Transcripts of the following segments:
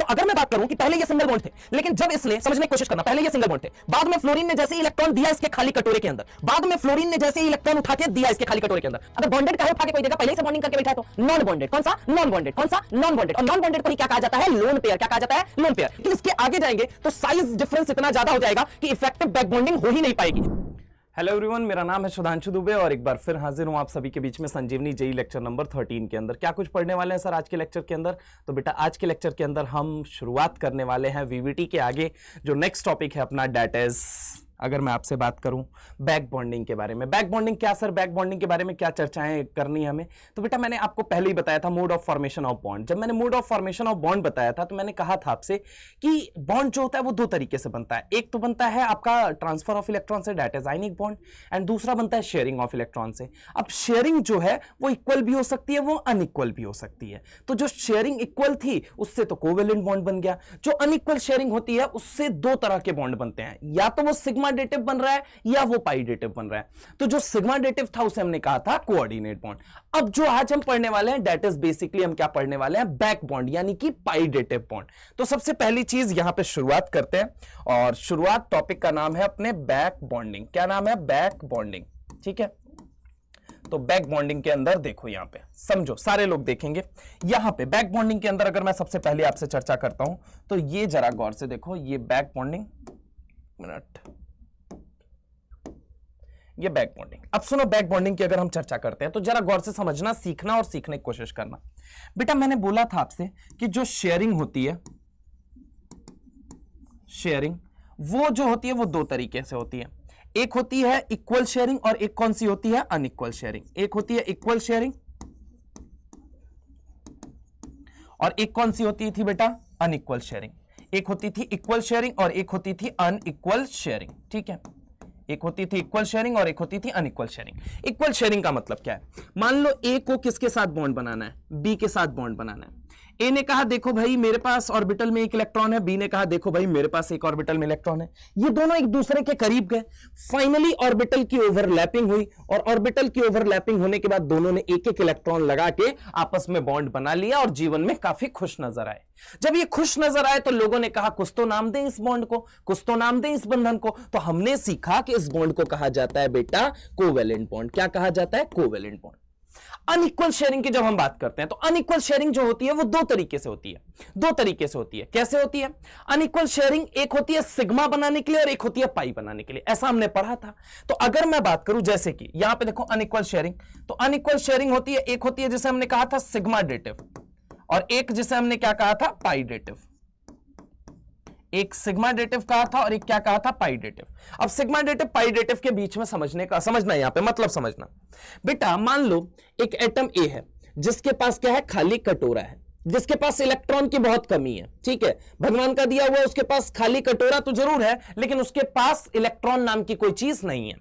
अगर मैं बात करूं कि पहले ये सिंगल बॉन्ड थे, लेकिन जब इसने समझने की कोशिश करना, पहले ये सिंगल बॉन्ड थे, बाद में फ्लोरीन ने जैसे ही इलेक्ट्रॉन दिया इसके खाली कटोरे के अंदर, बाद में फ्लोरीन ने जैसे ही इलेक्ट्रॉन उठा के दिया इसके खाली कटोरे के अंदर, अगर बॉन्डेड का है उठा के कोई जगह पहले से बॉन्डिंग करके बैठा है तो नॉन बॉन्डेड। कौन सा? Non bonded. कौन सा? Non bonded. और नॉन बॉन्डेड को ही क्या कहा जाता है? Lone pair. क्या कहा जाता है? Lone pair. लेकिन इसके आगे जाएंगे तो साइज डिफरेंस इतना ज्यादा हो जाएगा कि इफेक्टिव बैक बॉन्डिंग हो ही नहीं पाएगी। हेलो एवरीवन, मेरा नाम है सुधांशु दुबे और एक बार फिर हाजिर हूं आप सभी के बीच में संजीवनी जेई लेक्चर नंबर 13 के अंदर। क्या कुछ पढ़ने वाले हैं सर आज के लेक्चर के अंदर? तो बेटा आज के लेक्चर के अंदर हम शुरुआत करने वाले हैं वीवीटी के आगे जो नेक्स्ट टॉपिक है अपना, डेट इज, अगर मैं आपसे बात करूं बैक बॉन्डिंग के बारे में। बैक बॉन्डिंग क्या सर, बैक बॉन्डिंग के बारे में क्या चर्चाएं करनी है हमें? तो बेटा मैंने आपको पहले ही बताया था mode of formation of bond. जब मैंने mode of formation of bond बताया था तो मैंने कहा था आपसे कि बॉन्ड जो होता है वो दो तरीके से बनता है। एक तो बनता है आपका ट्रांसफर ऑफ इलेक्ट्रॉन से, that is ionic bond, and दूसरा बनता है शेयरिंग ऑफ इलेक्ट्रॉन से। अब शेयरिंग जो है वो इक्वल भी हो सकती है, वो अनइक्वल भी हो सकती है। तो जो शेयरिंग इक्वल थी उससे तो कोवेलेंट बॉन्ड बन गया। जो अनइक्वल शेयरिंग होती है उससे दो तरह के बॉन्ड बनते हैं, या तो वो सिग्मा डेटिव बन रहा है या वो पाई डेटिव बन रहा है। तो जो सिग्मा डेटिव था उसे हमने कहा था कोऑर्डिनेट बॉन्ड। अब जो आज हम पढ़ने वाले हैं डेट इज बेसिकली हम क्या पढ़ने वाले हैं? बैक बॉन्ड, यानी कि पाई डेटिव बॉन्ड। तो सबसे पहली चीज यहां पे शुरुआत करते हैं और शुरुआत टॉपिक का नाम है अपने बैक बॉन्डिंग। क्या नाम है? Back bonding. ठीक है, तो बैक बॉन्डिंग के अंदर देखो, यहां पे समझो, सारे लोग देखेंगे। यहां पे बैक बॉन्डिंग के अंदर अगर मैं सबसे पहले आपसे चर्चा करता हूं तो ये जरा गौर से देखो, ये बैक बॉन्डिंग, मिनट, ये बैक बॉन्डिंग। अब सुनो, बैक बॉन्डिंग की अगर हम चर्चा करते हैं तो जरा गौर से समझना, सीखना और सीखने की कोशिश करना। बेटा मैंने बोला था आपसे कि जो शेयरिंग होती है, शेयरिंग वो जो होती है वो दो तरीके से होती है। एक होती है इक्वल शेयरिंग और एक कौन सी होती है? Unequal sharing. एक होती है इक्वल शेयरिंग और एक कौन सी होती थी बेटा? Unequal sharing. एक होती थी इक्वल शेयरिंग और एक होती थी अनइक्वल शेयरिंग। ठीक है, एक होती थी इक्वल शेयरिंग और एक होती थी अनइक्वल शेयरिंग। इक्वल शेयरिंग का मतलब क्या है? मान लो ए को किसके साथ बॉन्ड बनाना है? बी के साथ बॉन्ड बनाना है। ए ने कहा देखो भाई मेरे पास ऑर्बिटल में एक इलेक्ट्रॉन है, बी ने कहा देखो भाई मेरे पास एक ऑर्बिटल में इलेक्ट्रॉन है। ये दोनों एक दूसरे के करीब गए, फाइनली ऑर्बिटल की ओवरलैपिंग हुई और ऑर्बिटल की ओवरलैपिंग होने के बाद दोनों ने एक एक इलेक्ट्रॉन लगा के आपस में बॉन्ड बना लिया और जीवन में काफी खुश नजर आए। जब ये खुश नजर आए तो लोगों ने कहा कुछ तो नाम दें इस बॉन्ड को, कुछ तो नाम दें इस बंधन को। तो हमने सीखा कि इस बॉन्ड को कहा जाता है बेटा कोवेलेंट बॉन्ड। क्या कहा जाता है? Covalent bond. अनइक्वल शेयरिंग की जब हम बात करते हैं तो अनइक्वल शेयरिंग जो होती है वो दो तरीके से होती है। दो तरीके से होती है। कैसे होती है अनइक्वल शेयरिंग? एक होती है सिग्मा बनाने के लिए और एक होती है पाई बनाने के लिए, ऐसा हमने पढ़ा था। तो अगर मैं बात करूं जैसे कि यहां पे देखो अनइक्वल शेयरिंग, तो अनइक्वल शेयरिंग होती है, एक होती है जिसे हमने कहा था सिग्मा डेटिव और एक जिसे हमने क्या कहा था? पाई डेटिव। एक सिग्मा डेटिव कहा था और एक क्या कहा था? पाई डेटिव। अब सिग्मा डेटिव पाई डेटिव के बीच में समझना यहां पे मतलब समझना। बेटा मान लो एक एटम ए है जिसके पास क्या है? खाली कटोरा है, जिसके पास इलेक्ट्रॉन की बहुत कमी है। ठीक है, भगवान का दिया हुआ उसके पास खाली कटोरा तो जरूर है लेकिन उसके पास इलेक्ट्रॉन नाम की कोई चीज नहीं है।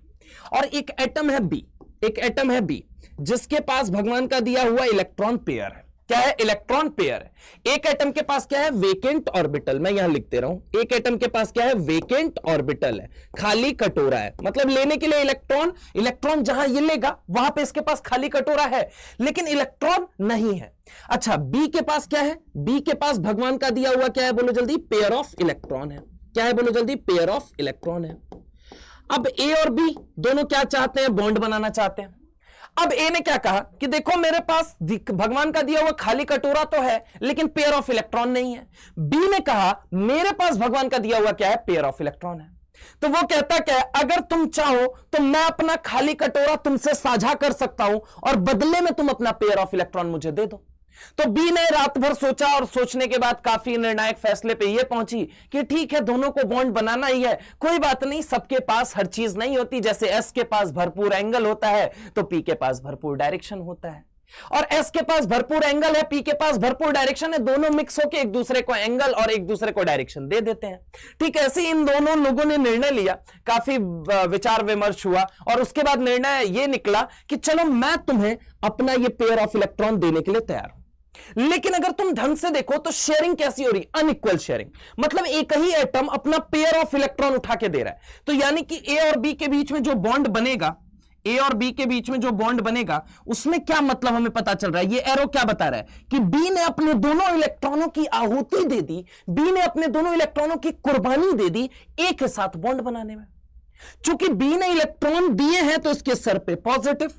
और एक एटम है बी, एक एटम है बी जिसके पास भगवान का दिया हुआ इलेक्ट्रॉन पेयर है। क्या है? इलेक्ट्रॉन पेयर है। एक एटम के पास क्या है? Vacant orbital. मैं यहां लिखते रहा हूं, एक एटम के पास क्या है? वेकेंट ऑर्बिटल है, खाली कटोरा है। मतलब लेने के लिए इलेक्ट्रॉन जहां ये लेगा वहां पे इसके पास खाली कटोरा है लेकिन इलेक्ट्रॉन नहीं है। अच्छा, बी के पास क्या है? बी के पास भगवान का दिया हुआ क्या है? बोलो जल्दी। पेयर ऑफ इलेक्ट्रॉन है। क्या है? बोलो जल्दी। पेयर ऑफ इलेक्ट्रॉन है। अब ए और बी दोनों क्या चाहते हैं? बॉन्ड बनाना चाहते हैं। अब ए ने क्या कहा कि देखो मेरे पास भगवान का दिया हुआ खाली कटोरा तो है लेकिन पेयर ऑफ इलेक्ट्रॉन नहीं है। बी ने कहा मेरे पास भगवान का दिया हुआ क्या है? पेयर ऑफ इलेक्ट्रॉन है। तो वो कहता क्या है? अगर तुम चाहो तो मैं अपना खाली कटोरा तुमसे साझा कर सकता हूं और बदले में तुम अपना पेयर ऑफ इलेक्ट्रॉन मुझे दे दो। तो बी ने रात भर सोचा और सोचने के बाद काफी निर्णायक फैसले पे ये पहुंची कि ठीक है दोनों को बॉन्ड बनाना ही है, कोई बात नहीं, सबके पास हर चीज नहीं होती। जैसे एस के पास भरपूर एंगल होता है तो पी के पास भरपूर डायरेक्शन होता है, और एस के पास भरपूर एंगल है, पी के पास भरपूर डायरेक्शन है। दोनों मिक्स होकर एक दूसरे को एंगल और एक दूसरे को डायरेक्शन दे देते हैं। ठीक है, ऐसे इन दोनों लोगों ने निर्णय लिया, काफी विचार विमर्श हुआ और उसके बाद निर्णय ये निकला कि चलो मैं तुम्हें अपना ये पेयर ऑफ इलेक्ट्रॉन देने के लिए तैयार हूं। लेकिन अगर तुम ढंग से देखो तो शेयरिंग कैसी हो रही? Unequal sharing. मतलब एक ही एटम अपना पेयर ऑफ इलेक्ट्रॉन उठा के दे रहा है। तो यानी कि ए और बी के बीच में जो बॉन्ड बनेगा, ए और बी के बीच में जो बॉन्ड बनेगा उसमें क्या मतलब हमें पता चल रहा है, ये एरो क्या बता रहा है कि बी ने अपने दोनों इलेक्ट्रॉनों की आहुति दे दी, बी ने अपने दोनों इलेक्ट्रॉनों की कुर्बानी दे दी ए के साथ बॉन्ड बनाने में। चूंकि बी ने इलेक्ट्रॉन दिए हैं तो इसके सर पे पॉजिटिव,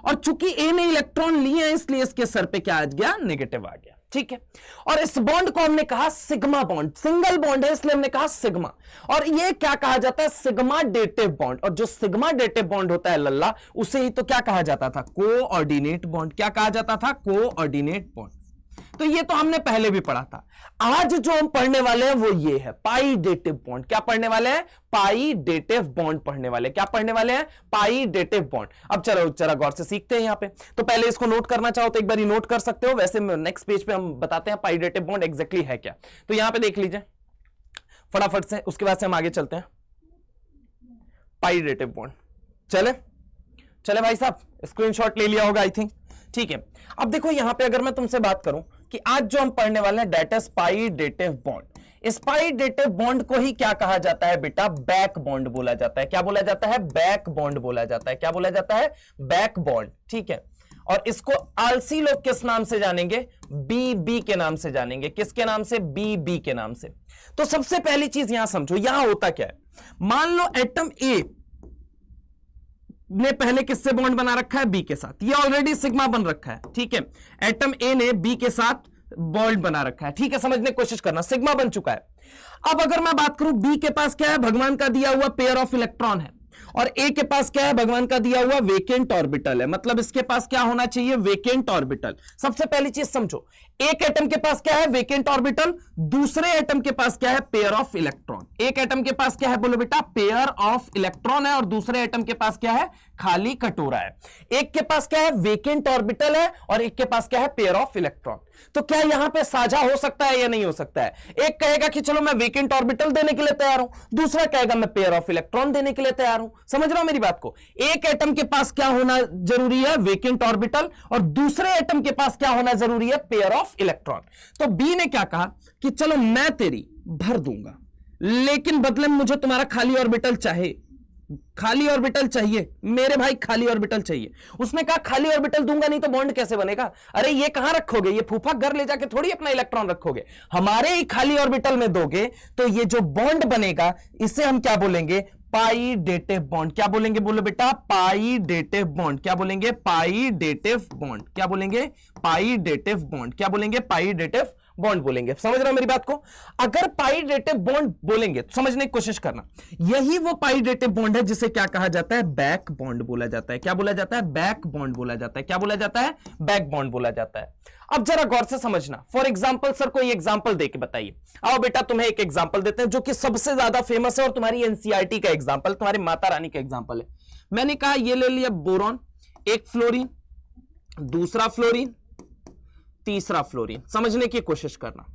और चूंकि ए ने इलेक्ट्रॉन लिए हैं इसलिए इसके सर पे क्या आ गया, नेगेटिव आ गया। ठीक है, और इस बॉन्ड को हमने कहा सिग्मा बॉन्ड, सिंगल बॉन्ड है इसलिए हमने कहा सिग्मा, और ये क्या कहा जाता है, सिग्मा डेटिव बॉन्ड। और जो सिग्मा डेटिव बॉन्ड होता है लल्ला, उसे ही तो क्या कहा जाता था, कोऑर्डिनेट बॉन्ड। क्या कहा जाता था, कोऑर्डिनेट बॉन्ड। तो ये तो हमने पहले भी पढ़ा था। आज जो हम पढ़ने वाले हैं वो ये है पाई डेटिव बॉन्ड। क्या पढ़ने वाले हैं, पाई डेटिव बॉन्ड पढ़ने वाले। क्या पढ़ने वाले हैं, पाई डेटिव बॉन्ड। अब चलो जरा गौर से सीखते हैं यहां पे। तो पहले इसको नोट करना चाहो तो एक बार नोट कर सकते हो, वैसे नेक्स्ट पेज पे हम बताते हैं पाई डेटिव बॉन्ड एग्जैक्टली है क्या। तो यहां पे देख लीजिए फटाफट से, उसके बाद से हम आगे चलते हैं। पाई डेटिव बॉन्ड, चले भाई साहब, स्क्रीनशॉट ले लिया होगा आई थिंक। ठीक है, अब देखो यहां पे अगर मैं तुमसे बात करूं कि आज जो हम पढ़ने वाले हैं that is pi dative bond. इस पाई डेटिव बॉन्ड को ही क्या कहा जाता है बेटा, बैक बॉन्ड बोला जाता है। क्या बोला जाता है, बैक बॉन्ड बोला जाता है। क्या बोला जाता है, बैक बॉन्ड। ठीक है, और इसको आलसी लोग किस नाम से जानेंगे, बी के नाम से जानेंगे। किसके नाम से, बी के नाम से। तो सबसे पहली चीज यहां समझो, यहां होता क्या है, मान लो एटम ए ने पहले किससे बॉन्ड बना रखा है, बी के साथ। ये ऑलरेडी सिग्मा बन रखा है। ठीक है, एटम ए ने बी के साथ बॉन्ड बना रखा है। ठीक है, समझने की कोशिश करना, सिग्मा बन चुका है। अब अगर मैं बात करूं बी के पास क्या है, भगवान का दिया हुआ पेयर ऑफ इलेक्ट्रॉन है, और ए के पास क्या है, भगवान का दिया हुआ वेकेंट ऑर्बिटल है। मतलब इसके पास क्या होना चाहिए, वेकेंट ऑर्बिटल। सबसे पहली चीज समझो, एक एटम के पास क्या है, वेकेंट ऑर्बिटल। दूसरे एटम के पास क्या है, पेयर ऑफ इलेक्ट्रॉन। एक एटम के पास क्या है, बोलो बेटा, पेयर ऑफ इलेक्ट्रॉन है, और दूसरे एटम के पास क्या है, खाली कटोरा है। एक के पास क्या है, वेकेंट ऑर्बिटल है, और एक के पास क्या है, पेयर ऑफ इलेक्ट्रॉन। तो क्या यहां पे साझा हो सकता है या नहीं हो सकता है? एक कहेगा कि चलो मैं वेकेंट ऑर्बिटल देने के लिए तैयार हूं, दूसरा कहेगा मैं पेयर ऑफ इलेक्ट्रॉन देने के लिए तैयार हूं। समझ रहा हूं मेरी बात को? एक एटम के पास क्या होना जरूरी है, वेकेंट ऑर्बिटल, और दूसरे एटम के पास क्या होना जरूरी है, पेयर ऑफ इलेक्ट्रॉन। तो बी ने क्या कहा कि चलो मैं तेरी भर दूंगा, लेकिन बदले में मुझे तुम्हारा खाली ऑर्बिटल चाहिए। खाली ऑर्बिटल चाहिए मेरे भाई, खाली ऑर्बिटल चाहिए। उसने कहा खाली ऑर्बिटल दूंगा नहीं तो बॉन्ड कैसे बनेगा? अरे ये कहां रखोगे, ये फूफा घर ले जाके थोड़ी अपना इलेक्ट्रॉन रखोगे, हमारे ही खाली ऑर्बिटल में दोगे। तो ये जो बॉन्ड बनेगा इसे हम क्या बोलेंगे, पाई डेटिव बॉन्ड। क्या बोलेंगे, बोलो बेटा, पाई डेटिव बॉन्ड। क्या बोलेंगे, पाई डेटिव बॉन्ड। क्या बोलेंगे, पाई डेटिव बॉन्ड। क्या बोलेंगे, पाई डेटिव बॉन्ड बोलेंगे। समझ रहे हो मेरी बात को? अगर पाई डेटिव बॉन्ड बोलेंगे तो समझने की कोशिश करना, यही वो पाई डेटिव बॉन्ड है जिसे क्या कहा जाता है, बैक बॉन्ड बोला जाता है। क्या बोला जाता है, बैक बॉन्ड बोला जाता है। क्या बोला जाता है, बैक बॉन्ड बोला जाता है। अब जरा गौर से समझना, फॉर एग्जाम्पल सर कोई एग्जाम्पल देके बताइए। आओ बेटा तुम्हें एक एग्जाम्पल देते हैं जो कि सबसे ज्यादा फेमस है और तुम्हारी एनसीईआरटी का एग्जाम्पल, तुम्हारी माता रानी का एग्जाम्पल है। मैंने कहा ये ले लिया बोरॉन, एक फ्लोरीन, दूसरा फ्लोरीन, तीसरा फ्लोरीन। समझने की कोशिश करना।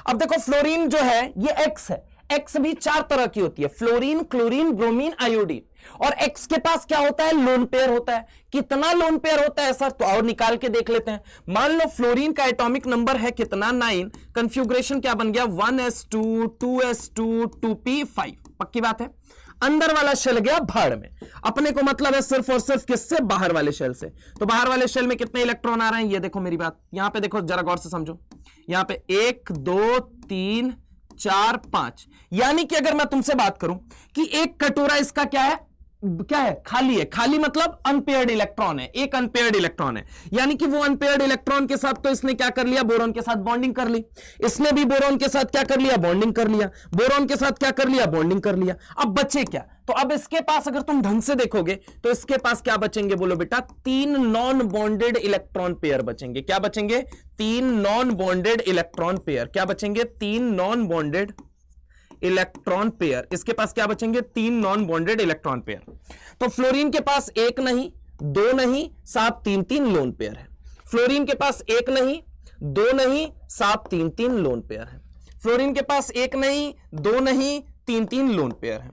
अब देखो फ्लोरीन जो है ये एक्स है, एक्स भी 4 तरह की होती है, फ्लोरीन, क्लोरीन, ब्रोमीन, आयोडीन। और एक्स के पास क्या होता है, लोन पेयर होता है। कितना लोन पेयर होता है सर, तो और निकाल के देख लेते हैं। मान लो फ्लोरीन का एटॉमिक नंबर है कितना, 9। कंफ्यूग्रेशन क्या बन गया, 1s2 2s2 2p5। पक्की बात है। अंदर वाला शेल गया भाड़ में। अपने को मतलब है सिर्फ और सिर्फ किससे, बाहर वाले शेल से। तो बाहर वाले शेल में कितने इलेक्ट्रॉन आ रहे हैं, ये देखो मेरी बात, यहां पे देखो जरा गौर से समझो। यहां पे 1 2 3 4 5, यानी कि अगर मैं तुमसे बात करूं कि एक कटोरा इसका क्या है, खाली है। खाली मतलब अनपेयर्ड इलेक्ट्रॉन है, एक अनपेयर्ड इलेक्ट्रॉन है। यानी कि वो अनपेयर्ड इलेक्ट्रॉन के साथ तो इसने क्या कर लिया, बोरॉन के साथ बॉन्डिंग कर ली। इसने भी बोरॉन के साथ क्या कर लिया, बॉन्डिंग कर लिया। बोरॉन के साथ क्या कर लिया, बॉन्डिंग कर लिया। अब बचे क्या, तो अब इसके पास अगर तुम ढंग से देखोगे तो इसके पास क्या बचेंगे, बोलो बेटा, 3 नॉन बॉन्डेड इलेक्ट्रॉन पेयर बचेंगे। क्या बचेंगे, 3 नॉन बॉन्डेड इलेक्ट्रॉन पेयर। क्या बचेंगे, 3 नॉन बॉन्डेड इलेक्ट्रॉन पेयर। इसके पास क्या बचेंगे, 3 नॉन बॉन्डेड इलेक्ट्रॉन पेयर। तो फ्लोरीन के पास 1 नहीं 2 नहीं 7 3 3 लोन पेयर है। फ्लोरीन के पास 1 नहीं 2 नहीं 7 3 3 लोन पेयर है। फ्लोरीन के पास 1 नहीं 2 नहीं 3 3 लोन पेयर है।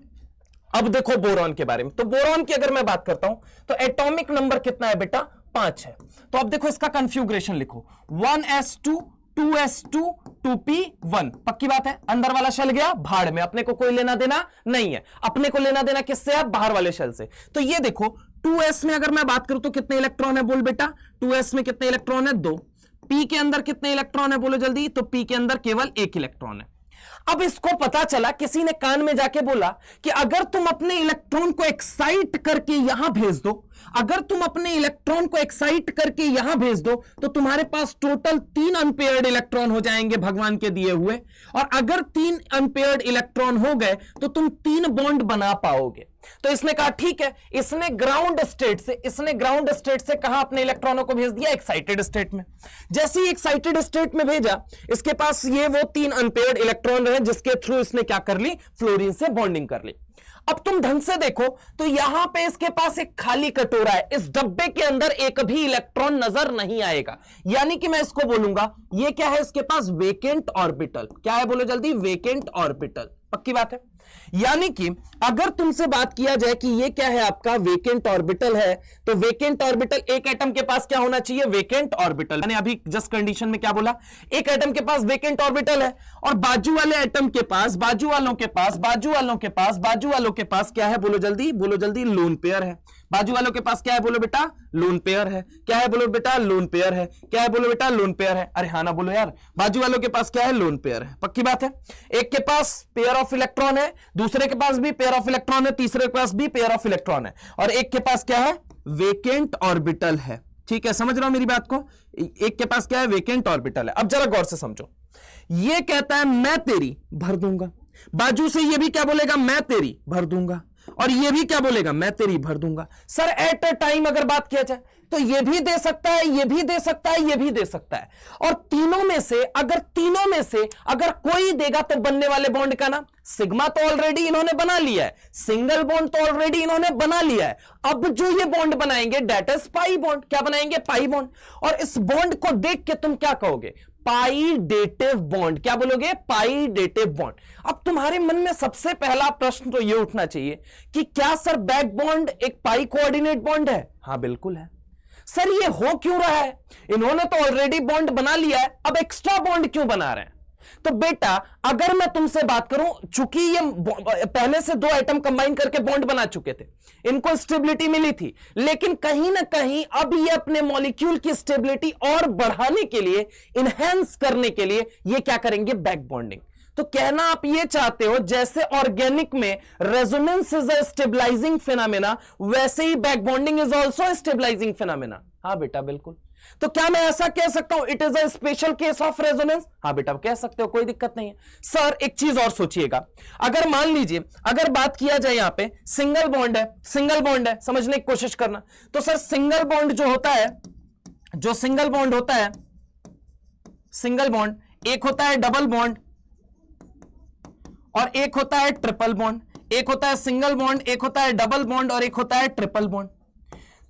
अब देखो बोरॉन के बारे में। तो बोरॉन की अगर मैं बात करता हूं तो एटॉमिक नंबर कितना है बेटा, 5 है। तो अब देखो इसका कंफ्यूग्रेशन लिखो, 1s2 2s2 2p1। पक्की बात है। अंदर वाला शेल गया भाड़ में, अपने को कोई लेना देना नहीं है। अपने को लेना देना किससे है, बाहर वाले शेल से। तो ये देखो 2s में अगर मैं बात करूं तो कितने इलेक्ट्रॉन है बोल बेटा, 2s में कितने इलेक्ट्रॉन है, 2। p के अंदर कितने इलेक्ट्रॉन है बोलो जल्दी, तो p के अंदर केवल 1 इलेक्ट्रॉन है। अब इसको पता चला, किसी ने कान में जाके बोला कि अगर तुम अपने इलेक्ट्रॉन को एक्साइट करके यहां भेज दो, अगर तुम अपने इलेक्ट्रॉन को एक्साइट करके यहां भेज दो तो तुम्हारे पास टोटल 3 अनपेयर्ड इलेक्ट्रॉन हो जाएंगे भगवान के दिए हुए, और अगर 3 अनपेयर्ड इलेक्ट्रॉन हो गए तो तुम 3 बॉन्ड बना पाओगे। तो इसने कहा ठीक है, इसने ग्राउंड स्टेट से कहा अपने इलेक्ट्रॉनों को भेज दिया एक्साइटेड स्टेट में। जैसे ही एक्साइटेड स्टेट में भेजा, इसके पास ये वो 3 अनपेयर्ड इलेक्ट्रॉन रहे जिसके थ्रू इसने क्या कर ली, फ्लोरीन से बॉन्डिंग कर ली। अब तुम ढंग से देखो तो यहां पे इसके पास एक खाली कटोरा है, इस डब्बे के अंदर एक भी इलेक्ट्रॉन नजर नहीं आएगा, यानी कि मैं इसको बोलूंगा ये क्या है, इसके पास वेकेंट ऑर्बिटल। क्या है बोलो जल्दी, वेकेंट ऑर्बिटल। पक्की बात है। यानी कि अगर तुमसे बात किया जाए कि ये क्या है, आपका वेकेंट ऑर्बिटल है, तो वेकेंट ऑर्बिटल, एक एटम के पास क्या होना चाहिए, वेकेंट ऑर्बिटल। मैंने अभी जस्ट कंडीशन में क्या बोला, एक एटम के पास वेकेंट ऑर्बिटल है, और बाजू वाले एटम के पास, बाजू वालों के पास क्या है बोलो जल्दी, लोन पेयर है। बाजू वालों के पास क्या है बोलो बेटा, लोन पेयर है। क्या है बोलो बेटा, लोन पेयर है। क्या है बोलो बेटा, लोन पेयर है। अरे हाँ ना बोलो यार, बाजू वालों के पास क्या है, लोन पेयर है। पक्की बात है। एक के पास पेयर ऑफ इलेक्ट्रॉन है, दूसरे के पास भी पेयर ऑफ इलेक्ट्रॉन है, तीसरे के पास भी पेयर ऑफ इलेक्ट्रॉन है, और एक के पास क्या है, वेकेंट ऑर्बिटल है। ठीक है, समझ रहा हूं मेरी बात को। एक के पास क्या है, वेकेंट ऑर्बिटल है। अब जरा गौर से समझो, ये कहता है मैं तेरी भर दूंगा, बाजू से ये भी क्या बोलेगा, मैं तेरी भर दूंगा, और ये भी क्या बोलेगा, मैं तेरी भर दूंगा। सर एट अ टाइम अगर बात किया जाए तो ये भी दे सकता है, ये भी दे सकता है, ये भी दे सकता है, और तीनों में से अगर कोई देगा तो बनने वाले बॉन्ड का नाम, सिग्मा तो ऑलरेडी इन्होंने बना लिया है, सिंगल बॉन्ड तो ऑलरेडी इन्होंने बना लिया है। अब जो ये बॉन्ड बनाएंगे दैट इज पाई बॉन्ड। क्या बनाएंगे, पाई बॉन्ड। और इस बॉन्ड को देख के तुम क्या कहोगे, पाईडेटिव बॉन्ड। क्या बोलोगे, पाईडेटिव बॉन्ड। अब तुम्हारे मन में सबसे पहला प्रश्न तो यह उठना चाहिए कि क्या सर बैक बॉन्ड एक पाई कोऑर्डिनेट बॉन्ड है? हाँ बिल्कुल है। सर ये हो क्यों रहा है, इन्होंने तो ऑलरेडी बॉन्ड बना लिया है, अब एक्स्ट्रा बॉन्ड क्यों बना रहे हैं? तो बेटा अगर मैं तुमसे बात करूं, चूंकि ये पहले से 2 एटम कंबाइन करके बॉन्ड बना चुके थे, इनको स्टेबिलिटी मिली थी, लेकिन कहीं ना कहीं अब ये अपने मॉलिक्यूल की स्टेबिलिटी और बढ़ाने के लिए, इनहेंस करने के लिए ये क्या करेंगे, बैक बॉन्डिंग। तो कहना आप ये चाहते हो जैसे ऑर्गेनिक में resonance is a stabilising phenomena, वैसे ही back bonding is also stabilising phenomena. हाँ बेटा बिल्कुल। तो क्या मैं ऐसा कह सकता हूं it is a special case of resonance? हाँ बेटा कह सकते हो, कोई दिक्कत नहीं है। सर एक चीज और सोचिएगा, अगर मान लीजिए अगर बात किया जाए यहां पे सिंगल बॉन्ड है, समझने की कोशिश करना। तो सर सिंगल बॉन्ड जो होता है, सिंगल बॉन्ड एक होता है डबल बॉन्ड और एक होता है ट्रिपल बॉन्ड। एक होता है सिंगल बॉन्ड, एक होता है डबल बॉन्ड और एक होता है ट्रिपल बॉन्ड।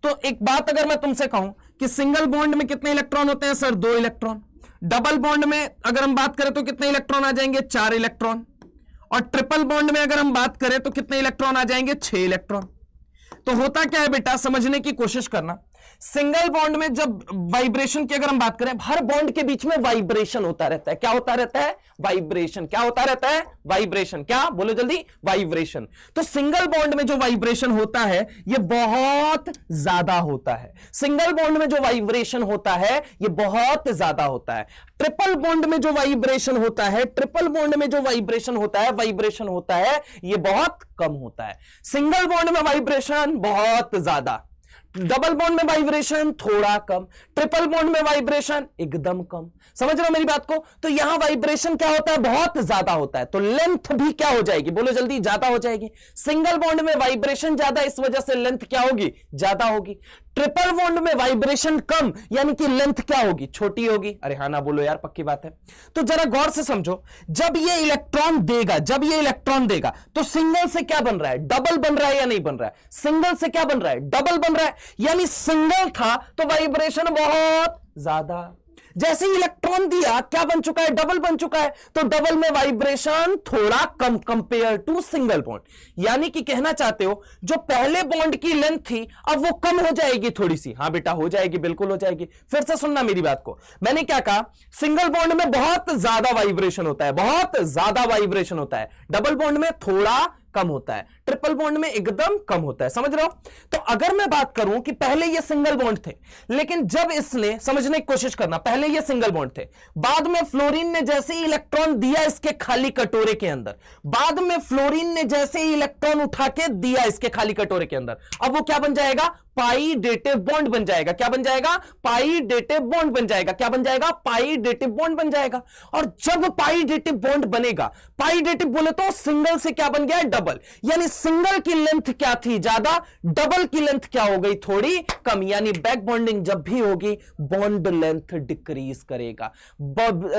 तो एक बात अगर मैं तुमसे कहूं कि सिंगल बॉन्ड में कितने इलेक्ट्रॉन होते हैं सर, 2 इलेक्ट्रॉन। डबल बॉन्ड में अगर हम बात करें तो कितने इलेक्ट्रॉन आ जाएंगे, 4 इलेक्ट्रॉन। और ट्रिपल बॉन्ड में अगर हम बात करें तो कितने इलेक्ट्रॉन आ जाएंगे, 6 इलेक्ट्रॉन। तो होता क्या है बेटा, समझने की कोशिश करना। सिंगल बॉन्ड में जब वाइब्रेशन की अगर हम बात करें, हर बॉन्ड के बीच में वाइब्रेशन होता रहता है। क्या होता रहता है, वाइब्रेशन। क्या होता रहता है, वाइब्रेशन। क्या बोलो जल्दी, वाइब्रेशन। तो सिंगल बॉन्ड में जो वाइब्रेशन होता है ये बहुत ज्यादा होता है। सिंगल बॉन्ड में जो वाइब्रेशन होता है ये बहुत ज्यादा होता है। ट्रिपल बॉन्ड में जो वाइब्रेशन होता है, ये बहुत कम होता है। सिंगल बॉन्ड में वाइब्रेशन बहुत ज्यादा, डबल बॉन्ड में वाइब्रेशन थोड़ा कम, ट्रिपल बॉन्ड में वाइब्रेशन एकदम कम। समझ रहे हो मेरी बात को? तो यहां वाइब्रेशन क्या होता है, बहुत ज्यादा होता है, तो लेंथ भी क्या हो जाएगी, बोलो जल्दी, ज्यादा हो जाएगी। सिंगल बॉन्ड में वाइब्रेशन ज्यादा, इस वजह से लेंथ क्या होगी, ज्यादा होगी। ट्रिपल बॉन्ड में वाइब्रेशन कम, यानी कि लेंथ क्या होगी, छोटी होगी। अरे हाँ ना बोलो यार, पक्की बात है। तो जरा गौर से समझो, जब ये इलेक्ट्रॉन देगा तो सिंगल से क्या बन रहा है, डबल बन रहा है या नहीं बन रहा है? सिंगल से क्या बन रहा है, डबल बन रहा है। यानी सिंगल था तो वाइब्रेशन बहुत ज्यादा, जैसे इलेक्ट्रॉन दिया क्या बन चुका है, डबल बन चुका है। तो डबल में वाइब्रेशन थोड़ा कम कंपेयर टू सिंगल बॉन्ड। यानी कि कहना चाहते हो जो पहले बॉन्ड की लेंथ थी अब वो कम हो जाएगी थोड़ी सी। हाँ बेटा हो जाएगी, बिल्कुल हो जाएगी। फिर से सुनना मेरी बात को, मैंने क्या कहा, सिंगल बॉन्ड में बहुत ज्यादा वाइब्रेशन होता है, डबल बॉन्ड में थोड़ा कम होता है, ट्रिपल बॉन्ड में एकदम कम होता है। समझ रहे हो? तो अगर मैं बात करूं कि पहले ये सिंगल बॉन्ड थे, लेकिन जब इसने, समझने की कोशिश करना, पहले ये सिंगल बॉन्ड थे, बाद में फ्लोरीन ने जैसे ही इलेक्ट्रॉन दिया इसके खाली कटोरे के अंदर, बाद में फ्लोरीन ने जैसे ही इलेक्ट्रॉन उठा के दिया इसके खाली कटोरे के अंदर, अब वो क्या बन जाएगा? पाई डेटिव बॉन्ड बन जाएगा। क्या बन जाएगा? पाई डेटिव बॉन्ड बन जाएगा। क्या बन जाएगा? पाई डेटिव बॉन्ड बन जाएगा। और जब पाई डेटिव बॉन्ड बनेगा, पाई डेटिव बोले तो सिंगल से क्या बन गया? डबल। यानी सिंगल की लेंथ क्या थी? ज्यादा, डबल की लेंथ क्या हो गई? थोड़ी कम। यानी बैक बॉन्डिंग जब भी होगी बॉन्ड लेंथ डिक्रीज करेगा।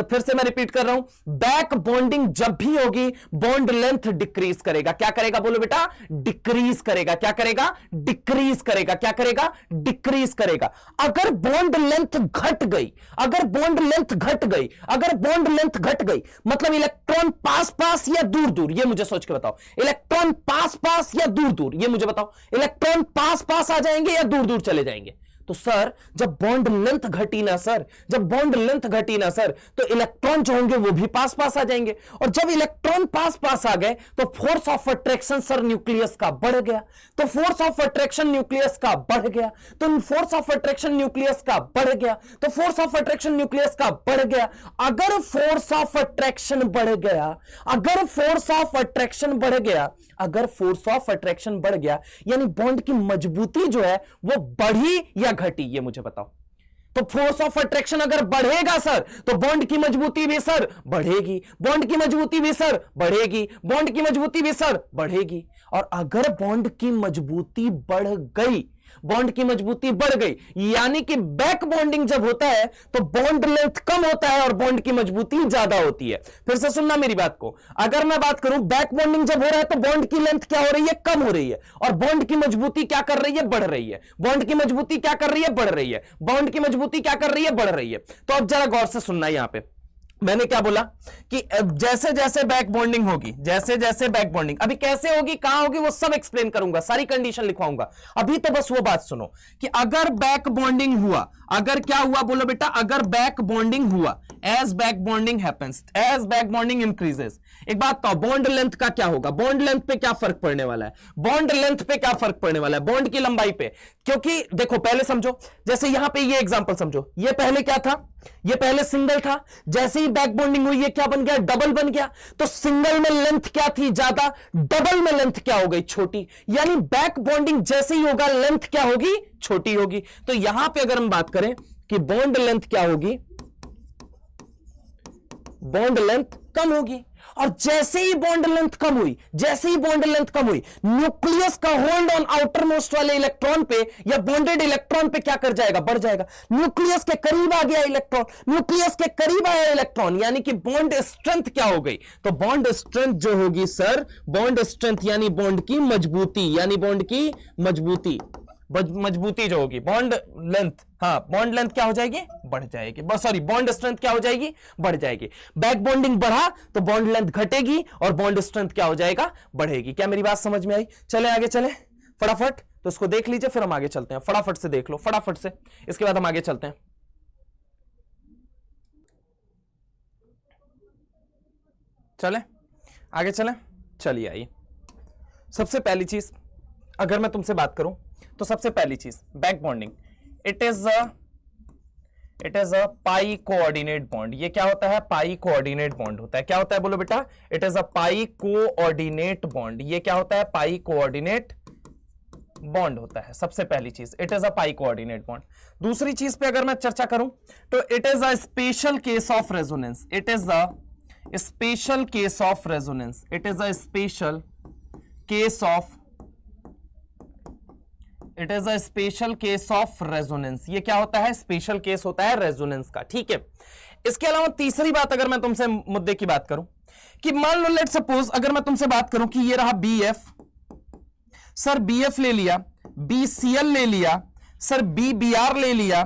फिर से मैं रिपीट कर रहा हूं, बैक बॉन्डिंग जब भी होगी बॉन्ड लेंथ डिक्रीज करेगा। क्या करेगा? बोलो बेटा, डिक्रीज करेगा। क्या करेगा? डिक्रीज करेगा। क्या करेगा? डिक्रीज करेगा। अगर बॉन्ड लेंथ घट गई, अगर बॉन्ड लेंथ घट गई, अगर बॉन्ड लेंथ घट गई, मतलब इलेक्ट्रॉन पास पास या दूर दूर, ये मुझे सोच के बताओ। इलेक्ट्रॉन पास पास या दूर दूर, ये मुझे बताओ। इलेक्ट्रॉन पास पास आ जाएंगे या दूर दूर चले जाएंगे? तो सर जब बॉन्ड लेंथ घटी ना सर, जब बॉन्ड लेंथ घटी ना सर, तो इलेक्ट्रॉन जो होंगे वो भी पास पास आ जाएंगे। और जब इलेक्ट्रॉन पास पास आ गए तो force of attraction sir nucleus का बढ़ गया। तो फोर्स ऑफ अट्रैक्शन न्यूक्लियस का बढ़ गया। तो फोर्स ऑफ अट्रैक्शन न्यूक्लियस का बढ़ गया। तो फोर्स ऑफ अट्रैक्शन न्यूक्लियस का बढ़ गया। अगर फोर्स ऑफ अट्रैक्शन बढ़ गया, अगर फोर्स ऑफ अट्रैक्शन बढ़ गया, अगर फोर्स ऑफ अट्रैक्शन बढ़ गया, यानी बॉन्ड की मजबूती जो है वो बढ़ी या घटी? ये मुझे बताओ। तो फोर्स ऑफ अट्रैक्शन अगर बढ़ेगा सर तो बॉन्ड की मजबूती भी सर बढ़ेगी, बॉन्ड की मजबूती भी सर बढ़ेगी, बॉन्ड की मजबूती भी सर बढ़ेगी। और अगर बॉन्ड की मजबूती बढ़ गई, बॉन्ड की मजबूती बढ़ गई, यानी कि बैक बॉन्डिंग जब होता है तो बॉन्ड लेंथ कम होता है और बॉन्ड की मजबूती ज्यादा होती है। फिर से सुनना मेरी बात को, अगर मैं बात करूं बैक बॉन्डिंग जब हो रहा है तो बॉन्ड की लेंथ क्या हो रही है? कम हो रही है। और बॉन्ड की मजबूती क्या कर रही है? बढ़ रही है। बॉन्ड की मजबूती क्या कर रही है? बढ़ रही है। बॉन्ड की मजबूती क्या कर रही है? बढ़ रही है। तो अब जरा गौर से सुनना, यहां पे मैंने क्या बोला कि जैसे जैसे बैक बॉन्डिंग होगी, जैसे जैसे बैक बॉन्डिंग, अभी कैसे होगी, कहां होगी, वो सब एक्सप्लेन करूंगा, सारी कंडीशन लिखवाऊंगा। अभी तो बस वो बात सुनो कि अगर बैक बॉन्डिंग हुआ, अगर क्या हुआ बोलो बेटा, अगर बैक बॉन्डिंग हुआ, as back bonding happens, as back bonding increases, एक बात तो बॉन्ड लेंथ का क्या होगा? बॉन्ड लेंथ पे क्या फर्क पड़ने वाला है? बॉन्ड लेंथ पे क्या फर्क पड़ने वाला है? बॉन्ड की लंबाई पे। क्योंकि देखो पहले समझो, जैसे यहां पे ये एग्जांपल समझो, ये पहले क्या था? ये पहले सिंगल था, जैसे ही बैक बॉन्डिंग हुई ये क्या बन गया? डबल बन गया। तो सिंगल में लेंथ क्या थी? ज्यादा, डबल में लेंथ क्या हो गई? छोटी। यानी बैक बॉन्डिंग जैसे ही होगा लेंथ क्या होगी? छोटी होगी। तो यहां पे अगर हम बात करें कि बॉन्ड लेंथ क्या होगी? बॉन्ड लेंथ कम होगी। और जैसे ही बॉन्ड लेंथ कम हुई, जैसे ही बॉन्ड लेंथ कम हुई, न्यूक्लियस का होल्ड ऑन आउटर मोस्ट वाले इलेक्ट्रॉन पे या बॉन्डेड इलेक्ट्रॉन पे क्या कर जाएगा? बढ़ जाएगा। न्यूक्लियस के करीब आ गया इलेक्ट्रॉन, न्यूक्लियस के करीब आया इलेक्ट्रॉन, यानी कि बॉन्ड स्ट्रेंथ क्या हो गई? तो बॉन्ड स्ट्रेंथ जो होगी सर, बॉन्ड स्ट्रेंथ यानी बॉन्ड की मजबूती, यानी बॉन्ड की मजबूती, मजबूती जो होगी, बॉन्ड लेंथ, हाँ बॉन्ड लेंथ क्या हो जाएगी? बढ़ जाएगी। सॉरी, बॉन्ड स्ट्रेंथ क्या हो जाएगी? बढ़ जाएगी। बैक बॉन्डिंग बढ़ा तो बॉन्ड लेंथ घटेगी और बॉन्ड स्ट्रेंथ क्या हो जाएगा? बढ़ेगी। क्या मेरी बात समझ में आई? चले आगे चले फटाफट, तो इसको देख लीजिए फिर हम आगे चलते हैं। फटाफट से देख लो, फटाफट से, इसके बाद हम आगे चलते हैं। चले आगे चले, चलिए आइए। सबसे पहली चीज अगर मैं तुमसे बात करूं तो सबसे पहली चीज back bonding, it is a pi coordinate bond. ये क्या होता है? पाई कोऑर्डिनेट बॉन्ड होता है। क्या होता है बोलो बेटा? It is a pi coordinate bond. ये क्या होता है? पाई कोऑर्डिनेट बॉन्ड होता है। सबसे पहली चीज it is a pi coordinate bond. दूसरी चीज पे अगर मैं चर्चा करूं तो it is a special case of resonance. It is a special case of resonance. It is a special case of, it is a special case of resonance. ये क्या होता है? स्पेशल केस होता है रेजोनेंस का। ठीक है। इसके अलावा तीसरी बात अगर मैं तुमसे मुद्दे की बात करूं कि मान लो लेट सपोज अगर मैं तुमसे बात करूं कि ये रहा BF, सर BF ले लिया, BCl ले लिया, सर BBr ले लिया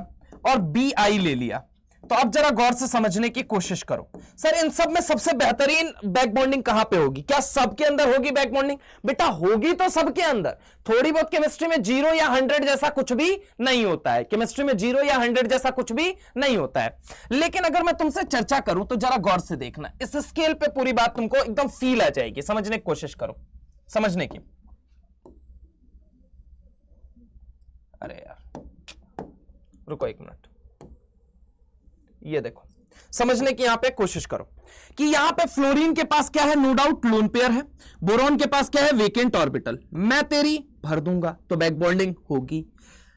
और BI ले लिया, तो अब जरा गौर से समझने की कोशिश करो। सर इन सब में सबसे बेहतरीन बैक बॉन्डिंग कहां पे होगी? क्या सबके अंदर होगी बैक बॉन्डिंग? बेटा होगी तो सबके अंदर। थोड़ी बहुत केमिस्ट्री में 0 या 100 जैसा कुछ भी नहीं होता है, केमिस्ट्री में 0 या 100 जैसा कुछ भी नहीं होता है। लेकिन अगर मैं तुमसे चर्चा करूं तो जरा गौर से देखना, इस स्केल पे पूरी बात तुमको एकदम फील आ जाएगी, समझने की कोशिश करो। समझने की। अरे यार रुको एक मिनट, ये देखो समझने की यहां पे कोशिश करो कि यहां पे फ्लोरीन के पास क्या है, नो डाउट लोन पेयर है, बोरॉन के पास क्या है, वेकेंट ऑर्बिटल, मैं तेरी भर दूंगा तो बैक बॉन्डिंग होगी।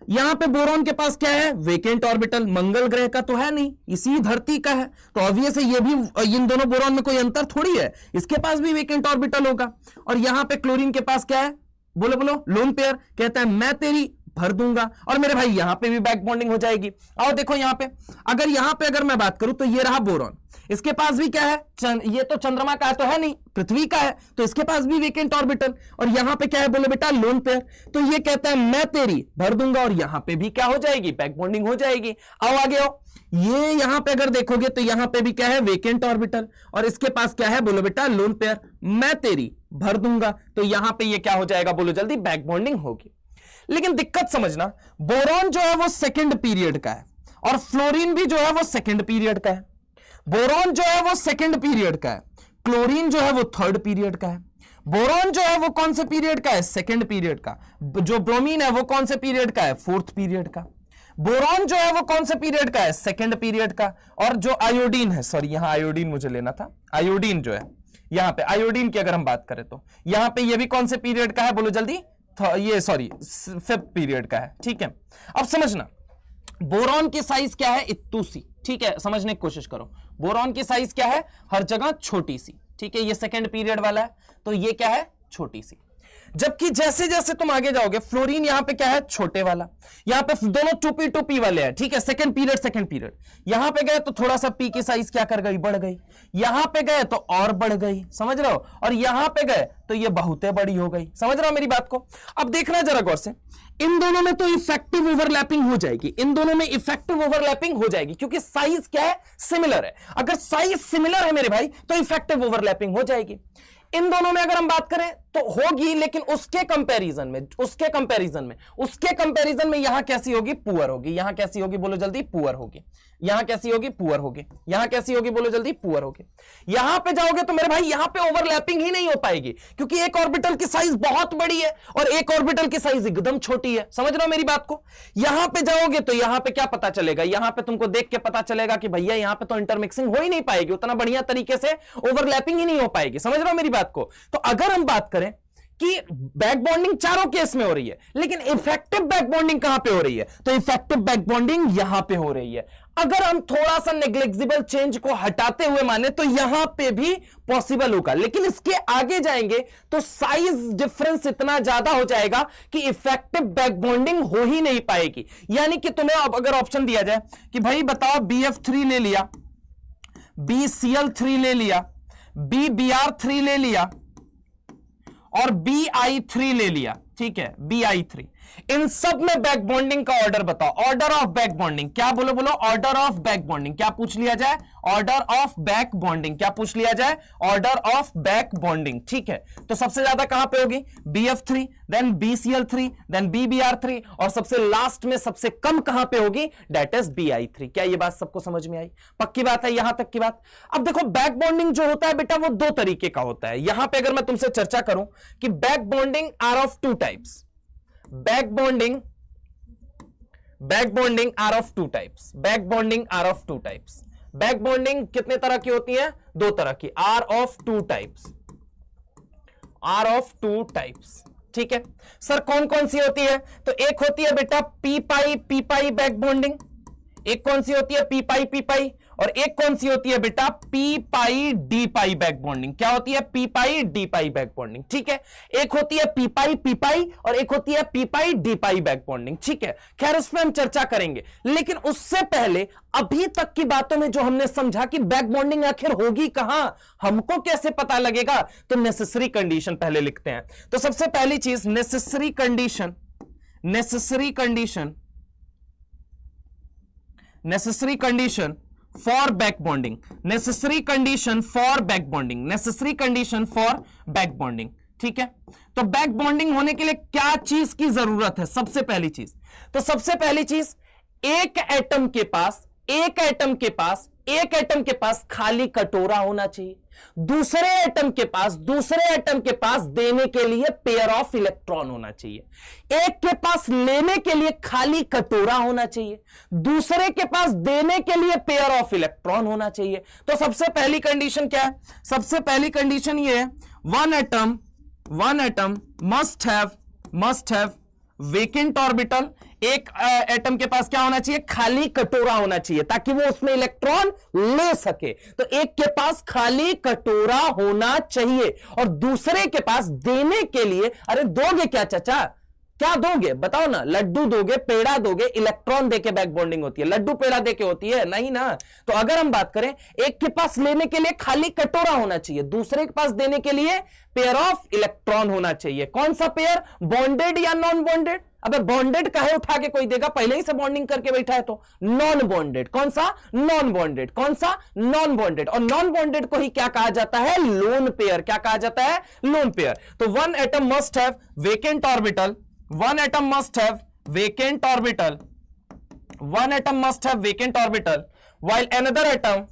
यहां पे बोरॉन के पास क्या है, वेकेंट ऑर्बिटल, मंगल ग्रह का तो है नहीं, इसी धरती का है, तो ऑब्वियस है ये भी, इन दोनों बोरॉन में कोई अंतर थोड़ी है, इसके पास भी वेकेंट ऑर्बिटल होगा। और यहां पे क्लोरीन के पास क्या है, बोलो बोलो, लोन पेयर, कहता है मैं तेरी भर दूंगा, और मेरे भाई यहां पे भी बैक बॉन्डिंग हो जाएगी। और देखो यहां पे अगर मैं बात करूं तो ये रहा बोरॉन, इसके पास भी क्या है, ये तो चंद्रमा का तो है नहीं, पृथ्वी का है, तो इसके पास भी वेकेंट ऑर्बिटल, और यहां पे क्या है, बोलो बेटा लोन पेयर, तो ये कहता है मैं तेरी भर दूंगा, और यहां पे भी क्या हो जाएगी, बैक बॉन्डिंग हो जाएगी। आओ आगे आओ, ये यहां पे अगर देखोगे तो यहां पे भी क्या है, वेकेंट ऑर्बिटल, और इसके पास क्या है, बोलो बेटा लोन पेयर, मैं तेरी भर दूंगा, तो यहां पे ये क्या हो जाएगा, बोलो जल्दी, बैक बॉन्डिंग होगी। लेकिन दिक्कत समझना, बोरॉन जो है वो सेकंड पीरियड का है, और फ्लोरीन भी जो है वो सेकंड पीरियड का है। बोरॉन जो है वो सेकंड पीरियड का है, क्लोरीन जो है वो थर्ड पीरियड का है। बोरॉन जो है वो कौन से पीरियड का है, सेकंड पीरियड का। जो ब्रोमीन है वो कौन से पीरियड का है, फोर्थ पीरियड का। बोरॉन जो है वो कौन से पीरियड का है, सेकंड पीरियड का। और जो आयोडीन है, सॉरी यहां आयोडीन मुझे लेना था, आयोडीन जो है यहां पे, आयोडीन की अगर हम बात करें तो यहां पे ये भी कौन से पीरियड का है, बोलो जल्दी, ये सॉरी फिफ्थ पीरियड का है, ठीक है। अब समझना, बोरॉन की साइज क्या है, इतनी सी, ठीक है, समझने की कोशिश करो। बोरॉन की साइज क्या है, हर जगह छोटी सी, ठीक है, ये सेकंड पीरियड वाला है, तो ये क्या है, छोटी सी। जबकि जैसे जैसे तुम आगे जाओगे, फ्लोरीन यहां पे क्या है, छोटे वाला, यहां पे दोनों टू पी वाले हैं, ठीक है, सेकंड पीरियड। यहां पे गए तो थोड़ा सा पी की साइज क्या कर गई, बढ़ गई, यहां पे गए तो और बढ़ गई, समझ रहे हो, और यहां पे गए तो ये बहुते बड़ी हो गई, समझ रहे हो मेरी बात को। अब देखना जरा गौर से, इन दोनों में तो इफेक्टिव ओवरलैपिंग हो जाएगी, इन दोनों में इफेक्टिव ओवरलैपिंग हो जाएगी, क्योंकि साइज क्या है, सिमिलर है। अगर साइज सिमिलर है मेरे भाई तो इफेक्टिव ओवरलैपिंग हो जाएगी। इन दोनों में अगर हम बात करें तो होगी, लेकिन उसके कंपैरिजन में यहां कैसी होगी, पुअर होगी। यहां कैसी होगी, बोलो जल्दी, पुअर होगी। यहां कैसी होगी, पुअर होगी। यहां कैसी होगी, बोलो जल्दी, पुअर होगी। यहां पे जाओगे तो मेरे भाई यहां पे ओवरलैपिंग ही नहीं हो पाएगी, क्योंकि एक ऑर्बिटल की साइज बहुत बड़ी है और एक ऑर्बिटल की साइज एकदम छोटी है, समझ रहे हो मेरी बात को। यहां पे जाओगे तो यहां पे क्या पता चलेगा, यहां पे तुमको देख के पता चलेगा कि भैया यहां पे तो इंटरमिक्सिंग हो ही नहीं पाएगी, उतना बढ़िया तरीके से ओवरलैपिंग ही नहीं हो पाएगी, समझ रहे हो मेरी बात को। तो अगर हम बात करें कि बैक बॉन्डिंग चारों केस में हो रही है, लेकिन इफेक्टिव बैक बॉन्डिंग कहां पे हो रही है, तो इफेक्टिव बैक बॉन्डिंग यहां पे हो रही है। अगर हम थोड़ा सा नेग्लिजिबल चेंज को हटाते हुए माने तो यहां पे भी पॉसिबल होगा, लेकिन इसके आगे जाएंगे तो साइज डिफरेंस इतना ज्यादा हो जाएगा कि इफेक्टिव बैक बॉन्डिंग हो ही नहीं पाएगी। यानी कि तुम्हें अब अगर ऑप्शन दिया जाए कि भाई बताओ BF3 ले लिया, BCl3 ले लिया, BBr3 ले लिया और BI3 ले लिया, ठीक है, BI3, इन सब में बैक बॉन्डिंग का ऑर्डर बताओ, ऑर्डर ऑफ बैक बॉन्डिंग क्या, बोलो बोलो, ऑर्डर ऑफ बैक बॉन्डिंग क्या पूछ लिया जाए, ऑर्डर ऑफ बैक बॉन्डिंग क्या पूछ लिया जाए, ऑर्डर ऑफ बैक बॉन्डिंग, ठीक है। तो सबसे ज्यादा कहां पे होगी, BF3, then BCl3, then BBr3, और सबसे लास्ट में सबसे कम कहां पे होगी, दैट इज BI3। क्या ये बात सबको समझ में आई, पक्की बात है यहां तक की बात। अब देखो बैक बॉन्डिंग जो होता है बेटा वो दो तरीके का होता है। यहां पे अगर मैं तुमसे चर्चा करूं कि back bonding are of two types, back bonding are of two types, back bonding are of two types. Back bonding कितने तरह की होती है, दो तरह की, are of two types, are of two types, ठीक है। सर कौन कौन सी होती है, तो एक होती है बेटा पी पाई बैक बॉन्डिंग, एक कौन सी होती है पी पाई, और एक कौन सी होती है बेटा पी पाई डी पाई बैक बॉन्डिंग। क्या होती है, पी पाई डी पाई बैक बॉन्डिंग, ठीक है। एक होती है पी पाई और एक होती है पी पाई डी पाई बैक बॉन्डिंग, ठीक है। खैर उस पर हम चर्चा करेंगे, लेकिन उससे पहले अभी तक की बातों में जो हमने समझा कि बैक बॉन्डिंग आखिर होगी कहां, हमको कैसे पता लगेगा, तो नेसेसरी कंडीशन पहले लिखते हैं। तो सबसे पहली चीज necessary condition for back bonding, necessary condition for back bonding, necessary condition for back bonding, ठीक है। तो बैक बॉन्डिंग होने के लिए क्या चीज की जरूरत है, सबसे पहली चीज, तो सबसे पहली चीज एक एटम के पास एक एटम के पास खाली कटोरा होना चाहिए, दूसरे एटम के पास देने के लिए पेयर ऑफ इलेक्ट्रॉन होना चाहिए। एक के पास लेने के लिए खाली कटोरा होना चाहिए, दूसरे के पास देने के लिए पेयर ऑफ इलेक्ट्रॉन होना चाहिए। तो सबसे पहली कंडीशन क्या है? सबसे पहली कंडीशन ये है, one atom must have vacant orbital. एक एटम के पास क्या होना चाहिए? खाली कटोरा होना चाहिए, ताकि वो उसमें इलेक्ट्रॉन ले सके। तो एक के पास खाली कटोरा होना चाहिए और दूसरे के पास देने के लिए, अरे दोगे क्या चाचा? क्या दोगे बताओ ना? लड्डू दोगे, पेड़ा दोगे? इलेक्ट्रॉन देके बैक बॉन्डिंग होती है, लड्डू पेड़ा देके होती है? नहीं ना। तो अगर हम बात करें, एक के पास लेने के लिए खाली कटोरा होना चाहिए, दूसरे के पास देने के लिए पेयर ऑफ इलेक्ट्रॉन होना चाहिए। कौन सा पेयर? बॉन्डेड या नॉन बॉन्डेड? अबे बॉन्डेड काहे उठा के कोई देगा? पहले ही से बॉन्डिंग करके बैठा है तो नॉन बॉन्डेड। कौन सा? Non bonded. कौन सा? Non bonded. और नॉन बॉन्डेड को ही क्या कहा जाता है? Lone pair. क्या कहा जाता है? Lone pair. तो one atom must have vacant orbital, one atom must have vacant orbital, one atom must have vacant orbital, while another atom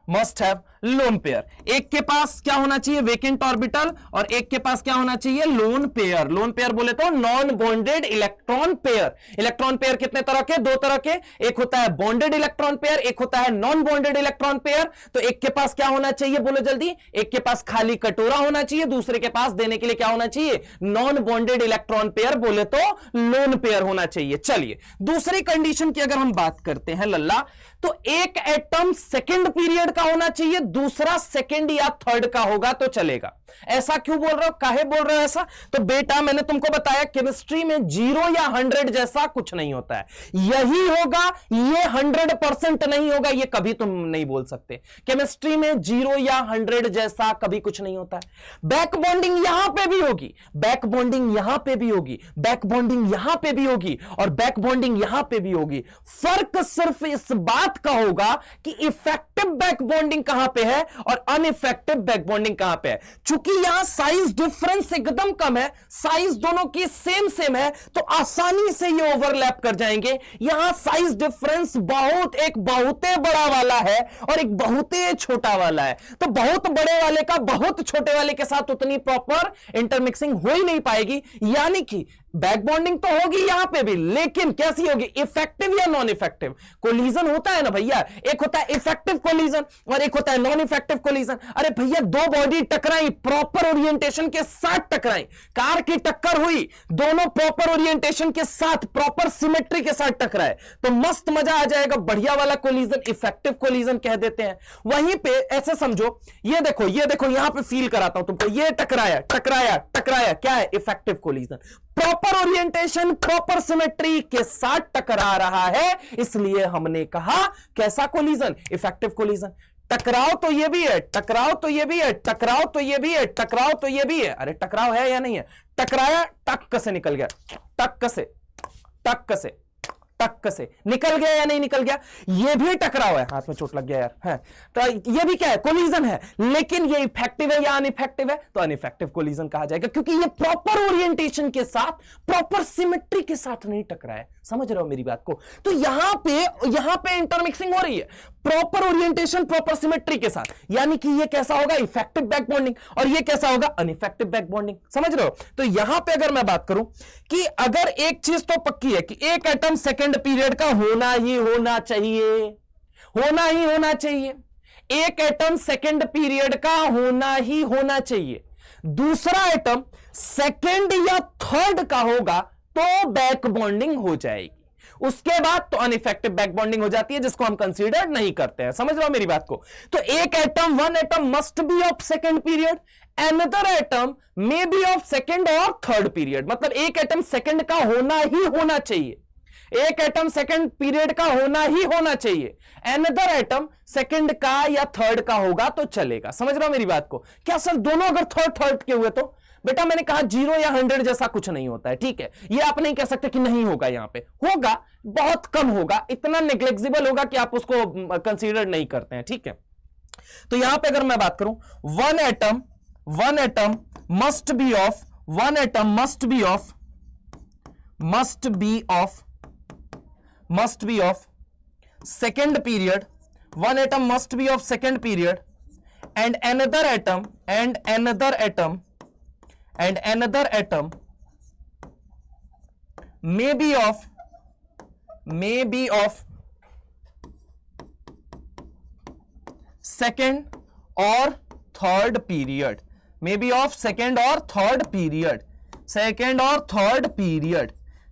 must have lone pair. एक के पास क्या होना चाहिए? वेकेंट ऑर्बिटल, और एक के पास क्या होना चाहिए? Lone pair. लोन पेयर बोले तो non bonded electron pair. Electron pair कितने तरह के? दो तरह के। एक होता है बॉन्डेड इलेक्ट्रॉन पेयर, एक होता है नॉन बॉन्डेड इलेक्ट्रॉन पेयर। तो एक के पास क्या होना चाहिए? बोलो जल्दी। एक के पास खाली कटोरा होना चाहिए, दूसरे के पास देने के लिए क्या होना चाहिए? नॉन बॉन्डेड इलेक्ट्रॉन पेयर, बोले तो लोन पेयर होना चाहिए। चलिए दूसरी कंडीशन की अगर हम बात करते हैं लल्ला, तो एक एटम सेकेंड पीरियड का होना चाहिए, दूसरा सेकेंड या थर्ड का होगा तो चलेगा। ऐसा क्यों बोल रहे हो? काहे बोल रहे हो ऐसा? तो बेटा मैंने तुमको बताया केमिस्ट्री में 0 या 100 जैसा कुछ नहीं होता है। यही होगा, ये 100% नहीं होगा, ये कभी तुम नहीं बोल सकते। केमिस्ट्री में 0 या 100 जैसा कभी कुछ नहीं होता है। बैक बॉन्डिंग यहां पे भी होगी, बैक बॉन्डिंग यहां पे भी होगी, बैक बॉन्डिंग यहां पे भी होगी, और बैक बॉन्डिंग यहां पे भी होगी। फर्क सिर्फ इस बात का होगा कि इफेक्टिव बैक बॉन्डिंग कहां पे है और अनइफेक्टिव बैक बॉन्डिंग कहां पे है। चूंकि यहां साइज डिफरेंस एकदम कम है, साइज दोनों की सेम है, तो आसानी से ये ओवरलैप कर जाएंगे। यहां साइज डिफरेंस एक बहुते बड़ा वाला है और एक बहुते छोटा वाला है, तो बहुत बड़े वाले का बहुत छोटे वाले के साथ उतनी प्रॉपर इंटरमिक्सिंग हो ही नहीं पाएगी। यानी कि बैक बॉन्डिंग तो होगी यहां पे भी, लेकिन कैसी होगी? इफेक्टिव या नॉन इफेक्टिव? कोलिजन होता है ना भैया, एक होता है इफेक्टिव कोलिजन और एक होता है नॉन इफेक्टिव कोलिजन। अरे भैया दो बॉडी टकराई, प्रॉपर ओरिएंटेशन के साथ टकराई, कार की टक्कर हुई, दोनों प्रॉपर ओरिएंटेशन के साथ, प्रॉपर सिमेट्री के साथ टकराए, तो मस्त मजा आ जाएगा। बढ़िया वाला कोलिजन इफेक्टिव कोलिजन कह देते हैं। वहीं पे ऐसे समझो, ये देखो यहां पे फील कराता हूं तुमको, ये टकराया, क्या है? Effective collision. Proper orientation, proper symmetry के साथ टकरा रहा है, इसलिए हमने कहा कैसा कोलिजन? Effective collision. टकराव तो ये भी है, टकराव तो ये भी है, टकराव तो ये भी है, टकराव तो ये भी है। अरे टकराव है या नहीं है? टकराया, टक से निकल गया, टक से निकल गया या नहीं निकल गया? ये भी टकराव है, हाथ में चोट लग गया यार है। तो ये भी क्या है? कोलिजन है, लेकिन ये इफेक्टिव है या अनइफेक्टिव है? तो अनइफेक्टिव कोलिजन कहा जाएगा, क्योंकि ये प्रॉपर ओरिएंटेशन के साथ, प्रॉपर सिमेट्री के साथ नहीं टकराया है। समझ रहे हो मेरी बात को? तो यहां पे इंटरमिक्सिंग हो रही है प्रॉपर ओरिएंटेशन, प्रॉपर सिमेट्री के साथ, यानी कि ये कैसा होगा? इफेक्टिव बैक बॉन्डिंग, और ये कैसा होगा? अनइफेक्टिव बैक बॉन्डिंग। समझ रहे हो? तो यहां पे अगर मैं बात करूं कि अगर एक चीज तो पक्की है कि एक एटम सेकेंड पीरियड का होना ही होना चाहिए, एक एटम सेकेंड पीरियड का होना ही होना चाहिए, दूसरा एटम सेकेंड या थर्ड का होगा तो बैक बॉन्डिंग हो जाएगी, उसके बाद तो अनइफेक्टिव बैक बॉन्डिंग हो जाती है, जिसको हम कंसीडर नहीं करते हैं। समझ रहे हो मेरी बात को? तो one atom must be of second period, another atom may be of second और थर्ड पीरियड। मतलब एक एटम सेकेंड का होना ही होना चाहिए, एक एटम सेकेंड पीरियड का होना ही होना चाहिए, another एटम सेकेंड का या थर्ड का होगा तो चलेगा। समझ रहे हो मेरी बात को? क्या सर दोनों अगर थर्ड के हुए तो? बेटा मैंने कहा 0 या 100 जैसा कुछ नहीं होता है, ठीक है? ये आप नहीं कह सकते कि नहीं होगा, यहां पे होगा, बहुत कम होगा, इतना नेग्लेक्सिबल होगा कि आप उसको कंसीडर नहीं करते हैं, ठीक है? तो यहां पे अगर मैं बात करूं, one one atom must be of second period, one atom must be of second period, and another atom may be of second or third period, may be of second or third period,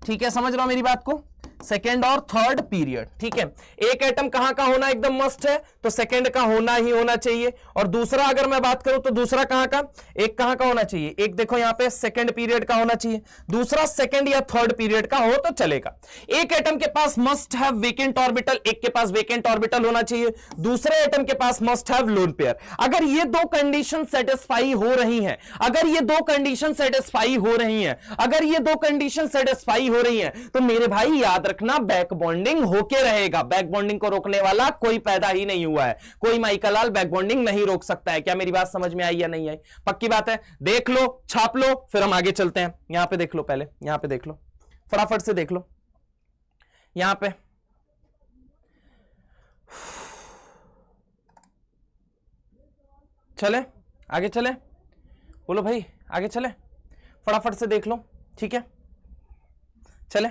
ठीक है, समझ रहा हूं मेरी बात को, second और third period, ठीक है। एक एटम कहां का होना एकदम मस्ट है, तो सेकेंड का होना ही होना चाहिए, और दूसरा अगर मैं बात करूं तो दूसरा कहां का, एक कहां का होना चाहिए, एक देखो यहां पे सेकेंड पीरियड का होना चाहिए, दूसरा सेकेंड या थर्ड पीरियड का हो तो चलेगा। एक एटम के पास मस्ट हैव वेकेंट ऑर्बिटल, एक के पास वेकेंट ऑर्बिटल होना चाहिए, दूसरे एटम के पास मस्ट हैव लोन पेयर। अगर ये दो कंडीशन सेटिस्फाई हो रही हैं, अगर ये दो कंडीशन सेटिस्फाई हो रही हैं, अगर ये दो कंडीशन सेटिस्फाई हो रही हैं, तो मेरे भाई याद रखना बैक बॉन्डिंग होके रहेगा। बैक बॉन्डिंग को रोकने वाला कोई पैदा ही नहीं हुआ है, कोई माइकलाल बैक बॉन्डिंग नहीं रोक सकता है। क्या मेरी बात समझ में आई या नहीं आई? पक्की बात है, देख लो, छाप लो, फिर हम आगे चलते हैं। यहां पे देख लो, पहले यहां पे देख लो, फटाफट से देख लो, यहां पे चले, आगे चले, बोलो भाई आगे चले, फटाफट से देख लो, ठीक है, चले।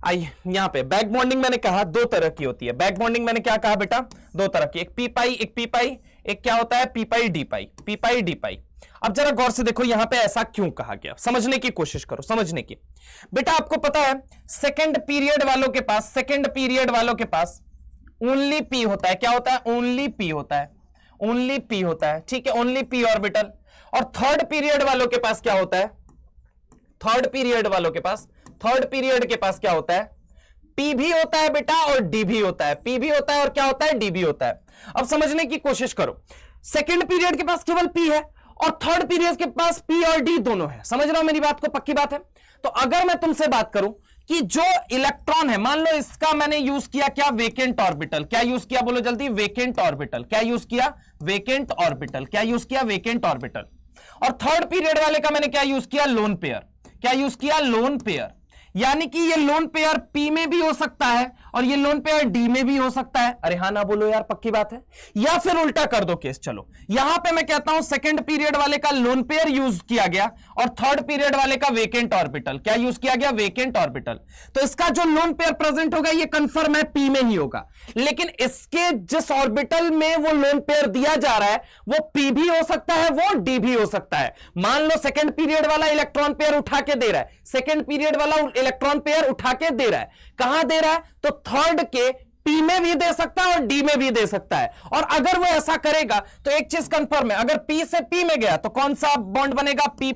आइए यहां पे बैक बॉन्डिंग मैंने कहा दो तरह की होती है। बैक बॉन्डिंग मैंने क्या कहा बेटा, दो तरह की, एक पी पाई, एक पी पाई, एक क्या होता है पी पाई डी पाई, पी पाई डी पाई। अब जरा गौर से देखो यहां पे ऐसा क्यों कहा गया, समझने की कोशिश करो, समझने की। बेटा आपको पता है सेकेंड पीरियड वालों के पास, सेकेंड पीरियड वालों के पास ओनली पी होता है। क्या होता है? ओनली पी होता है, ओनली पी होता है, ठीक है, ओनली पी ऑर्बिटल। और थर्ड पीरियड वालों के पास क्या होता है? थर्ड पीरियड वालों के पास, थर्ड पीरियड के पास क्या होता है? पी भी होता है बेटा और डी भी होता है, पी भी होता है और क्या होता है? डी भी होता है। अब समझने की कोशिश करो, सेकेंड पीरियड के पास केवल पी है और थर्ड पीरियड के पास पी और डी दोनों है। समझ रहा हूं मेरी बात को? पक्की बात है। तो अगर मैं तुमसे बात करूं कि जो इलेक्ट्रॉन है, मान लो इसका मैंने यूज किया क्या? Vacant orbital. क्या यूज किया बोलो जल्दी? Vacant orbital. क्या यूज किया? Vacant orbital. क्या यूज किया? Vacant orbital. और थर्ड पीरियड वाले का मैंने क्या यूज किया? Loan pair. क्या यूज किया? Lone pair. यानी कि ये लोन पेयर पी में भी हो सकता है और ये लोन पेयर डी में भी हो सकता है। अरे हाँ ना बोलो यार, पक्की बात है। या फिर उल्टा कर दो केस, चलो यहां पे मैं कहता हूं सेकंड पीरियड वाले का लोन पेयर यूज किया गया और थर्ड पीरियड वाले का वेकेंट ऑर्बिटल। क्या यूज किया गया? Vacant orbital. तो इसका जो लोन पेयर प्रेजेंट होगा ये कंफर्म है पी में ही होगा, लेकिन इसके जिस ऑर्बिटल में वो लोन पेयर दिया जा रहा है वो पी भी हो सकता है, वो डी भी हो सकता है। मान लो सेकंड पीरियड वाला इलेक्ट्रॉन पेयर उठा के दे रहा है, सेकंड पीरियड वाला इलेक्ट्रॉन पेयर उठा के दे रहा है, कहां दे रहा है? तो थर्ड के पी में भी दे सकता है और डी में भी दे सकता है। और अगर वो ऐसा करेगा तो एक चीज कंफर्म है, अगर पी से पी में गया तो कौन सा बॉन्ड बनेगा? पी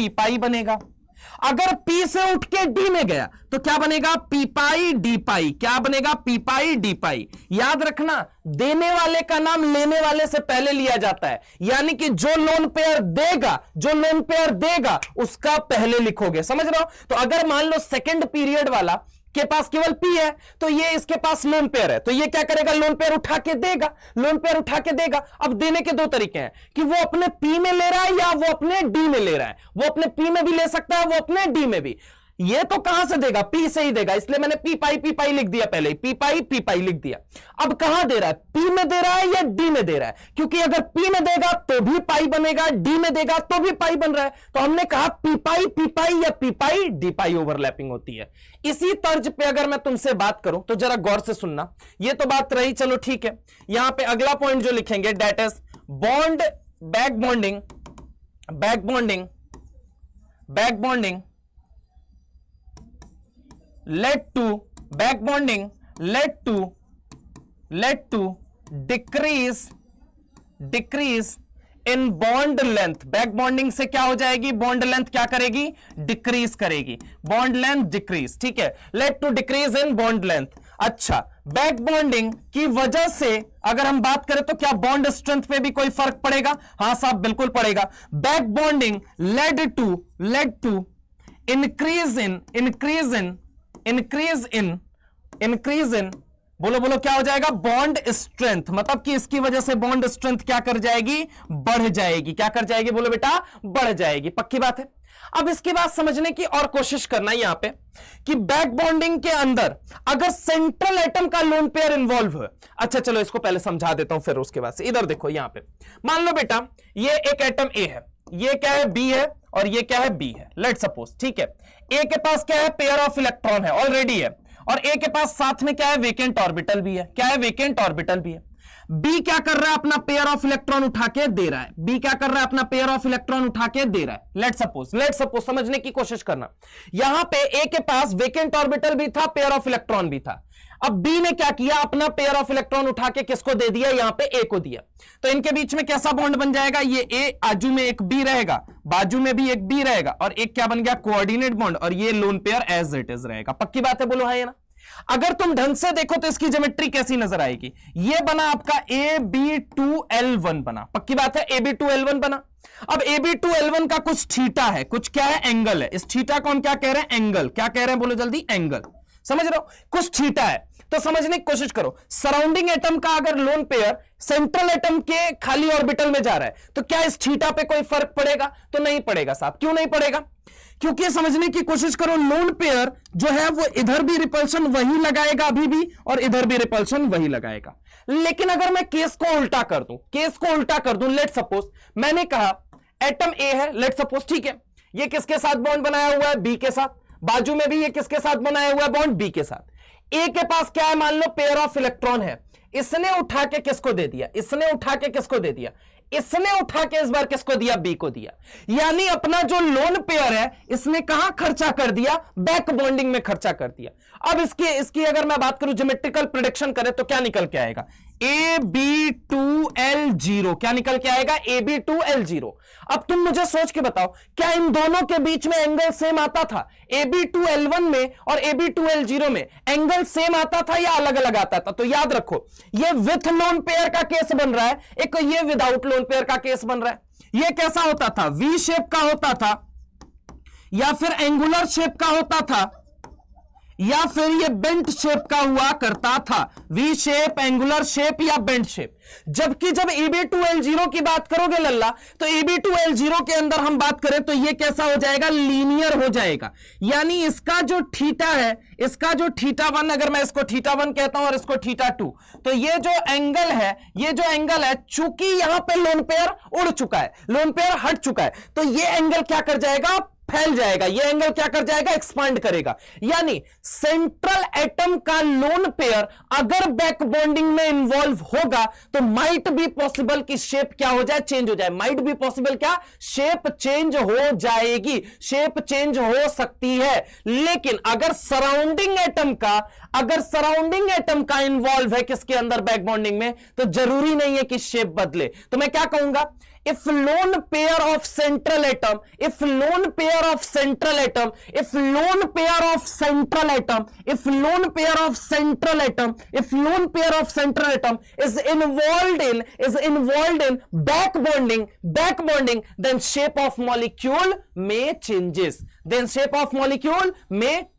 पाई बनेगा। अगर पी से उठ के डी में गया तो क्या बनेगा? पी पाई डी पाई। क्या बनेगा? पी पाई डी पाई। याद रखना, देने वाले का नाम लेने वाले से पहले लिया जाता है, यानी कि जो लोन पेयर देगा, जो लोन पेयर देगा उसका पहले लिखोगे। समझ रहे हो? तो अगर मान लो सेकंड पीरियड वाला के पास केवल पी है तो ये इसके पास लोन पेयर है, तो ये क्या करेगा? लोन पेयर उठा के देगा, लोन पेयर उठा के देगा। अब देने के दो तरीके हैं कि वो अपने पी में ले रहा है या वो अपने डी में ले रहा है। वो अपने पी में भी ले सकता है, वो अपने डी में भी। ये तो कहां से देगा? पी से ही देगा, इसलिए मैंने पी पाई लिख दिया पहले ही, पी पाई लिख दिया। अब कहां दे रहा है? पी में दे रहा है या डी में दे रहा है? क्योंकि अगर पी में देगा तो भी पाई बनेगा, डी में देगा तो भी पाई बन रहा है, तो हमने कहा पी पाई या पी पाई डी पाई ओवरलैपिंग होती है। इसी तर्ज पे अगर मैं तुमसे बात करूं तो जरा गौर से सुनना। ये तो बात रही, चलो ठीक है। यहां पे अगला पॉइंट जो लिखेंगे that is bond back bonding, back bonding, back bonding led to back bonding led to decrease in bond length। Back bonding से क्या हो जाएगी? बॉन्ड लेंथ क्या करेगी? डिक्रीज करेगी, बॉन्ड लेंथ डिक्रीज, ठीक है, led to decrease in bond length. अच्छा, बैक बॉन्डिंग की वजह से अगर हम बात करें तो क्या बॉन्ड स्ट्रेंथ पे भी कोई फर्क पड़ेगा? हां साहब बिल्कुल पड़ेगा। Back bonding led to increase in बोलो बोलो क्या हो जाएगा, बॉन्ड स्ट्रेंथ, मतलब कि इसकी वजह से बॉन्ड स्ट्रेंथ क्या कर जाएगी, बढ़ जाएगी। क्या कर जाएगी, बोलो बेटा, बढ़ जाएगी। पक्की बात है। अब इसके बाद समझने की और कोशिश करना है यहां पे कि बैक बॉन्डिंग के अंदर अगर सेंट्रल एटम का लोन पेयर इन्वॉल्व है। अच्छा चलो इसको पहले समझा देता हूं, फिर उसके बाद से इधर देखो। यहां पे मान लो बेटा ये एक एटम ए है, ये क्या है, बी है, और ये क्या है, बी है। लेट सपोज, ठीक है, ए के पास क्या है, पेयर ऑफ इलेक्ट्रॉन है, ऑलरेडी है, और ए के पास साथ में क्या है, वेकेंट ऑर्बिटल भी है। क्या है, वेकेंट ऑर्बिटल भी है। बी क्या कर रहा है, अपना पेयर ऑफ इलेक्ट्रॉन उठा के दे रहा है। बी क्या कर रहा है, अपना पेयर ऑफ इलेक्ट्रॉन उठा के दे रहा है। लेट सपोज समझने की कोशिश करना। यहां पे ए के पास वेकेंट ऑर्बिटल भी था, पेयर ऑफ इलेक्ट्रॉन भी था। अब बी ने क्या किया, अपना पेयर ऑफ इलेक्ट्रॉन उठा के किसको दे दिया, यहां पे ए को दिया। तो इनके बीच में कैसा बॉन्ड बन जाएगा, ये ए, आजू में एक बी रहेगा, बाजू में भी एक बी रहेगा, और एक क्या बन गया, कोऑर्डिनेट बॉन्ड, और ये lone pair as it is रहेगा। पक्की बात है, बोलो हाँ या ना। अगर तुम ढंग से देखो तो इसकी ज्योमेट्री कैसी नजर आएगी। ये बना आपका AB2L1 बना। पक्की बात है, AB2L1 बना। अब AB2L1 का कुछ थीटा है, कुछ क्या है, एंगल है। इस थीटा को हम क्या कह रहे हैं, एंगल। क्या कह रहे हैं, बोलो जल्दी, एंगल। समझ रहे हो, कुछ थीटा है। तो समझने की कोशिश करो, सराउंडिंग एटम का अगर लोन पेयर सेंट्रल एटम के खाली ऑर्बिटल में जा रहा है, तो क्या इस थीटा पे कोई फर्क पड़ेगा, तो नहीं पड़ेगा साहब। क्यों नहीं पड़ेगा, क्योंकि समझने की कोशिश करो, लोन पेयर जो है वो इधर भी रिपल्शन वही लगाएगा अभी भी, और इधर भी रिपल्शन वही लगाएगा। लेकिन अगर मैं केस को उल्टा कर दूं, लेट सपोज मैंने कहा एटम ए है, लेट सपोज, ठीक है, ये किसके साथ बॉन्ड बनाया हुआ है, बी के साथ, बाजू में भी ये किसके साथ बनाया हुआ है, बॉन्ड बी के साथ। ए के पास क्या है, मान लो पेयर ऑफ इलेक्ट्रॉन है, इसने उठा के किसको दे दिया, इसने उठा के इस बार किसको दिया, बी को दिया। यानी अपना जो लोन पेयर है इसने कहां खर्चा कर दिया, बैक बॉन्डिंग में खर्चा कर दिया। अब इसकी अगर मैं बात करूं, ज्योमेट्रिकल प्रेडिक्शन करें तो क्या निकल के आएगा, AB2L0। क्या निकल के आएगा, AB2L0। अब तुम मुझे सोच के बताओ, क्या इन दोनों के बीच में एंगल सेम आता था, AB2L1 में और AB2L0 में एंगल सेम आता था या अलग अलग आता था। तो याद रखो, ये विथ लोन पेयर का केस बन रहा है, एक ये विदाउट लोन पेयर का केस बन रहा है। ये कैसा होता था, वी शेप का होता था, या फिर एंगुलर शेप का होता था, या फिर ये बेंट शेप का हुआ करता था, वी शेप, एंगुलर शेप या बेंट शेप। जबकि जब AB2L0 की बात करोगे लल्ला, तो AB2L0 के अंदर हम बात करें तो ये कैसा हो जाएगा, लीनियर हो जाएगा। यानी इसका जो थीटा है, इसका जो θ1, अगर मैं इसको θ1 कहता हूं और इसको θ2, तो ये जो एंगल है, चूंकि यहां पे लोन पेयर उड़ चुका है, लोन पेयर हट चुका है, तो ये एंगल क्या कर जाएगा, फैल जाएगा। ये एंगल क्या कर जाएगा, एक्सपांड करेगा। यानी सेंट्रल एटम का लोन पेयर अगर बैक बॉन्डिंग में इन्वॉल्व होगा तो माइट बी पॉसिबल कि शेप क्या हो जाए, चेंज हो जाए। माइट बी पॉसिबल क्या, शेप चेंज हो जाएगी, शेप चेंज हो सकती है। लेकिन अगर सराउंडिंग एटम का इन्वॉल्व है किसके अंदर, बैक बॉन्डिंग में, तो जरूरी नहीं है कि शेप बदले। तो मैं क्या कहूंगा, if lone pair of central atom is involved in back bonding, then shape of molecule may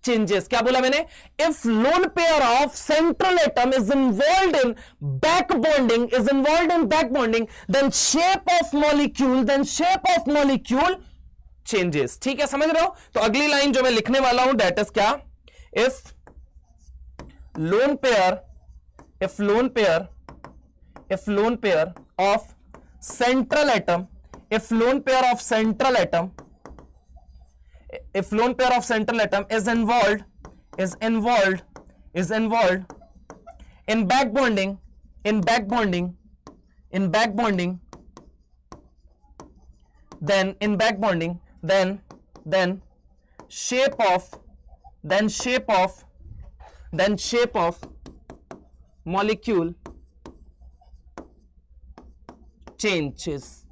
changes, क्या बोला मैंने, if lone pair of central atom is involved in back bonding, then shape of molecule changes। ठीक है, समझ रहे हो। तो अगली लाइन जो मैं लिखने वाला हूं, डेट इज क्या, if lone pair of central atom is involved in back bonding, then shape of molecule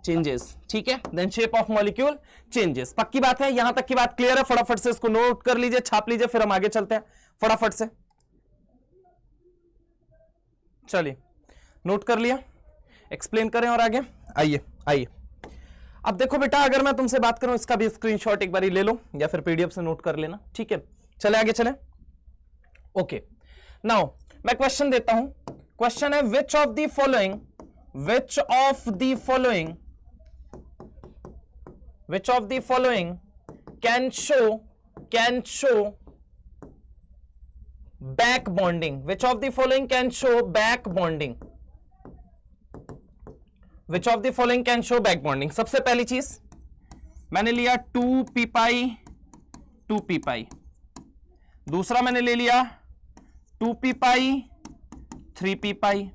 changes। ठीक है, then shape of molecule changes। पक्की बात है, यहां तक की बात क्लियर है। फटाफट से इसको नोट कर लीजिए, छाप लीजिए, फिर हम आगे चलते हैं फटाफट से। चलिए, नोट कर लिया, एक्सप्लेन करें और आगे आइए। अब देखो बेटा, अगर मैं तुमसे बात करूं, इसका भी स्क्रीनशॉट एक बार ले लो या फिर PDF से नोट कर लेना। ठीक है, चले आगे चले। ओके, नाउ मैं क्वेश्चन देता हूं, क्वेश्चन है which of the following can show back bonding, which of the following can show back bonding, which of the following can show back bonding. सबसे पहली चीज मैंने लिया 2p पाई, दूसरा मैंने ले लिया 2p पाई 3p पाई,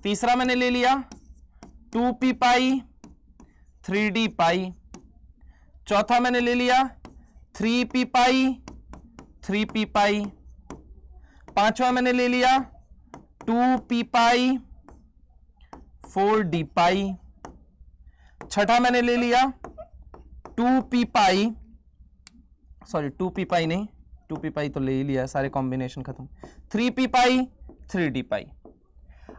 तीसरा मैंने ले लिया 2p पाई 3d पाई, चौथा मैंने ले लिया 3p पाई 3p पाई, पांचवा मैंने ले लिया 2p पाई 4d पाई, छठा मैंने ले लिया 2p पाई, सॉरी 2p पाई नहीं, 2p पाई तो ले ही लिया, सारे कॉम्बिनेशन खत्म, 3p पाई 3d पाई।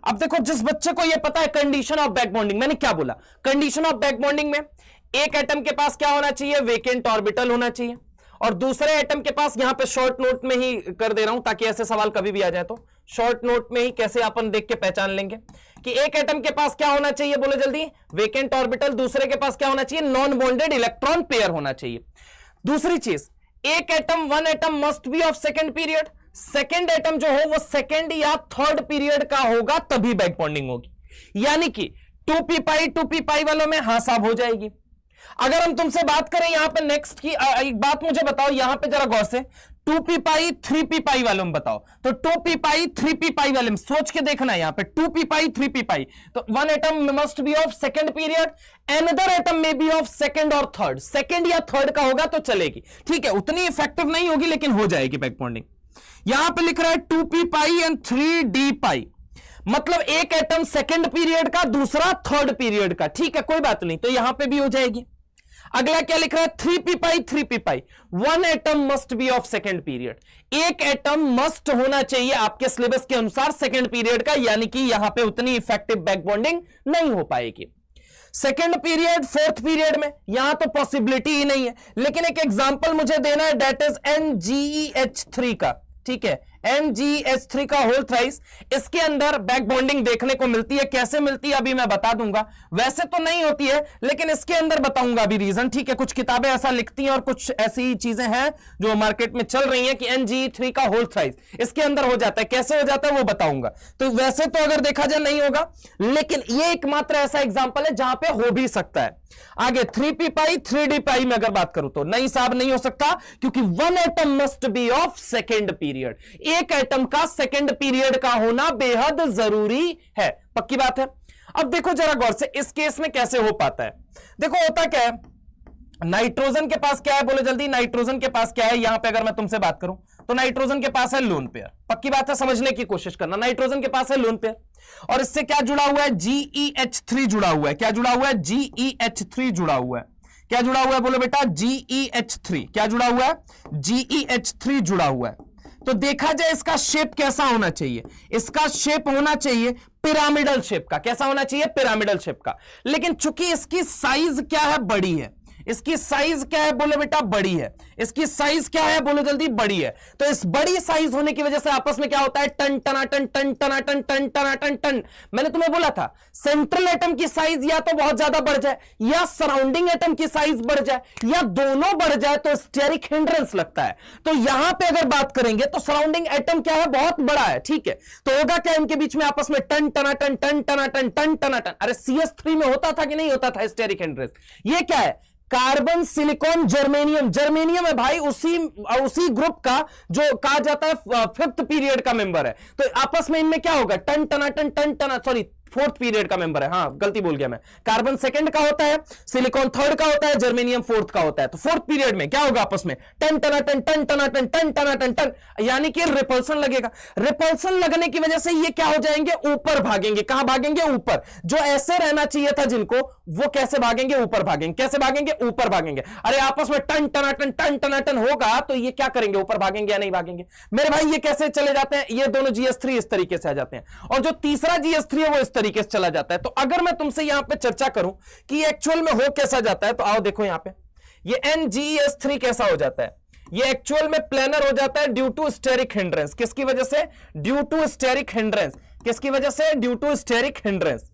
अब देखो जिस बच्चे को यह पता है कंडीशन ऑफ बैक बॉन्डिंग, मैंने क्या बोला, कंडीशन ऑफ बैक बॉन्डिंग में एक एटम के पास क्या होना चाहिए, वेकेंट ऑर्बिटल होना चाहिए, और दूसरे एटम के पास, यहां पे शॉर्ट नोट में ही कर दे रहा हूं ताकि ऐसे सवाल कभी भी आ जाए तो शॉर्ट नोट में ही कैसे अपन देख के पहचान लेंगे कि एक एटम के पास क्या होना चाहिए, बोलो जल्दी, वेकेंट ऑर्बिटल, दूसरे के पास क्या होना चाहिए, नॉन बॉन्डेड इलेक्ट्रॉन पेयर होना चाहिए। दूसरी चीज, एक atom, one atom must be of second period, second atom जो हो वो सेकेंड या थर्ड पीरियड का होगा तभी बैक बॉन्डिंग होगी, यानी कि 2p पाई वालों में हां साहब हो जाएगी। अगर हम तुमसे बात करें यहां पे नेक्स्ट की, एक बात मुझे बताओ यहां पे जरा गौर से, 2p पाई 3p पाई वालों में बताओ, तो 2p पाई 3p पाई वाले में सोच के देखना है, यहां पे 2p पाई 3p पाई, तो one atom must be of second period, another atom में बी ऑफ सेकंड और थर्ड, सेकंड या थर्ड का होगा तो चलेगी, ठीक है, उतनी इफेक्टिव नहीं होगी लेकिन हो जाएगी बैक बॉन्डिंग। यहां पे लिख रहा है 2p पाई एंड 3d पाई, मतलब एक एटम सेकंड पीरियड का, दूसरा थर्ड पीरियड का, ठीक है, कोई बात नहीं, तो यहां पे भी हो जाएगी। अगला क्या लिख रहा है, 3p pi, one atom must be of second period, एक एटम मस्ट होना चाहिए आपके सिलेबस के अनुसार सेकंड पीरियड का, यानी कि यहां पे उतनी इफेक्टिव बैक बॉन्डिंग नहीं हो पाएगी। सेकंड पीरियड फोर्थ पीरियड में यहां तो पॉसिबिलिटी ही नहीं है, लेकिन एक एग्जांपल मुझे देना है, दैट इज NgEH3 का, ठीक है, NgH3 का होल थ्राइस, इसके अंदर बैक बॉन्डिंग देखने को मिलती है, कैसे मिलती है अभी मैं बता दूंगा, वैसे तो नहीं होती है लेकिन इसके अंदर बताऊंगा अभी रीजन, ठीक है, कुछ किताबें ऐसा लिखती हैं और कुछ ऐसी चीजें हैं जो मार्केट में चल रही हैं कि NgE3 का होल थ्राइस इसके अंदर हो जाता है, कैसे हो जाता है वो बताऊंगा। तो वैसे तो अगर देखा जाए नहीं होगा, लेकिन ये एकमात्र ऐसा एग्जाम्पल है जहां पे हो भी सकता है। आगे 3p पाई 3d पाई में अगर बात करूं तो नहीं साहब नहीं हो सकता, क्योंकि one atom must be of second period, एक एटम का सेकेंड पीरियड का होना बेहद जरूरी है, पक्की बात है। अब देखो जरा गौर से इस केस में कैसे हो पाता है, देखो होता क्या है, नाइट्रोजन के पास क्या है, बोलो जल्दी, नाइट्रोजन के पास क्या है, यहां पे अगर मैं तुमसे बात करूं तो नाइट्रोजन के पास है लोन पेयर, पक्की बात है, समझने की कोशिश करना, नाइट्रोजन के पास है लोन पेयर, और इससे क्या जुड़ा हुआ है, GeH3 जुड़ा हुआ है, क्या जुड़ा हुआ है, GeH3 जुड़ा हुआ है, क्या जुड़ा हुआ है, बोलो बेटा, GeH3, क्या जुड़ा हुआ है, GeH3 जुड़ा हुआ है। तो देखा जाए इसका शेप कैसा होना चाहिए, इसका शेप होना चाहिए पिरामिडल शेप का, कैसा होना चाहिए, पिरामिडल शेप का, लेकिन चूंकि इसकी साइज क्या है, बड़ी है, इसकी साइज क्या है, बोलो बेटा, बड़ी है, इसकी साइज क्या है, बोलो जल्दी, बड़ी है, तो इस बड़ी साइज होने की वजह से आपस में क्या होता है, टन टनाटन टन टनाटन टन टनाटन टन। मैंने तुम्हें बोला था सेंट्रल एटम की साइज या तो बहुत ज्यादा बढ़ जाए या सराउंडिंग एटम की साइज बढ़ जाए या दोनों बढ़ जाए तो स्टेरिक हिंड्रेंस लगता है। तो यहां पे अगर बात करेंगे तो सराउंडिंग एटम क्या है, बहुत बड़ा है, ठीक है, तो होगा क्या इनके बीच में आपस में टन टनाटन टन टनाटन टन टनाटन। अरे CS3 में होता था कि नहीं होता था स्टेरिक हिंड्रेंस? ये क्या है, कार्बन सिलिकॉन जर्मेनियम, जर्मेनियम है भाई उसी ग्रुप का जो कहा जाता है फिफ्थ पीरियड का मेंबर है, तो आपस में इनमें क्या होगा, टन टनाटन टन टना, सॉरी फोर्थ पीरियड का मेंबर है, हाँ गलती बोल गया मैं, कार्बन सेकंड का होता है, सिलिकॉन थर्ड का होता है, जर्मेनियम फोर्थ का होता है, तो फोर्थ पीरियड में क्या होगा आपस में, टन टनाटन टन टनाटन टन टनाटन टन, यानी कि रिपल्सन लगेगा। रिपल्सन लगने की वजह से ये क्या हो जाएंगे, ऊपर भागेंगे, कहां भागेंगे, ऊपर, जो ऐसे रहना चाहिए था जिनको, वो कैसे भागेंगे, ऊपर भागेंगे, कैसे भागेंगे, ऊपर भागेंगे। अरे आपस में टन टनाटन होगा तो ये क्या करेंगे, ऊपर भागेंगे या नहीं भागेंगे? मेरे भाई ये कैसे चले जाते हैं, ये दोनों GS3 इस तरीके से आ जाते हैं, और जो तीसरा GS3 है वो इस तरीके से चला जाता है। तो अगर मैं तुमसे यहां पे चर्चा करूं कि एक्चुअल में हो कैसा जाता है, तो आओ देखो यहां पे ये NgES3 कैसा हो जाता है, ये एक्चुअल में प्लेनर हो जाता है ड्यू टू स्टेरिक हिंड्रेंस। किसकी वजह से? Due to steric hindrance. किसकी वजह से? Due to steric hindrance.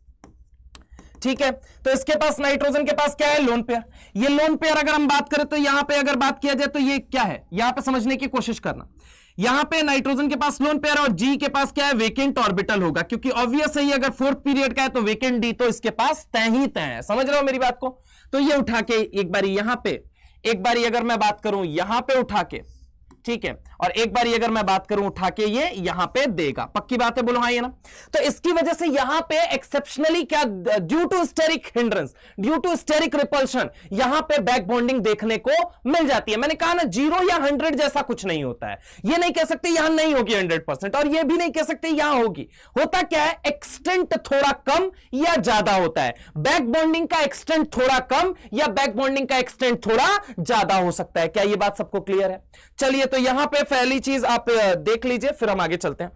ठीक है, तो इसके पास नाइट्रोजन के पास क्या है? Lone pair. ये लोन पेयर अगर हम बात करें तो यहां पे अगर बात किया जाए तो ये क्या है, यहां पे समझने की कोशिश करना। यहां पे नाइट्रोजन के पास लोन पेयर और जी के पास क्या है? वेकेंट ऑर्बिटल होगा, क्योंकि ऑब्वियस है अगर फोर्थ पीरियड का है तो वेकेंट डी तो इसके पास तय ही तय है। समझ रहे हो मेरी बात को? तो ये उठा के एक बारी यहां पे, एक बारी अगर मैं बात करूं यहां पे उठा के, ठीक है, और एक बारी अगर मैं बात करूं उठा के ये यहां पे देगा। पक्की बात है? बोलो हाँ ये ना। तो इसकी वजह से यहां पे एक्सेप्शनली क्या, due to steric hindrance, due to steric repulsion, यहां पे बैक बॉन्डिंग देखने को मिल जाती है। मैंने कहा ना 0 या 100 जैसा कुछ नहीं होता है। ये नहीं कह सकते यहां नहीं होगी 100%, और ये भी नहीं कह सकते यहां होगी। होता क्या है? एक्सटेंट थोड़ा कम या ज्यादा होता है। बैक बॉन्डिंग का एक्सटेंट थोड़ा कम या बैक बॉन्डिंग का एक्सटेंट थोड़ा ज्यादा हो सकता है। क्या ये बात सबको क्लियर है? चलिए, तो यहां पे पहली चीज आप देख लीजिए, फिर हम आगे चलते हैं।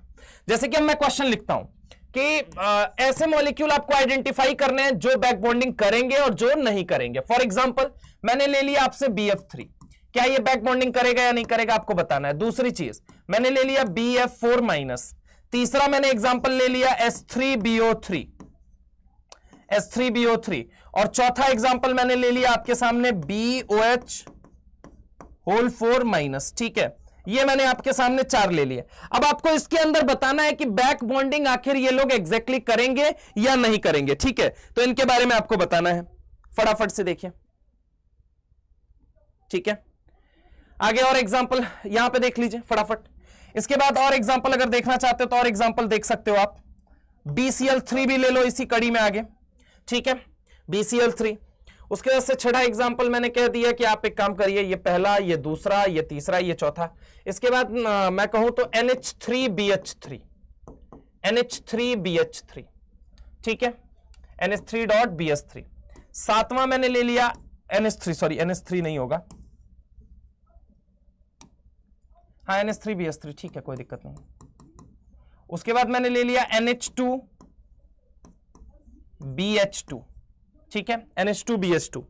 जैसे कि मैं क्वेश्चन लिखता हूं कि ऐसे मॉलिक्यूल आपको आइडेंटिफाई करने हैं जो बैक बॉन्डिंग करेंगे और जो नहीं करेंगे। फॉर एग्जांपल मैंने ले लिया आपसे BF3, क्या ये बैक बॉन्डिंग करेगा या नहीं करेगा आपको बताना है। दूसरी चीज मैंने ले लिया BF4-। तीसरा मैंने एग्जांपल ले लिया S3BO3, S3BO3। और चौथा एग्जांपल मैंने ले लिया आपके सामने BOH4-। ठीक है, ये मैंने आपके सामने 4 ले लिए। अब आपको इसके अंदर बताना है कि बैक बॉन्डिंग आखिर ये लोग एग्जैक्टली करेंगे या नहीं करेंगे। ठीक है, तो इनके बारे में आपको बताना है। फटाफट से देखिए, ठीक है, आगे और एग्जांपल यहां पे देख लीजिए फटाफट। इसके बाद और एग्जांपल अगर देखना चाहते हो तो और एग्जांपल देख सकते हो आप। BCl3 भी ले लो इसी कड़ी में आगे। ठीक है, BCl3। उसके बाद से छठा एग्जाम्पल मैंने कह दिया कि आप एक काम करिए, ये पहला, ये दूसरा, ये तीसरा, ये चौथा। इसके बाद मैं कहूं तो NH3BH3, NH3BH3। ठीक है, NH3.BH3। सातवां मैंने ले लिया NH3 नहीं होगा, हाँ NH3BH3। ठीक है, कोई दिक्कत नहीं। उसके बाद मैंने ले लिया NH2BH2। ठीक है, NH2BH2।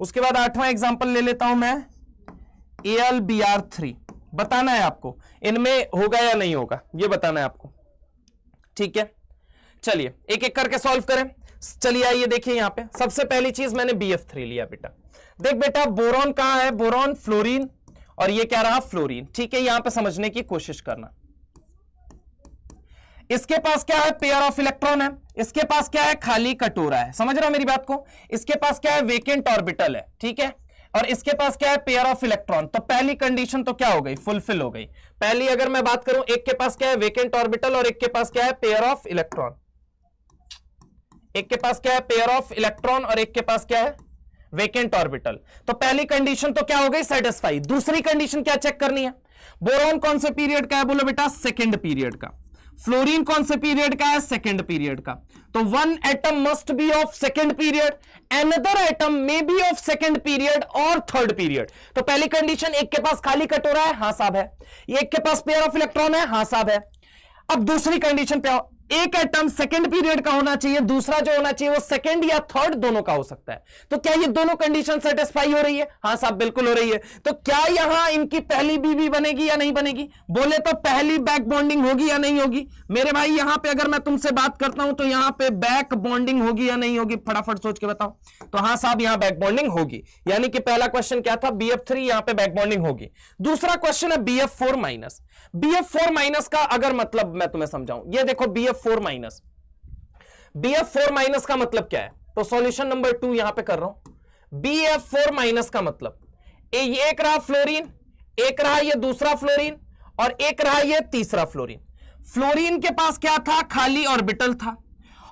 उसके बाद 8वां एग्जांपल ले लेता हूं मैं AlBr3। बताना है आपको इनमें होगा या नहीं होगा, ये बताना है आपको। ठीक है, चलिए एक एक करके सॉल्व करें। चलिए आइए देखिए, यहां पे सबसे पहली चीज मैंने BF3 लिया। बेटा देख बेटा, बोरॉन कहां है? बोरॉन फ्लोरीन, और ये क्या रहा? फ्लोरीन। ठीक है, यहां पे समझने की कोशिश करना। इसके पास क्या है? पेयर ऑफ इलेक्ट्रॉन है। इसके पास क्या है? खाली कटोरा है। समझ रहा हो मेरी बात को? इसके पास क्या है? वेकेंट ऑर्बिटल है। ठीक है, और इसके पास क्या है? Pair of electron. तो पहली कंडीशन तो क्या हो गई? फुलफिल हो गई। पहली अगर मैं बात करूं, एक के पास क्या है? वेकेंट ऑर्बिटल, और एक के पास क्या है? Pair of electron. एक के पास क्या है? पेयर ऑफ इलेक्ट्रॉन, और एक के पास क्या है? Vacant orbital. तो पहली कंडीशन तो क्या हो गई? सेटिस्फाई। दूसरी कंडीशन क्या चेक करनी है? बोरॉन कौन से पीरियड का है? बोलो बेटा सेकेंड पीरियड का। फ्लोरीन कौन से पीरियड का है? सेकेंड पीरियड का। तो one atom must be of second period, another atom may be of second period और थर्ड पीरियड। तो पहली कंडीशन, एक के पास खाली कटोरा है, हां साहब है। एक के पास पेयर ऑफ इलेक्ट्रॉन है, हां साहब है। अब दूसरी कंडीशन पे आओ, एक एटम सेकंड पीरियड का होना चाहिए, दूसरा जो होना चाहिए वो सेकंड या थर्ड दोनों का हो सकता है। तो क्या ये दोनों कंडीशन सेटिस्फाई हो रही है? हां साहब बिल्कुल हो रही है। तो क्या यहां इनकी पहली बीबी बनेगी या नहीं बनेगी? बोले तो पहली बैक बॉन्डिंग होगी या नहीं होगी? मेरे भाई यहां पे अगर मैं तुमसे बात करता हूं तो यहां पे बैक बॉन्डिंग होगी या नहीं होगी? फटाफट सोच के बताओ। तो हां साहब यहां बैक बॉन्डिंग होगी। यानी कि पहला क्वेश्चन क्या था? BF3, यहां पे बैक बॉन्डिंग होगी। दूसरा क्वेश्चन है BF4-। BF4- का अगर मतलब मैं तुम्हें समझाऊं, ये देखो BF4-। BF4- का मतलब क्या है? तो सॉल्यूशन नंबर 2 यहां पे कर रहा हूं। BF4- का मतलब एक रहा फ्लोरीन, एक रहा ये दूसरा फ्लोरीन, और एक रहा ये तीसरा फ्लोरीन। फ्लोरीन के पास क्या था? खाली ऑर्बिटल था,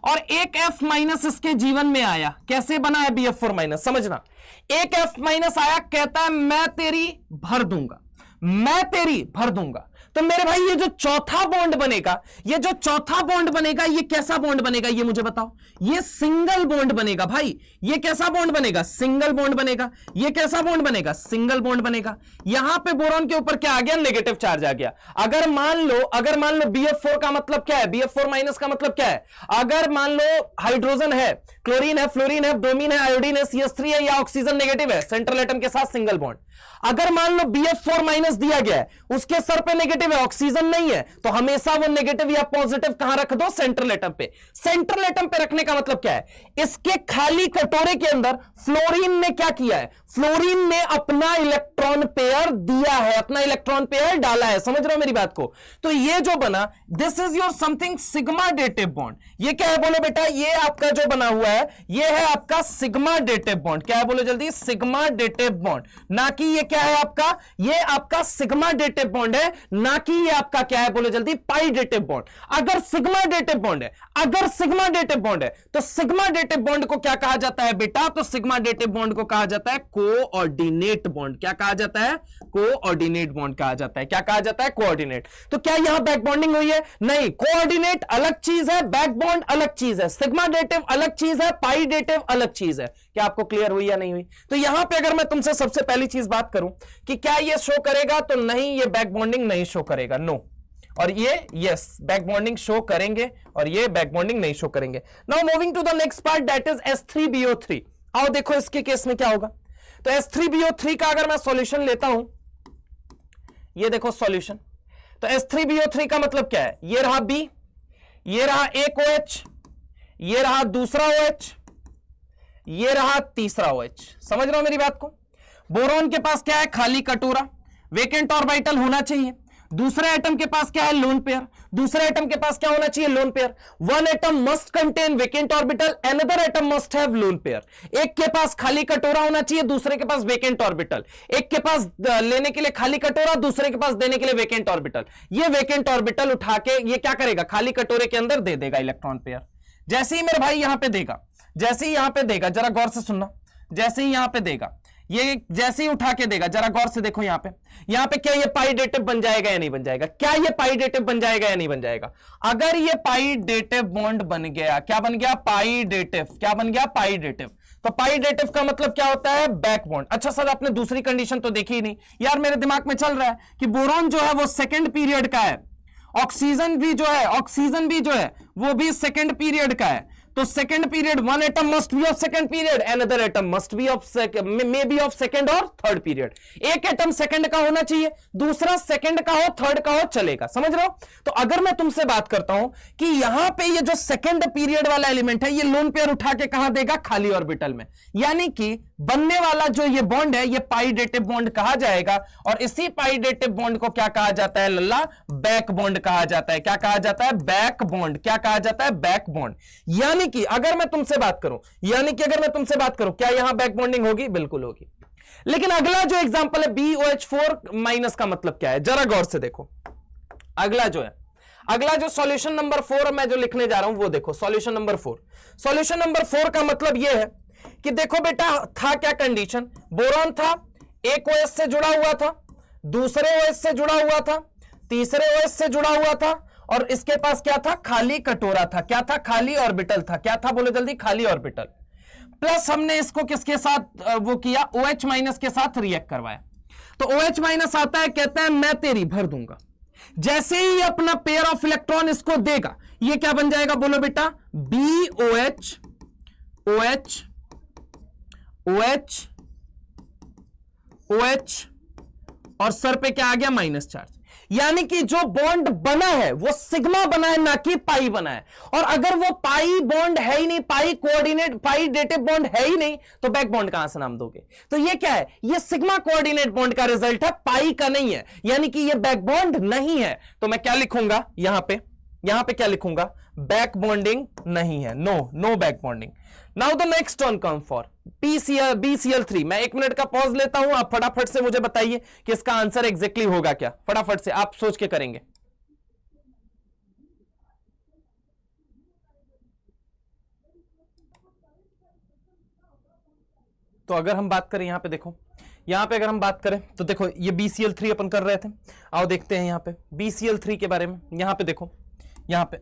और एक F- इसके जीवन में आया। कैसे बना है BF4-? समझना, एक F- आया, कहता है मैं तेरी भर दूंगा, मैं तेरी भर दूंगा। तो मेरे भाई ये जो चौथा बॉन्ड बनेगा, ये जो चौथा बॉन्ड बनेगा, ये कैसा बॉन्ड बनेगा? ये मुझे बताओ। ये सिंगल बॉन्ड बनेगा भाई। ये कैसा बॉन्ड बनेगा? सिंगल बॉन्ड बनेगा। ये कैसा बॉन्ड बनेगा? सिंगल बॉन्ड बनेगा। यहां पे बोरॉन के ऊपर क्या आ गया? नेगेटिव चार्ज आ गया। अगर मान लो BF4 का मतलब क्या है? BF4- का मतलब क्या है? अगर मान लो हाइड्रोजन है, क्लोरीन है, फ्लोरीन है, ब्रोमीन है, आयोडीन है, CH3 है, या ऑक्सीजन नेगेटिव है, सेंट्रल एटम के साथ सिंगल बॉन्ड। अगर मान लो BF4 माइनस दिया गया है, उसके सर पे नेगेटिव है, ऑक्सीजन नहीं है, तो हमेशा वो नेगेटिव या पॉजिटिव कहां रख दो? सेंट्रल एटम पे। सेंट्रल एटम पे रखने का मतलब क्या है? इसके खाली कटोरे के अंदर फ्लोरीन ने क्या किया है? फ्लोरीन ने अपना इलेक्ट्रॉन पेयर दिया है, अपना इलेक्ट्रॉन पेयर डाला है। समझ रहे हो मेरी बात को? तो ये जो बना, this is your something sigma dative bond. ये क्या है बोलो बेटा? ये आपका जो बना हुआ है, ये है आपका सिग्मा डेटिव बॉन्ड। क्या है बोलो जल्दी? Sigma dative bond. ना कि ये क्या है आपका? ये आपका सिग्मा डेटिव बॉन्ड है, ना कि ये आपका क्या है बोलो जल्दी? पाई डेटिव बॉन्ड। अगर सिग्मा डेटिव बॉन्ड है, अगर सिग्मा डेटिव बॉन्ड है, तो सिग्मा डेटिव बॉन्ड को क्या कहा जाता है बेटा? तो सिग्मा डेटिव बॉन्ड को कहा जाता है कोऑर्डिनेट बॉन्ड। क्या कहा जाता है? कोऑर्डिनेट बॉन्ड कहा जाता है। क्या कहा जाता है? कोऑर्डिनेट। तो क्या यहां बैक बॉन्डिंग हुई है? नहीं। कोऑर्डिनेट अलग चीज है, बैक बॉन्ड अलग चीज है, सिग्मा डेटिव अलग चीज है, पाई डेटिव अलग चीज है। क्या आपको क्लियर हुई या नहीं हुई? तो यहां पे अगर मैं तुमसे सबसे पहली चीज बात करूं कि क्या ये शो करेगा, तो नहीं, ये बैक बॉन्डिंग नहीं शो करेगा, नो। और ये यस, बैक बॉन्डिंग शो करेंगे, और ये बैक बॉन्डिंग नहीं शो करेंगे। Now moving to the next part, that is S3BO3। आओ देखो इसके केस में क्या होगा। तो S3BO3 का अगर मैं सॉल्यूशन लेता हूं, ये देखो सॉल्यूशन, तो S3BO3 का मतलब क्या है? ये रहा B, ये रहा एक OH, ये रहा दूसरा OH, ये रहा तीसरा OH। समझ रहे हो मेरी बात को? बोरॉन के पास क्या है? खाली कटोरा, वेकेंट ऑर्बिटल होना चाहिए। दूसरे एटम के पास क्या है? Lone pair. दूसरे एटम के पास क्या होना चाहिए? Lone pair. One atom must contain vacant orbital, another atom must have lone pair. एक के पास खाली कटोरा होना चाहिए, दूसरे के पास वेकेंट ऑर्बिटल। एक के पास लेने के लिए खाली कटोरा, दूसरे के पास देने के लिए वेकेंट ऑर्बिटल। ये वेकेंट ऑर्बिटल उठा के ये क्या करेगा? खाली कटोरे के अंदर दे देगा इलेक्ट्रॉन पेयर। जैसे ही मेरे भाई यहां पे देगा, जैसे ही यहां पे देगा, जरा गौर से सुनना, जैसे ही यहां पे देगा, ये जैसे ही उठा के देगा, जरा गौर से देखो यहां पे क्या ये पाई डेटिव बन जाएगा या नहीं बन जाएगा? क्या ये पाई डेटिव बन जाएगा या नहीं बन जाएगा? अगर ये पाई डेटिव बॉन्ड बन गया, क्या बन गया? पाई डेटिव। क्या बन गया? पाई डेटिव। तो पाई डेटिव का मतलब क्या होता है? Back bond. अच्छा सर, आपने दूसरी कंडीशन तो देखी ही नहीं यार। मेरे दिमाग में चल रहा है कि बोरॉन जो है वो सेकेंड पीरियड का है, ऑक्सीजन भी जो है वो भी सेकेंड पीरियड का है। तो second period, one atom must be of second period, another atom must be of may be of second और थर्ड पीरियड। एक एटम सेकेंड का होना चाहिए, दूसरा सेकेंड का हो, थर्ड का हो, चलेगा। समझ रहे हो? तो अगर मैं तुमसे बात करता हूं कि यहां पे ये जो सेकेंड पीरियड वाला एलिमेंट है, ये लोन पेयर उठा के कहां देगा? खाली ऑर्बिटल में। यानी कि बनने वाला जो ये बॉन्ड है, ये पाई डेटिव बॉन्ड कहा जाएगा। और इसी पाई डेटिव बॉन्ड को क्या कहा जाता है लल्ला? बैक बॉन्ड कहा जाता है। क्या कहा जाता है? Back bond. क्या कहा जाता है? Back bond. यानी कि अगर मैं तुमसे बात करूं, क्या यहां बैक बॉन्डिंग होगी? बिल्कुल होगी। लेकिन अगला जो एग्जांपल है BOH4 माइनस का मतलब क्या है? जरा गौर से देखो। अगला जो सॉल्यूशन नंबर 4 मैं जो लिखने जा रहा हूं वो देखो, सॉल्यूशन नंबर 4। सॉल्यूशन नंबर 4 का मतलब यह है कि देखो बेटा, था क्या कंडीशन? बोरॉन था, एक OH से जुड़ा हुआ था, दूसरे OH से जुड़ा हुआ था, तीसरे OH से जुड़ा हुआ था, और इसके पास क्या था? खाली कटोरा था। क्या था? खाली ऑर्बिटल था। क्या था बोलो जल्दी? खाली ऑर्बिटल। प्लस हमने इसको किसके साथ वो किया? OH माइनस के साथ रिएक्ट करवाया। तो OH माइनस आता है, कहता है मैं तेरी भर दूंगा। जैसे ही अपना पेयर ऑफ इलेक्ट्रॉन इसको देगा, ये क्या बन जाएगा बोलो बेटा? BOH OH OH OH, और सर पे क्या आ गया? Minus charge. यानी कि जो बॉन्ड बना है वो सिग्मा बना है, ना कि पाई बना है। और अगर वो पाई बॉन्ड है ही नहीं, पाई कोऑर्डिनेट, पाई डेटिव बॉन्ड है ही नहीं, तो बैक बॉन्ड कहां से नाम दोगे? तो ये क्या है? ये सिग्मा कोऑर्डिनेट बॉन्ड का रिजल्ट है, पाई का नहीं है। यानी कि ये बैक बॉन्ड नहीं है। तो मैं क्या लिखूंगा यहां पे क्या लिखूंगा? बैक बॉन्डिंग नहीं है, no back bonding. Now the next one come for BCl3। मैं 1 मिनट का पॉज लेता हूं, आप फटाफट से मुझे बताइए कि इसका आंसर एग्जैक्टली होगा क्या। फटाफट से आप सोच के करेंगे। तो अगर हम बात करें, यहां पे देखो, यहां पे अगर हम बात करें तो देखो, ये BCl3 अपन कर रहे थे। आओ देखते हैं यहां पे BCl3 के बारे में। यहां पे देखो, यहां पे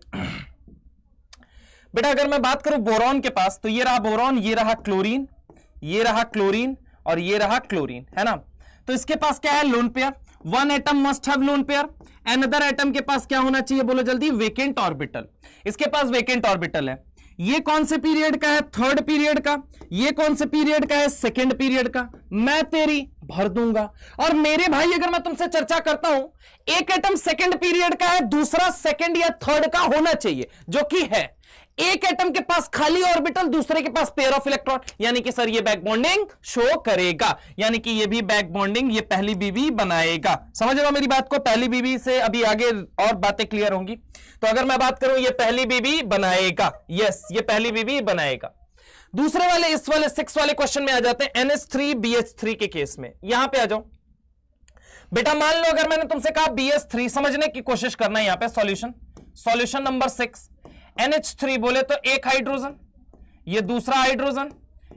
बेटा अगर मैं बात करूं बोरॉन के पास, तो ये रहा बोरॉन, ये रहा क्लोरीन, ये रहा क्लोरीन, और ये रहा क्लोरीन, है ना? तो इसके पास क्या है? Lone pair. One atom must have lone pair, another atom के पास क्या होना चाहिए बोलो जल्दी? Vacant orbital. इसके पास वेकेंट ऑर्बिटल है। ये कौन से पीरियड का है? थर्ड पीरियड का। ये कौन से पीरियड का है? सेकंड पीरियड का। मैं तेरी भर दूंगा। और मेरे भाई अगर मैं तुमसे चर्चा करता हूं, एक एटम सेकंड पीरियड का है, दूसरा सेकंड या थर्ड का होना चाहिए, जो कि है। एक एटम के पास खाली ऑर्बिटल, दूसरे के पास पेयर ऑफ इलेक्ट्रॉन, यानी कि सर ये बैक बॉन्डिंग शो करेगा, यानी कि ये भी बैक बॉन्डिंग, ये पहली बीबी बनाएगा। समझ रहे हो मेरी बात को? पहली बीबी से अभी आगे और बातें क्लियर होंगी। तो अगर मैं बात करूं, ये पहली बीबी बनाएगा, यस, ये पहली बीबी बनाएगा। दूसरे वाले, इस वाले 6 वाले क्वेश्चन में आ जाते हैं, NH3BH3 के केस में। यहां पे आ जाओ बेटा। मान लो अगर मैंने तुमसे कहा BH3, समझने की कोशिश करना है यहां पे। सॉल्यूशन नंबर 6, NH3 बोले तो एक हाइड्रोजन, ये दूसरा हाइड्रोजन,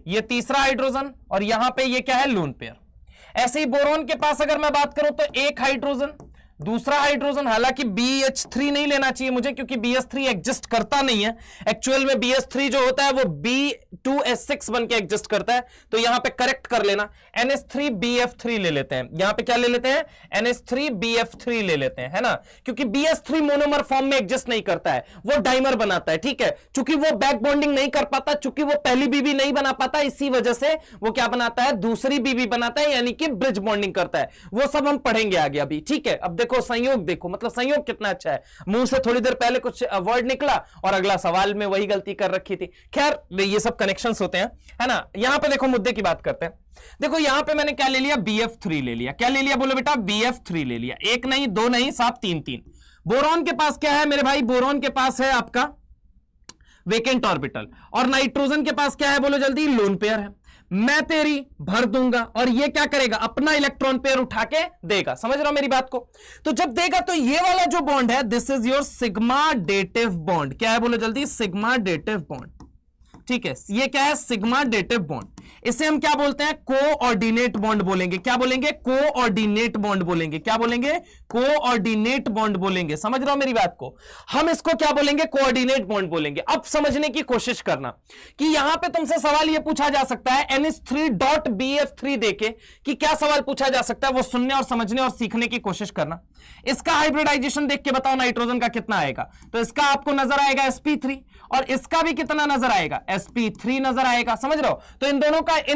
ये तीसरा हाइड्रोजन, और यहां पे ये क्या है? Lone pair. ऐसे ही बोरॉन के पास अगर मैं बात करूं तो एक हाइड्रोजन, दूसरा हाइड्रोजन। हालांकि BH3 नहीं लेना चाहिए मुझे, क्योंकि BH3 एग्जिस्ट करता नहीं है। एक्चुअल में BH3 जो होता है वो B2S6 बन के एग्जिस्ट करता है। तो यहां पे करेक्ट कर लेना, NH3BF3 ले लेते हैं। यहां पे क्या ले लेते हैं? NH3BF3 ले लेते हैं, है ना? क्योंकि BH3 मोनोमर फॉर्म में एग्जिस्ट नहीं करता है, वो डाइमर बनाता है, ठीक है? चूंकि वो बैक बॉन्डिंग नहीं कर पाता, चूंकि वो पहली बीबी नहीं बना पाता, इसी वजह से वो क्या बनाता है? दूसरी बीबी बनाता है, यानी कि ब्रिज बॉन्डिंग करता है। वो सब हम पढ़ेंगे आगे अभी, ठीक है? अब देखो संयोग, देखो मतलब संयोग कितना अच्छा है। मुंह से थोड़ी देर पहले कुछ वर्ड निकला और अगला सवाल में वही गलती कर रखी थी। खैर, ये सब कनेक्शंस होते हैं, है ना? यहां पे देखो मुद्दे की बात करते हैं। देखो यहां पे मैंने क्या ले लिया? BF3 ले लिया। क्या ले लिया बोलो बेटा? BF3 ले लिया। एक नहीं, दो नहीं, साहब तीन। बोरॉन के पास क्या है मेरे भाई? बोरॉन के पास है आपका वेकेंट ऑर्बिटल, और नाइट्रोजन के पास क्या है बोलो जल्दी? लोन पेयर है। मैं तेरी भर दूंगा, और ये क्या करेगा? अपना इलेक्ट्रॉन पेयर उठा के देगा। समझ रहा हो मेरी बात को? तो जब देगा तो ये वाला जो बॉन्ड है, this is your sigma dative bond. क्या है बोलो जल्दी? सिग्मा डेटिव बॉन्ड, ठीक है? ये क्या है? Sigma dative bond. इसे हम क्या बोलते हैं? कोऑर्डिनेट बॉन्ड बोलेंगे। क्या बोलेंगे? कोऑर्डिनेट बॉन्ड बोलेंगे। क्या बोलेंगे? कोऑर्डिनेट बॉन्ड बोलेंगे। समझ रहे हो मेरी बात को? हम इसको क्या बोलेंगे? कोऑर्डिनेट बॉन्ड बोलेंगे। अब समझने की कोशिश करना कि यहां पे तुमसे सवाल यह पूछा जा सकता है NH3.BF3 देके, कि क्या सवाल पूछा जा सकता है, वो सुनने और समझने और सीखने की कोशिश करना। इसका हाइब्रिडाइजेशन देख के बताओ नाइट्रोजन का कितना आएगा। तो इसका आपको नजर आएगा sp3, और इसका भी कितना नजर आएगा? sp3 नजर आएगा। समझ रहे हो? तो इन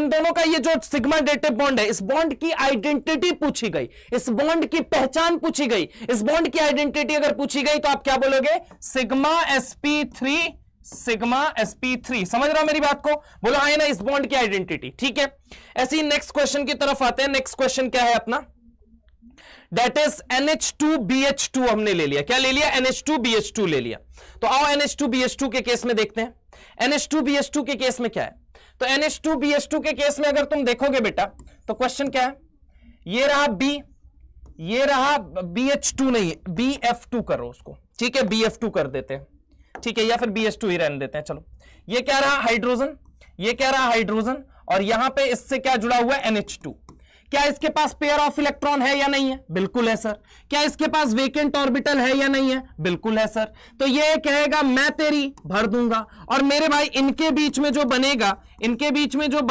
दोनों का ये जो सिग्मा डेटिव बॉन्ड है, इस बॉन्ड की आइडेंटिटी पूछी गई, इस बॉन्ड की पहचान पूछी गई, इस बॉन्ड की आइडेंटिटी अगर पूछी गई तो आप क्या बोलोगे? Sigma sp3, sigma sp3। समझ रहे हो मेरी बात को? बोलो हाँ ना, इस बॉन्ड की आइडेंटिटी, ठीक है? ऐसे ही नेक्स्ट क्वेश्चन की तरफ आते हैं। नेक्स्ट क्वेश्चन क्या है अपना? That is NH2BH2 हमने ले लिया। क्या ले लिया? NH2BH2 ले लिया। तो आओ NH2BH2 के केस में देखते हैं। NH2BH2 के केस में क्या है? तो NH2BH2 के केस में अगर तुम देखोगे बेटा, तो क्वेश्चन क्या है? ये रहा B, ये रहा BH2 नहीं, BF2 करो उसको, ठीक है? BF2 कर देते हैं, ठीक है? या फिर BH2 ही रहने देते हैं, चलो। ये क्या रहा? हाइड्रोजन, ये क्या रहा? हाइड्रोजन, और यहां पे इससे क्या जुड़ा हुआ है? NH2। क्या इसके पास पेयर ऑफ इलेक्ट्रॉन है या नहीं है? बिल्कुल है सर। क्या इसके पास वेकेंट ऑर्बिटल है या नहीं है? बिल्कुल है सर। तो ये कहेगा मैं तेरी भर दूंगा, और मेरे भाई इनके बीच में जो बनेगा, इनके बीच में जो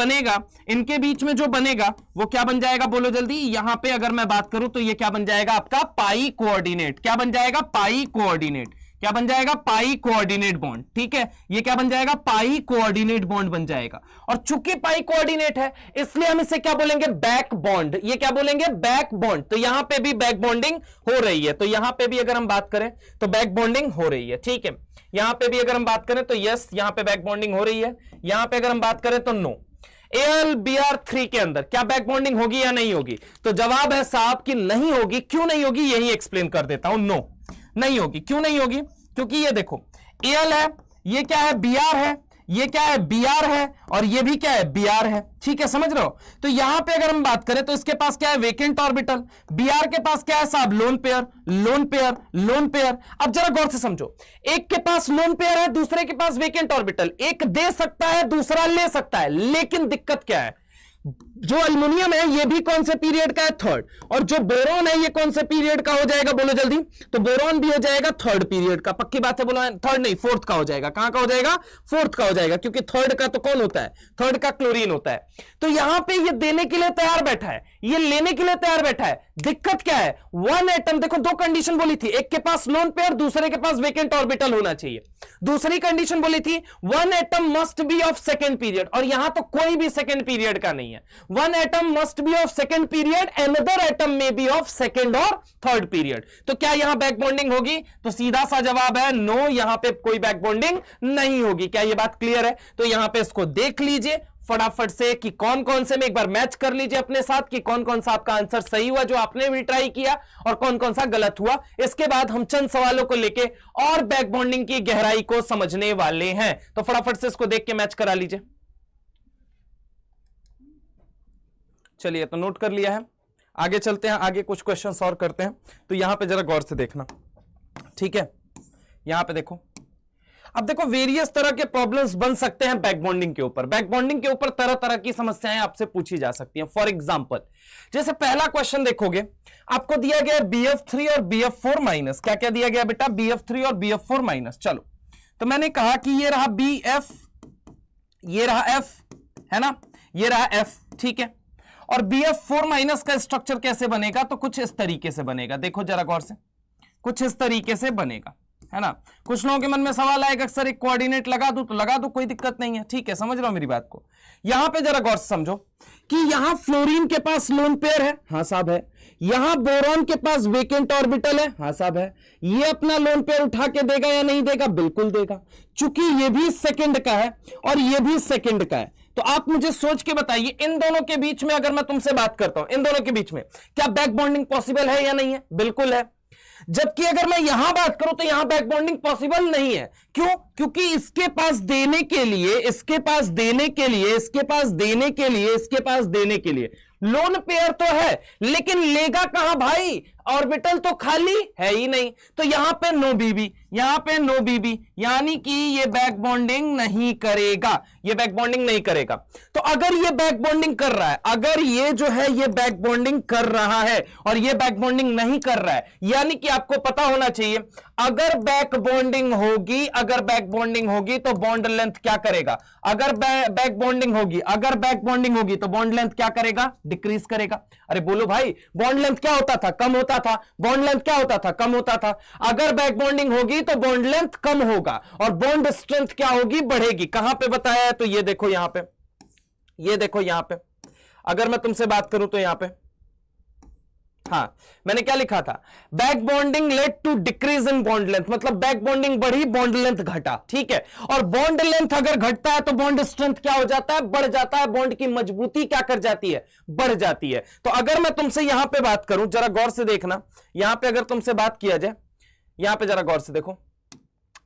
बनेगा वो क्या बन जाएगा बोलो जल्दी? यहां पे अगर मैं बात करूं तो ये क्या बन जाएगा आपका? Pi coordinate. क्या बन जाएगा? Pi coordinate. क्या बन जाएगा? पाई कोऑर्डिनेट बॉन्ड, ठीक है? ये क्या बन जाएगा? पाई कोऑर्डिनेट बॉन्ड बन जाएगा। और चूंकि पाई कोऑर्डिनेट है, इसलिए हम इसे क्या बोलेंगे? Back bond. ये क्या बोलेंगे? Back bond. तो यहां पे भी बैक बॉन्डिंग हो रही है, तो यहां पे भी अगर हम बात करें तो बैक बॉन्डिंग हो रही है, ठीक है? यहां पे भी अगर हम बात करें तो यस, यहां पे बैक बॉन्डिंग हो रही है। यहां पे अगर हम बात करें तो नो। AlBr3 के अंदर क्या बैक बॉन्डिंग होगी या नहीं होगी? तो जवाब है साहब कि नहीं होगी। क्यों नहीं होगी? यही एक्सप्लेन कर देता हूं। नो, नहीं होगी। क्यों नहीं होगी? क्योंकि ये देखो Al है, ये क्या है? Br है, ये क्या है? Br है, और ये भी क्या है? Br है, ठीक है? समझ रहे हो? तो यहां पे अगर हम बात करें तो इसके पास क्या है? Vacant orbital. Br के पास क्या है साहब? Lone pair, lone pair, lone pair. अब जरा गौर से समझो, एक के पास लोन पेयर है, दूसरे के पास वेकेंट ऑर्बिटल। एक दे सकता है, दूसरा ले सकता है, लेकिन दिक्कत क्या है? जो एल्युमिनियम है ये भी कौन से पीरियड का है? थर्ड। और जो बोरॉन है ये कौन से पीरियड का हो जाएगा बोलो जल्दी? तो बोरॉन भी हो जाएगा थर्ड पीरियड का। पक्की बात है? बोलो थर्ड नहीं, फोर्थ का हो जाएगा। कहां का हो जाएगा? फोर्थ का हो जाएगा, क्योंकि थर्ड का तो कौन होता है? थर्ड का क्लोरीन होता है। तो यहां पे ये देने के लिए तैयार बैठा है, ये लेने के लिए तैयार बैठा है। दिक्कत क्या है, वन एटम, देखो दो कंडीशन बोली थी, एक के पास लोन पेयर, दूसरे के पास वेकेंट ऑर्बिटल होना चाहिए। दूसरी कंडीशन बोली थी one atom must be of second period, और यहां तो कोई भी सेकेंड पीरियड का नहीं है। One atom must be of second period, another atom में बी ऑफ सेकेंड और थर्ड पीरियड। तो क्या यहां बैक बॉन्डिंग होगी? तो सीधा सा जवाब है नो, यहां पे कोई बैक बॉन्डिंग नहीं होगी। क्या यह बात क्लियर है? तो यहां पे इसको देख लीजिए फटाफट से कि कौन कौन से में, एक बार मैच कर लीजिए अपने साथ कि कौन कौन सा आपका आंसर सही हुआ जो आपने भी ट्राई किया और कौन कौन सा गलत हुआ। इसके बाद हम चंद सवालों को लेके और बैक बॉन्डिंग की गहराई को समझने वाले हैं। तो फटाफट से इसको देख के मैच करा लीजिए। चलिए, तो नोट कर लिया है, आगे चलते हैं, आगे कुछ क्वेश्चंस और करते हैं। तो यहां पे जरा गौर से देखना, ठीक है? यहां पे देखो, अब देखो वेरियस तरह के प्रॉब्लम्स बन सकते हैं बैक बॉन्डिंग के ऊपर। बैक बॉन्डिंग के ऊपर तरह तरह की समस्याएं आपसे पूछी जा सकती हैं। फॉर एग्जांपल, जैसे पहला क्वेश्चन देखोगे, आपको दिया गया BF3 और BF4 माइनस। क्या क्या दिया गया बेटा? BF3 और BF4 माइनस। चलो, तो मैंने कहा कि ये रहा BF, ये रहा F, है ना, ये रहा F, ठीक है। और BF4 माइनस का स्ट्रक्चर कैसे बनेगा? तो कुछ इस तरीके से बनेगा। देखो जरा गौर से, कुछ इस तरीके से बनेगा, है ना। कुछ लोगों के मन में सवाल आएगा अक्सर, एक कोऑर्डिनेट लगा दूं, तो लगा दो, कोई दिक्कत नहीं है, ठीक है, समझ रहा हूं मेरी बात को। यहां पे जरा गौर से समझो कि यहां फ्लोरीन के पास लोन पेयर है, हाँ साहब है। यहां बोरॉन के पास वेकेंट ऑर्बिटल है, हाँ साहब है। ये अपना लोन पेयर उठा के देगा या नहीं देगा? बिल्कुल देगा, चूंकि ये भी सेकंड का है और ये भी सेकंड का है। तो आप मुझे सोच के बताइए, इन दोनों के बीच में अगर मैं तुमसे बात करता हूं, इन दोनों के बीच में क्या बैक बॉन्डिंग पॉसिबल है या नहीं है? बिल्कुल है। जबकि अगर मैं यहां बात करूं तो यहां बैक बॉन्डिंग पॉसिबल नहीं है। क्यों? क्योंकि इसके पास देने के लिए, इसके पास देने के लिए, इसके पास देने के लिए, इसके पास देने के लिए लोन पेयर तो है, लेकिन लेगा कहां भाई? ऑर्बिटल तो खाली है ही नहीं। तो यहां पे नो बीबी, यहां पे नो बीबी, यानी कि ये बैक बॉन्डिंग नहीं करेगा, ये बैक बॉन्डिंग नहीं करेगा। तो अगर ये बैक बॉन्डिंग कर रहा है, अगर ये जो है ये बैक बॉन्डिंग कर रहा है और ये बैक बॉन्डिंग नहीं कर रहा है, यानी कि आपको पता होना चाहिए अगर बैक बॉन्डिंग होगी, अगर बैक बॉन्डिंग होगी तो बॉन्ड लेंथ क्या करेगा? अगर बैक बॉन्डिंग होगी, अगर बैक बॉन्डिंग होगी तो बॉन्ड लेंथ क्या करेगा? डिक्रीज करेगा। अरे बोलो भाई, बॉन्ड लेंथ क्या होता था? कम होता था। बॉन्ड लेंथ क्या होता था? कम होता था। अगर बैक बॉन्डिंग होगी तो बॉन्ड लेंथ कम होगा और बॉन्ड स्ट्रेंथ क्या होगी? बढ़ेगी। कहां पे बताया है? तो ये देखो यहां पे, ये देखो यहां पे। अगर मैं तुमसे बात करूं तो यहां पे, हाँ, मैंने क्या लिखा था? Back bonding led to decrease in bond length, मतलब बैक बॉन्डिंग बढ़ी, बॉन्ड लेंथ घटा, ठीक है। और बॉन्ड लेंथ अगर घटता है तो बॉन्ड स्ट्रेंथ क्या हो जाता है? बढ़ जाता है। बॉन्ड की मजबूती क्या कर जाती है? बढ़ जाती है। तो अगर मैं तुमसे यहां पे बात करूं, जरा गौर से देखना, यहां पे अगर तुमसे बात किया जाए, यहां पे जरा गौर से देखो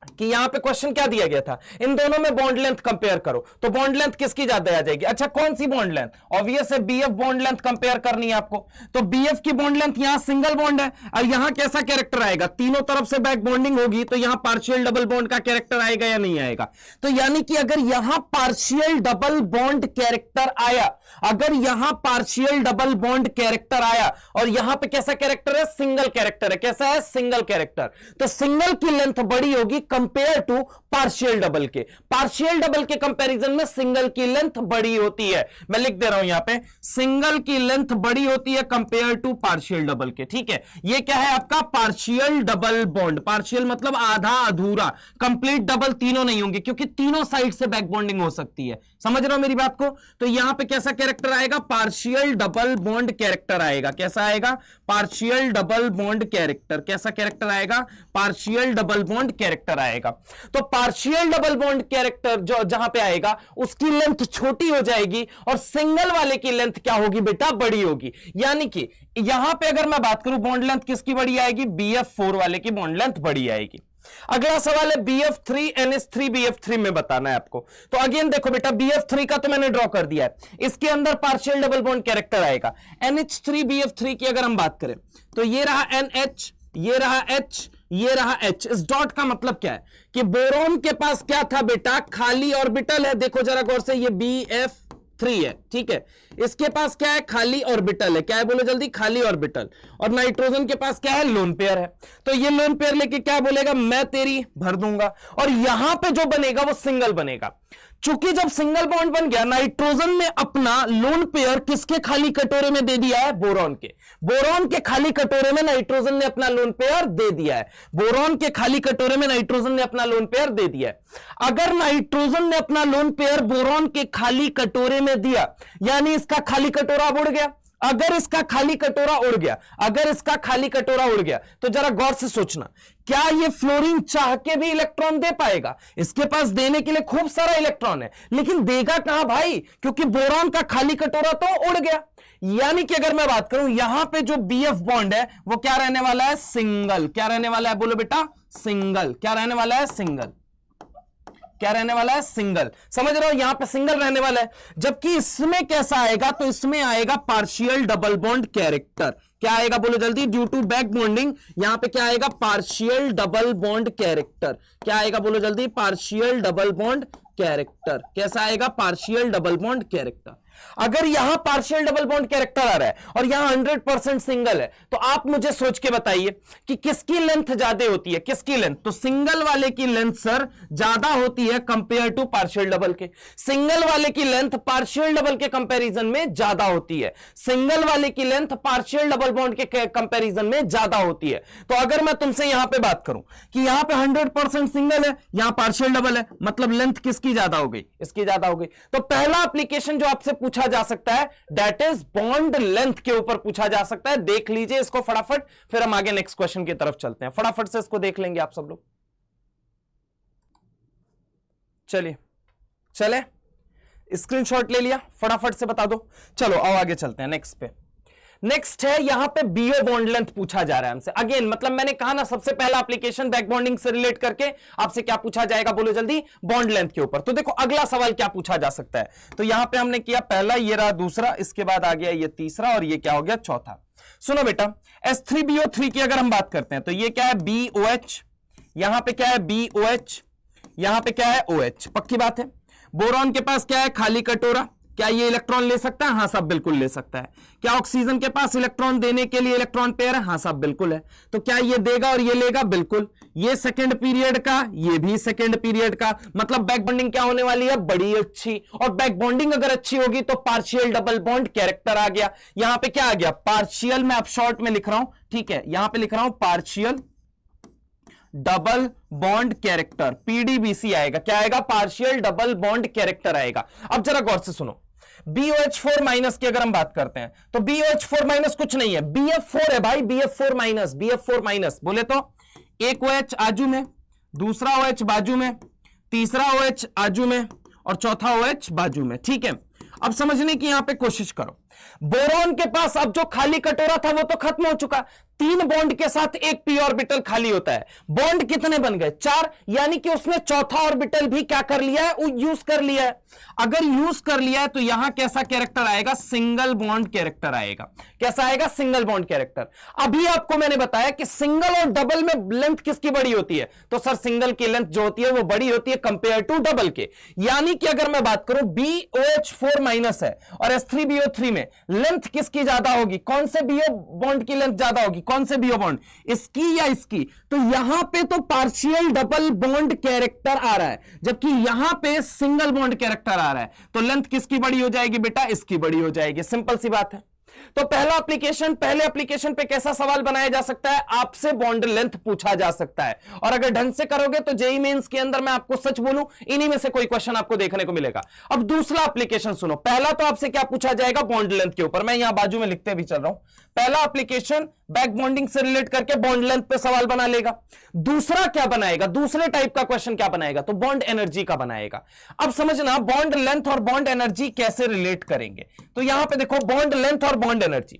कि यहां पे क्वेश्चन क्या दिया गया था? इन दोनों में बॉन्ड लेंथ कंपेयर करो, तो बॉन्ड लेंथ किसकी ज्यादा आ जाएगी? अच्छा, कौन सी बॉन्ड लेंथ? ऑब्वियस है BF बॉन्ड लेंथ कंपेयर करनी है आपको। तो BF की बॉन्ड लेंथ, यहां सिंगल बॉन्ड है और यहां कैसा कैरेक्टर आएगा? तीनों तरफ से बैक बॉन्डिंग होगी तो यहां पार्शियल डबल बॉन्ड का कैरेक्टर आएगा या नहीं आएगा? तो यानी कि अगर यहां पार्शियल डबल बॉन्ड कैरेक्टर आया, अगर यहां पार्शियल डबल बॉन्ड कैरेक्टर आया और यहां पे कैसा कैरेक्टर है? सिंगल कैरेक्टर है। कैसा है? Single character. तो सिंगल की लेंथ बड़ी होगी कंपेयर टू पार्शियल डबल के। पार्शियल डबल के कंपैरिजन में सिंगल की लेंथ बड़ी होती है। मैं लिख दे रहा हूं यहां पे, सिंगल की लेंथ बड़ी होती है कंपेयर टू पार्शियल डबल के, ठीक है। ये क्या है आपका? Partial double bond. पार्शियल मतलब आधा अधूरा, कंप्लीट डबल तीनों नहीं होंगे क्योंकि तीनों साइड से बैक बॉन्डिंग हो सकती है। समझ रहे हो मेरी बात को? तो यहां पे कैसा कैरेक्टर आएगा? पार्शियल डबल बॉन्ड कैरेक्टर आएगा। कैसा आएगा? Partial double bond character. कैसा कैरेक्टर आएगा? पार्शियल डबल बॉन्ड कैरेक्टर आएगा। तो पार्शियल डबल बॉन्ड कैरेक्टर जो जहां पे आएगा उसकी लेंथ छोटी हो जाएगी और सिंगल वाले की लेंथ क्या होगी बेटा? बड़ी होगी। यानी कि यहां पे अगर मैं बात करूं बॉन्ड लेंथ किसकी बड़ी आएगी? BF4 वाले की बॉन्ड लेंथ बड़ी आएगी। अगला सवाल है BF3 NH3 BF3 में बताना है आपको। तो अगेन देखो बेटा, BF3 का तो मैंने ड्रॉ कर दिया है, इसके अंदर पार्शियल डबल बॉन्ड कैरेक्टर आएगा। NH3 BF3 की अगर हम बात करें तो ये रहा NH, ये रहा H, ये रहा H। इस डॉट का मतलब क्या है कि बोरॉन के पास क्या था बेटा? खाली ऑर्बिटल है। देखो जरा गौर से, ये BF3 है, ठीक है। इसके पास क्या है? खाली ऑर्बिटल है। क्या है? बोलो जल्दी, खाली ऑर्बिटल। और नाइट्रोजन के पास क्या है? लोन पेयर है। तो ये लोन पेयर लेके क्या बोलेगा? मैं तेरी भर दूंगा। और यहां पे जो बनेगा वो सिंगल बनेगा। चूंकि जब सिंगल बॉन्ड बन गया, नाइट्रोजन ने अपना लोन पेयर किसके खाली कटोरे में दे दिया है? बोरॉन के। बोरॉन के खाली कटोरे में नाइट्रोजन ने अपना लोन पेयर दे दिया है। बोरॉन के खाली कटोरे में नाइट्रोजन ने अपना लोन पेयर दे दिया है। अगर नाइट्रोजन ने अपना लोन पेयर बोरॉन के खाली कटोरे में दिया, यानी इसका खाली कटोरा उड़ गया। अगर इसका खाली कटोरा उड़ गया, अगर इसका खाली कटोरा उड़ गया, तो जरा गौर से सोचना, क्या ये फ्लोरीन चाह के भी इलेक्ट्रॉन दे पाएगा? इसके पास देने के लिए खूब सारा इलेक्ट्रॉन है, लेकिन देगा कहां भाई? क्योंकि बोरॉन का खाली कटोरा तो उड़ गया। यानी कि अगर मैं बात करूं, यहां पे जो बीएफ बॉन्ड है वो क्या रहने वाला है? सिंगल। क्या रहने वाला है? बोलो बेटा, सिंगल। क्या रहने वाला है? सिंगल। क्या रहने वाला है? सिंगल। समझ रहे हो? यहां पे सिंगल रहने वाला है। जबकि इसमें कैसा आएगा? तो इसमें आएगा पार्शियल डबल बॉन्ड कैरेक्टर। क्या आएगा? बोलो जल्दी। ड्यू टू बैक बॉन्डिंग यहां पे क्या आएगा? Partial double bond character. क्या आएगा? बोलो जल्दी। Partial double bond character. कैसा आएगा? Partial double bond character. अगर यहां पार्शियल डबल बॉन्ड कैरेक्टर आ रहा है और यहां 100% सिंगल है, तो आप मुझे सोच के बताइए कि किसकी लेंथ ज्यादा होती है? किसकी लेंथ? तो सिंगल वाले की लेंथ सर ज्यादा होती है कंपेयर टू पार्शियल डबल के। सिंगल वाले की लेंथ पार्शियल डबल के कंपैरिजन में ज्यादा होती है। सिंगल वाले की लेंथ पार्शियल डबल बॉन्ड के कंपैरिजन में ज्यादा होती है। तो अगर मैं तुमसे यहां पे बात करूं कि यहां पे 100% सिंगल है, यहां पार्शियल डबल है, मतलब लेंथ किसकी ज्यादा हो गई? इसकी ज्यादा हो गई। तो पहला एप्लीकेशन जो आपसे पूछा जा सकता है दैट इज बॉन्ड लेंथ के ऊपर पूछा जा सकता है। देख लीजिए इसको फटाफट, फिर हम आगे नेक्स्ट क्वेश्चन की तरफ चलते हैं। फटाफट से इसको देख लेंगे आप सब लोग। चलिए, चले, स्क्रीनशॉट ले लिया, फटाफट से बता दो। चलो अब आगे चलते हैं नेक्स्ट पे। नेक्स्ट है यहां पे बीओ बॉन्ड लेंथ पूछा जा रहा है हमसे। अगेन मतलब मैंने कहा ना, सबसे पहला एप्लीकेशन बैक बॉन्डिंग से रिलेट करके आपसे क्या पूछा जाएगा? बोलो जल्दी। बॉन्ड लेंथ के ऊपर। तो देखो अगला सवाल क्या पूछा जा सकता है। तो यहां पे हमने किया पहला, ये रहा दूसरा, इसके बाद आ गया ये तीसरा, और ये क्या हो गया? चौथा। सुनो बेटा, S3BO3 की अगर हम बात करते हैं तो ये क्या है? BOH। यहां पे क्या है? BOH। यहां पे क्या है? OH। पक्की बात है। बोरॉन के पास क्या है? खाली कटोरा। क्या ये इलेक्ट्रॉन ले सकता है? हाँ साहब बिल्कुल ले सकता है। क्या ऑक्सीजन के पास इलेक्ट्रॉन देने के लिए इलेक्ट्रॉन पेयर है? हाँ साहब बिल्कुल है। तो क्या ये देगा और ये लेगा? बिल्कुल। ये सेकंड पीरियड का, ये भी सेकंड पीरियड का, मतलब बैक बॉन्डिंग क्या होने वाली है? बड़ी अच्छी। और बैक बॉन्डिंग अगर अच्छी होगी तो पार्शियल डबल बॉन्ड कैरेक्टर आ गया। यहां पे क्या आ गया? पार्शियल। मैं अब शॉर्ट में लिख रहा हूं, ठीक है, यहां पे लिख रहा हूं partial double bond character, PDBC आएगा। क्या आएगा? पार्शियल डबल बॉन्ड कैरेक्टर आएगा। अब जरा गौर से सुनो, BOH4 माइनस की अगर हम बात करते हैं तो BOH4 माइनस कुछ नहीं है, BF4 है भाई। BF4 माइनस, BF4 माइनस बोले तो एक OH आजू में, दूसरा OH बाजू में, तीसरा OH आजू में, और चौथा OH बाजू में। ठीक है, अब समझने की यहां पे कोशिश करो। बोरॉन के पास अब जो खाली कटोरा था वो तो खत्म हो चुका। 3 बॉन्ड के साथ एक p ऑर्बिटल खाली होता है। बॉन्ड कितने बन गए? 4, यानी कि उसने चौथा ऑर्बिटल भी क्या कर लिया है? यूज कर लिया है। अगर यूज कर लिया है तो यहां कैसा कैरेक्टर आएगा? सिंगल बॉन्ड कैरेक्टर आएगा। कैसा आएगा? Single bond character. अभी आपको मैंने बताया कि सिंगल और डबल में लेंथ किसकी बड़ी होती है? तो सर सिंगल की लेंथ जो होती है वो बड़ी होती है कंपेयर टू डबल के। यानी कि अगर मैं बात करूं BOH4 माइनस है और S3BO3 में लेंथ किसकी ज्यादा होगी? कौन से बीओ बॉन्ड की लेंथ ज्यादा होगी? कौन से बीओ बॉन्ड, इसकी या इसकी? तो यहां पे तो पार्शियल डबल बॉन्ड कैरेक्टर आ रहा है, जबकि यहां पे सिंगल बॉन्ड कैरेक्टर आ रहा है। तो लेंथ किसकी बड़ी हो जाएगी बेटा? इसकी बड़ी हो जाएगी। सिंपल सी बात है। तो पहला एप्लीकेशन, पहले एप्लीकेशन पे कैसा सवाल बनाया जा सकता है? आपसे बॉन्ड लेंथ पूछा जा सकता है, और अगर ढंग से करोगे तो जेईई मेंस के अंदर मैं आपको सच बोलूं इन्हीं में से कोई क्वेश्चन आपको देखने को मिलेगा। अब दूसरा एप्लीकेशन सुनो। पहला तो आपसे क्या पूछा जाएगा? बॉन्ड लेंथ के ऊपर। मैं यहां बाजू में लिखते भी चल रहा हूं। पहला एप्लीकेशन बैक बॉन्डिंग से रिलेट करके बॉन्ड लेंथ पे सवाल बना लेगा। दूसरा क्या बनाएगा? दूसरे टाइप का क्वेश्चन क्या बनाएगा? तो बॉन्ड एनर्जी का बनाएगा। अब समझना बॉन्ड लेंथ और बॉन्ड एनर्जी कैसे रिलेट करेंगे। तो यहां पे देखो, बॉन्ड लेंथ और बॉन्ड एनर्जी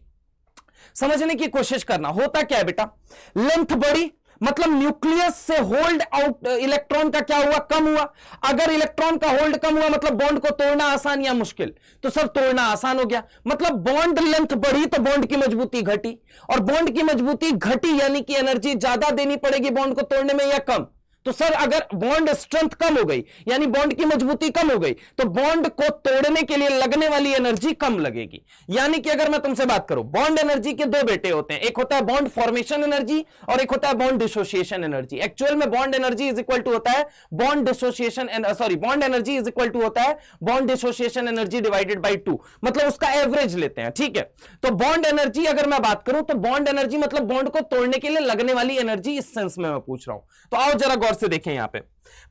समझने की कोशिश करना। होता क्या है बेटा? लेंथ बड़ी मतलब न्यूक्लियस से होल्ड आउट इलेक्ट्रॉन का क्या हुआ? कम हुआ। अगर इलेक्ट्रॉन का होल्ड कम हुआ मतलब बॉन्ड को तोड़ना आसान या मुश्किल? तो सर तोड़ना आसान हो गया। मतलब बॉन्ड लेंथ बढ़ी तो बॉन्ड की मजबूती घटी, और बॉन्ड की मजबूती घटी यानी कि एनर्जी ज्यादा देनी पड़ेगी बॉन्ड को तोड़ने में या कम? तो सर अगर बॉन्ड स्ट्रेंथ कम हो गई यानी बॉन्ड की मजबूती कम हो गई तो बॉन्ड को तोड़ने के लिए लगने वाली एनर्जी कम लगेगी। यानी कि अगर मैं तुमसे बात करूं, बॉन्ड एनर्जी के दो बेटे होते हैं, एक होता है बॉन्ड फॉर्मेशन एनर्जी और एक होता है बॉन्ड डिसोसिएशन एनर्जी। एक्चुअल में bond energy is equal to होता है bond dissociation bond energy is equal to होता है bond dissociation energy divided by 2, मतलब उसका एवरेज लेते हैं, ठीक है। तो बॉन्ड एनर्जी अगर मैं बात करूं तो बॉन्ड एनर्जी मतलब बॉन्ड को तोड़ने के लिए लगने वाली एनर्जी, इस सेंस में मैं पूछ रहा हूं। तो आओ जरा गौर से देखें यहां पे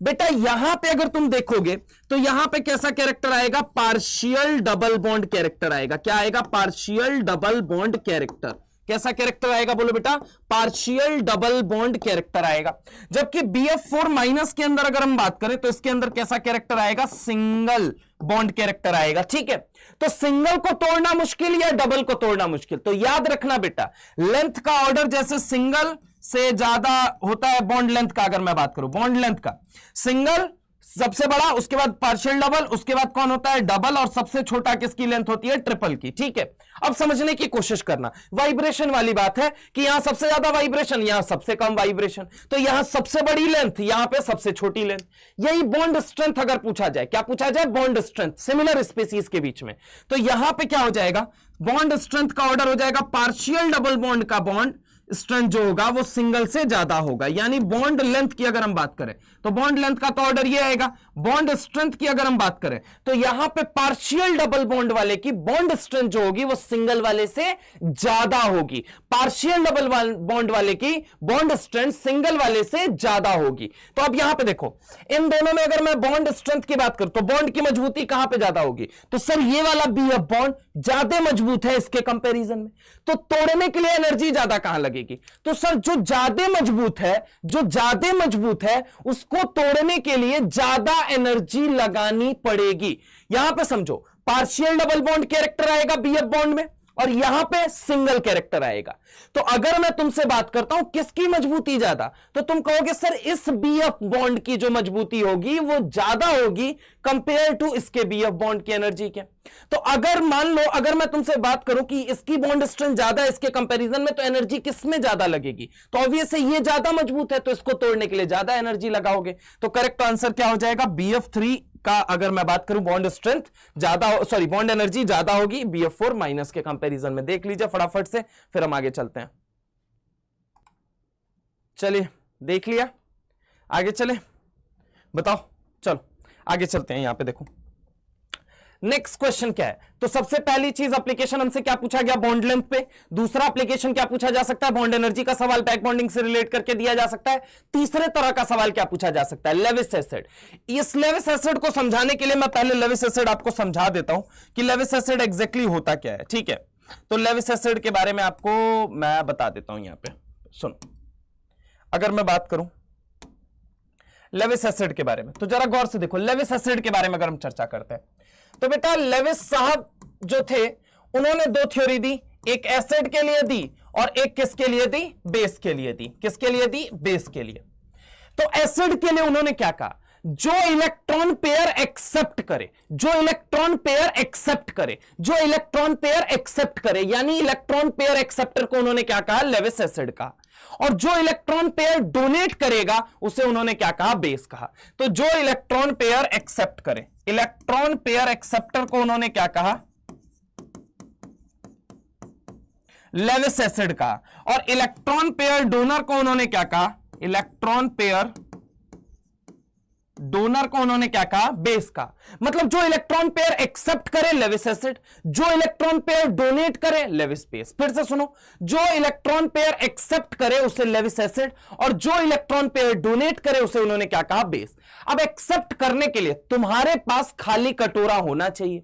बेटा, यहां पे अगर तुम देखोगे तो यहां पे कैसा कैरेक्टर आएगा, पार्शियल डबल बॉन्ड कैरेक्टर आएगा। क्या आएगा, पार्शियल डबल बॉन्ड कैरेक्टर। कैसा कैरेक्टर आएगा बोलो बेटा, पार्शियल डबल बॉन्ड कैरेक्टर आएगा। जबकि BF4 माइनस के अंदर अगर हम बात करें तो इसके अंदर कैसा कैरेक्टर आएगा, सिंगल बॉन्ड कैरेक्टर आएगा, ठीक है। तो सिंगल को तोड़ना मुश्किल या डबल को तोड़ना मुश्किल, तो याद रखना बेटा, लेंथ का ऑर्डर जैसे सिंगल से ज्यादा होता है बॉन्ड लेंथ का, अगर मैं बात करूं बॉन्ड लेंथ का, सिंगल सबसे बड़ा, उसके बाद पार्शियल डबल, उसके बाद कौन होता है, डबल, और सबसे छोटा किसकी लेंथ होती है, ट्रिपल की, ठीक है। अब समझने की कोशिश करना, वाइब्रेशन वाली बात है कि यहां सबसे ज्यादा वाइब्रेशन, यहां सबसे कम वाइब्रेशन, तो यहां सबसे बड़ी लेंथ, यहां पे सबसे छोटी लेंथ। यही बॉन्ड स्ट्रेंथ अगर पूछा जाए, क्या पूछा जाए, बॉन्ड स्ट्रेंथ सिमिलर स्पीसीज के बीच में, तो यहां पे क्या हो जाएगा, बॉन्ड स्ट्रेंथ का ऑर्डर हो जाएगा, पार्शियल डबल बॉन्ड का बॉन्ड स्ट्रेंथ जो होगा वो सिंगल से ज्यादा होगा। यानी बॉन्ड लेंथ की अगर हम बात करें तो बॉन्ड लेंथ का तो ऑर्डर ये आएगा, बॉन्ड स्ट्रेंथ की अगर हम बात करें तो यहां पे पार्शियल डबल बॉन्ड वाले की बॉन्ड स्ट्रेंथ जो होगी वो सिंगल वाले से ज्यादा होगी, पार्शियल डबल बॉन्ड वाले की बॉन्ड स्ट्रेंथ सिंगल वाले से ज्यादा होगी। तो अब यहां पे देखो, इन दोनों में अगर मैं बॉन्ड स्ट्रेंथ की बात करूं तो बॉन्ड की मजबूती कहां पे ज्यादा होगी, तो सर ये वाला BF बॉन्ड ज्यादा मजबूत है इसके कंपैरिजन में, तो तोड़ने के लिए एनर्जी ज्यादा कहां लगेगी, तो सर जो ज्यादा मजबूत है, जो ज्यादा मजबूत है उसको तोड़ने के लिए ज्यादा एनर्जी लगानी पड़ेगी। यहां पे समझो, पार्शियल डबल बॉन्ड कैरेक्टर आएगा BF बॉन्ड में और यहां पे सिंगल कैरेक्टर आएगा। तो अगर मैं तुमसे बात करता हूं किसकी मजबूती ज्यादा, तो तुम कहोगे सर इस BF बॉन्ड की जो मजबूती होगी वो ज्यादा होगी कंपेयर टू इसके BF बॉन्ड की एनर्जी के। तो अगर मान लो, अगर मैं तुमसे बात करूं कि इसकी बॉन्ड स्ट्रेंथ ज्यादा है इसके कंपैरिजन में, तो एनर्जी किसमें ज्यादा लगेगी, तो ऑब्वियस है ये ज्यादा मजबूत है तो इसको तोड़ने के लिए ज्यादा एनर्जी लगाओगे। तो करेक्ट आंसर क्या हो जाएगा, BF3 का अगर मैं बात करूं बॉन्ड स्ट्रेंथ ज्यादा, सॉरी बॉन्ड एनर्जी ज्यादा होगी BF4 माइनस के कंपैरिजन में। देख लीजिए फटाफट से, फिर हम आगे चलते हैं। चलिए देख लिया, आगे चले, बताओ, चलो आगे चलते हैं। यहां पे देखो नेक्स्ट क्वेश्चन क्या है, तो सबसे पहली चीज एप्लीकेशन हमसे क्या पूछा गया, बॉन्ड लेंथ पे। दूसरा एप्लीकेशन क्या पूछा जा सकता है, बॉन्ड एनर्जी का सवाल बैक बॉन्डिंग से रिलेट करके दिया जा सकता है। तीसरे तरह का सवाल क्या पूछा जा सकता है, लेविस एसिड। इस लेविस एसिड को समझाने के लिए मैं पहले लेविस एसिड आपको समझा देता हूं कि लेविस एसिड एग्जैक्टली होता क्या है, ठीक है। तो लेविस एसिड के बारे में आपको मैं बता देता हूं, यहां पे सुनो। अगर मैं बात करूं लेविस एसिड के बारे में तो जरा गौर से देखो, लेविस एसिड के बारे में अगर हम चर्चा करते हैं तो बेटा लेविस साहब जो थे उन्होंने दो थ्योरी दी, एक एसिड के लिए दी और एक किसके लिए दी, बेस के लिए दी। किसके लिए दी, बेस के लिए। तो एसिड के लिए उन्होंने क्या कहा, जो इलेक्ट्रॉन पेयर एक्सेप्ट करे, जो इलेक्ट्रॉन पेयर एक्सेप्ट करे, जो इलेक्ट्रॉन पेयर एक्सेप्ट करे, यानी इलेक्ट्रॉन पेयर एक्सेप्टर को उन्होंने क्या कहा, लेविस एसिड कहा। और जो इलेक्ट्रॉन पेयर डोनेट करेगा उसे उन्होंने क्या कहा, बेस कहा। तो जो इलेक्ट्रॉन पेयर एक्सेप्ट करे, इलेक्ट्रॉन पेयर एक्सेप्टर को उन्होंने क्या कहा, लेविस एसिड कहा। और इलेक्ट्रॉन पेयर डोनर को उन्होंने क्या कहा, इलेक्ट्रॉन पेयर डोनर को उन्होंने क्या कहा, बेस का। मतलब जो इलेक्ट्रॉन पेयर एक्सेप्ट करे लेविस एसिड, जो इलेक्ट्रॉन पेयर डोनेट करे लेविस बेस। फिर से सुनो, जो इलेक्ट्रॉन पेयर एक्सेप्ट करे उसे लेविस एसिड और जो इलेक्ट्रॉन पेयर डोनेट करे उसे उन्होंने क्या कहा, बेस। अब एक्सेप्ट करने के लिए तुम्हारे पास खाली कटोरा होना चाहिए।